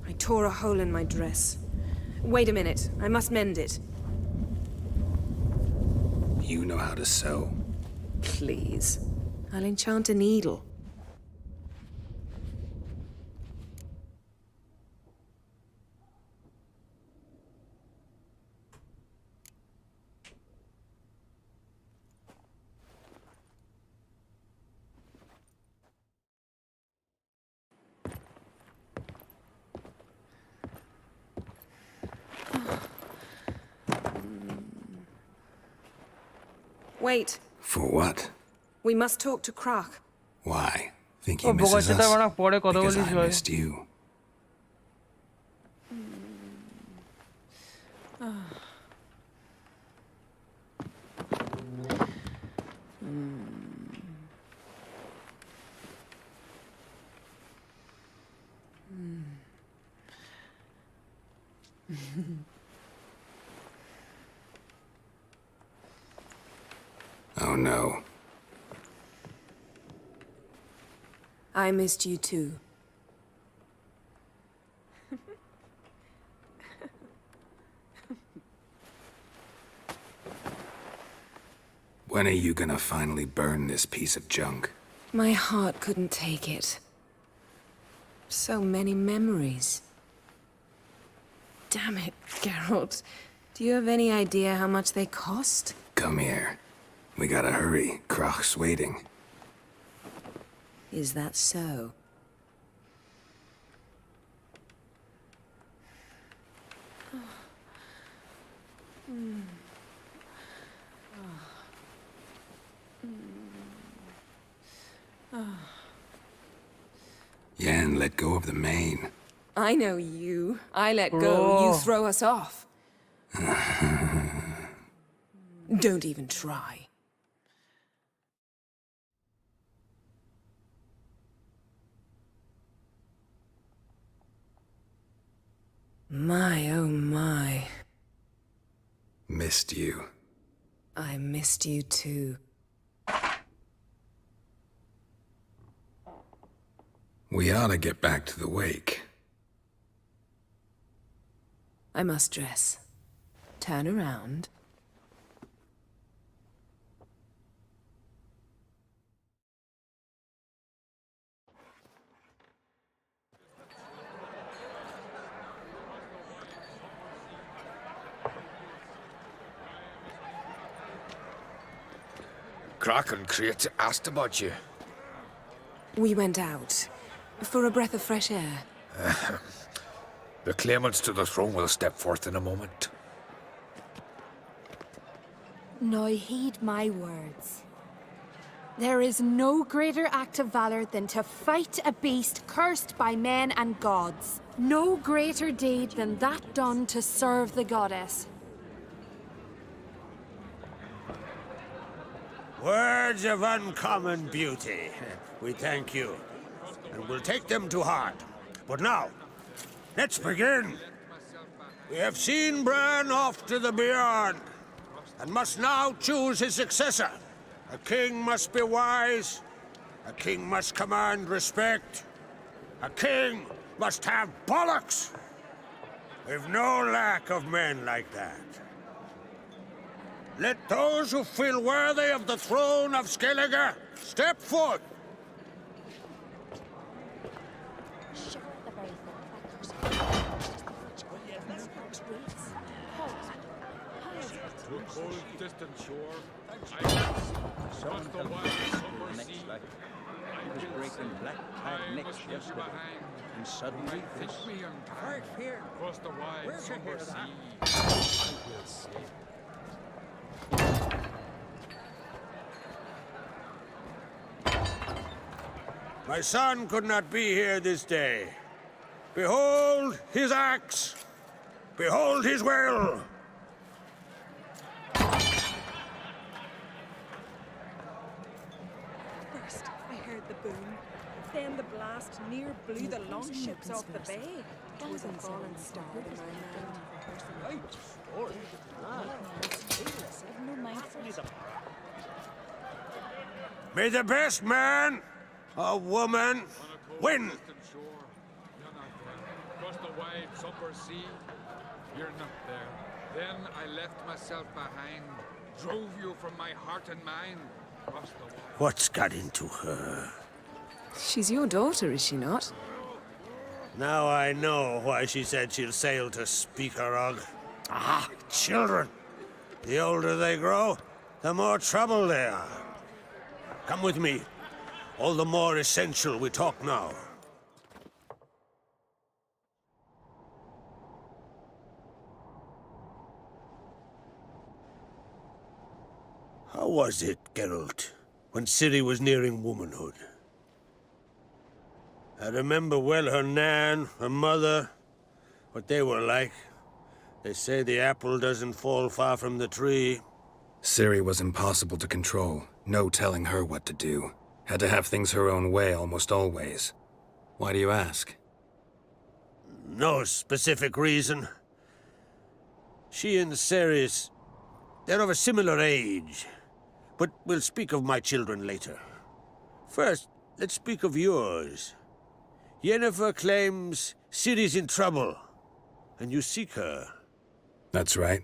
I tore a hole in my dress. Wait a minute. I must mend it. You know how to sew. Please. I'll enchant a needle. Wait. For what? We must talk to Croc. Why? Think he misses us? Because I missed you. Oh no. I missed you too. When are you gonna finally burn this piece of junk? My heart couldn't take it. So many memories. Damn it, Geralt. Do you have any idea how much they cost? Come here. We gotta hurry. Croc's waiting. Is that so? Yan let go of the mane. I know you. I let go, you throw us off. Don't even try. My, oh my. Missed you. I missed you too. We ought to get back to the wake. I must dress. Turn around. Crack and Crate asked about you. We went out. For a breath of fresh air. The claimants to the throne will step forth in a moment. Now heed my words. There is no greater act of valor than to fight a beast cursed by men and gods. No greater deed than that done to serve the goddess. Words of uncommon beauty. We thank you, and we'll take them to heart. But now, let's begin. We have seen Bran off to the beyond, and must now choose his successor. A king must be wise. A king must command respect. A king must have bollocks. We've no lack of men like that. Let those who feel worthy of the throne of Skellige step forth. To a cold, distant shore, I across the wide summer sea. I was breaking black-clad necks yesterday, and suddenly this right here across the wide summer sea. I will say. My son could not be here this day. Behold his axe. Behold his will. First, I heard the boom. Then the blast near blew the longships off the bay. It was a fallen star in my mind. May the best man or woman win. Across the wide summer sea, you're not there. Then I left myself behind, drove you from my heart and mind. Across the wide. What's got into her? She's your daughter, is she not? Now I know why she said she'll sail to Speakerog. Ah, children. The older they grow, the more trouble they are. Come with me. All the more essential we talk now. How was it, Geralt, when Ciri was nearing womanhood? I remember well her nan, her mother, what they were like. They say the apple doesn't fall far from the tree. Ciri was impossible to control. No telling her what to do. Had to have things her own way almost always. Why do you ask? No specific reason. She and Ceres, they're of a similar age. But we'll speak of my children later. First, let's speak of yours. Yennefer claims Ciri's in trouble, and you seek her. That's right.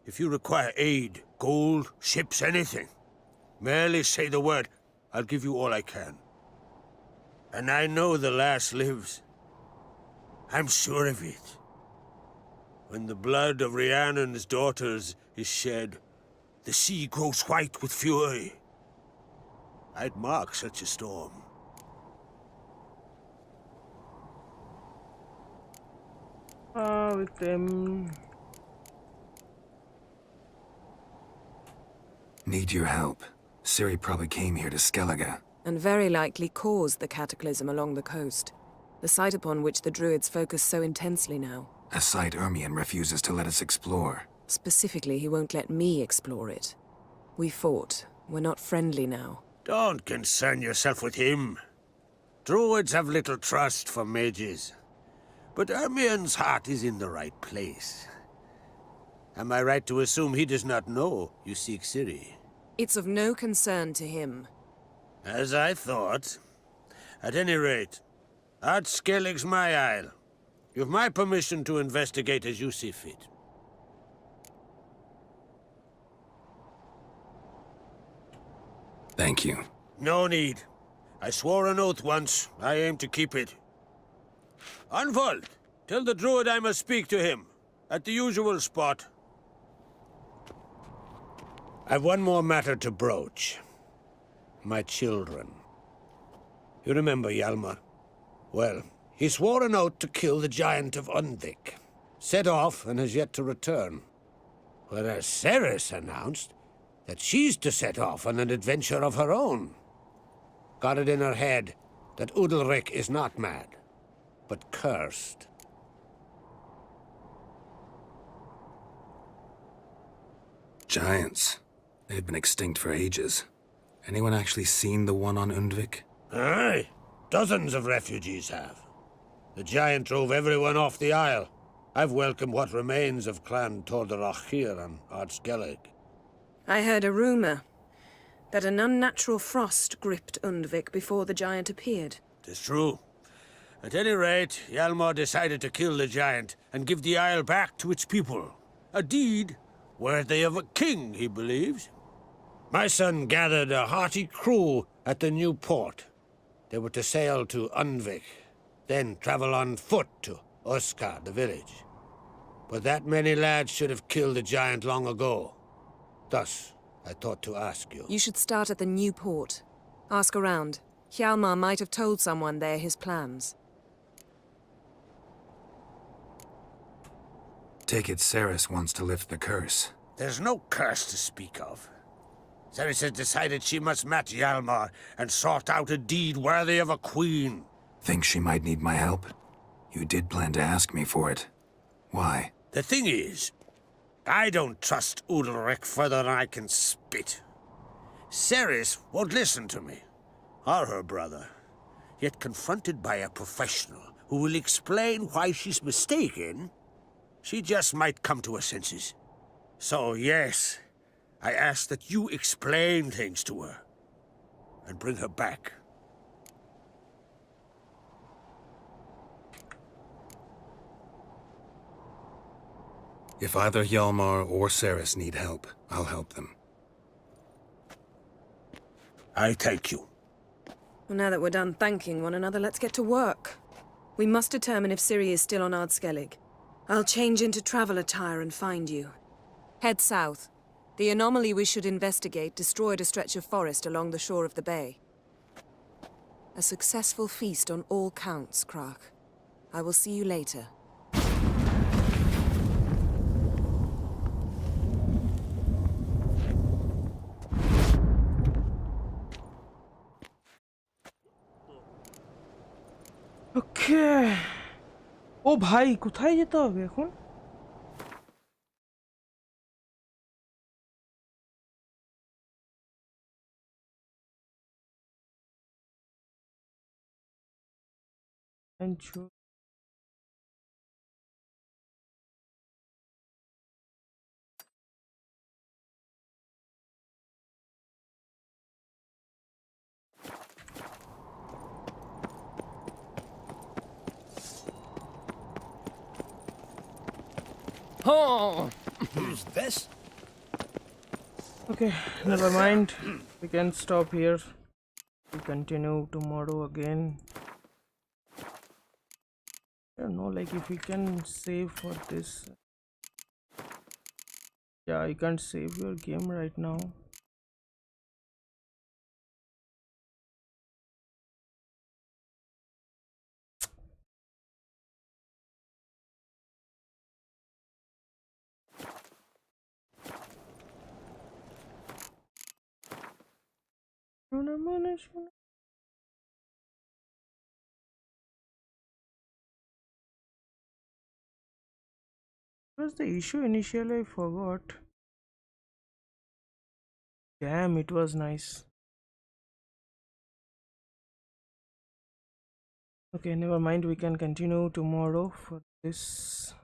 If you require aid, gold, ships, anything, merely say the word. I'll give you all I can. And I know the lass lives. I'm sure of it. When the blood of Rhiannon's daughters is shed, the sea grows white with fury. I'd mark such a storm. Victim. Need your help. Ciri probably came here to Skellige. And very likely caused the cataclysm along the coast. The site upon which the Druids focus so intensely now. A site Ermion refuses to let us explore. Specifically, he won't let me explore it. We fought. We're not friendly now. Don't concern yourself with him. Druids have little trust for mages. But Ermion's heart is in the right place. Am I right to assume he does not know you seek Ciri? It's of no concern to him. As I thought. At any rate, Ard Skellig's my isle. You've my permission to investigate as you see fit. Thank you. No need. I swore an oath once. I aim to keep it. Unfold. Tell the druid I must speak to him. At the usual spot. I've one more matter to broach. My children. You remember Hjalmar? Well, he swore an oath to kill the giant of Undvik. Set off and has yet to return. Whereas Ceres announced that she's to set off on an adventure of her own. Got it in her head that Udalric is not mad, but cursed. Giants. They've been extinct for ages. Anyone actually seen the one on Undvik? Aye. Dozens of refugees have. The giant drove everyone off the isle. I've welcomed what remains of Clan RedGear and Ard Skellig. I heard a rumor that an unnatural frost gripped Undvik before the giant appeared. Tis true. At any rate, Hjalmar decided to kill the giant and give the isle back to its people. A deed worthy of a king, he believes. My son gathered a hearty crew at the new port. They were to sail to Undvik, then travel on foot to Oskar, the village. But that many lads should have killed the giant long ago. Thus, I thought to ask you. You should start at the new port. Ask around. Hjalmar might have told someone there his plans. Take it Ceres wants to lift the curse. There's no curse to speak of. Ceres has decided she must match Hjalmar and sort out a deed worthy of a queen. Think she might need my help? You did plan to ask me for it. Why? The thing is, I don't trust Udalric further than I can spit. Ceres won't listen to me, or her brother. Yet confronted by a professional who will explain why she's mistaken, she just might come to her senses. So yes, I ask that you explain things to her and bring her back. If either Hjalmar or Ceres need help, I'll help them. I thank you. Well, now that we're done thanking one another, let's get to work. We must determine if Ciri is still on Ard Skellig. I'll change into travel attire and find you. Head south. The anomaly we should investigate destroyed a stretch of forest along the shore of the bay. A successful feast on all counts, Krak. I will see you later. Okay. ও ভাই কোথায় যেতে হবে এখন? Oh, who's this? Okay, never mind. We can stop here. We continue tomorrow again. I don't know, like if we can save for this. Yeah, you can't save your game right now. What was the issue initially? I forgot. Damn, it was nice. Okay, never mind. We can continue tomorrow for this.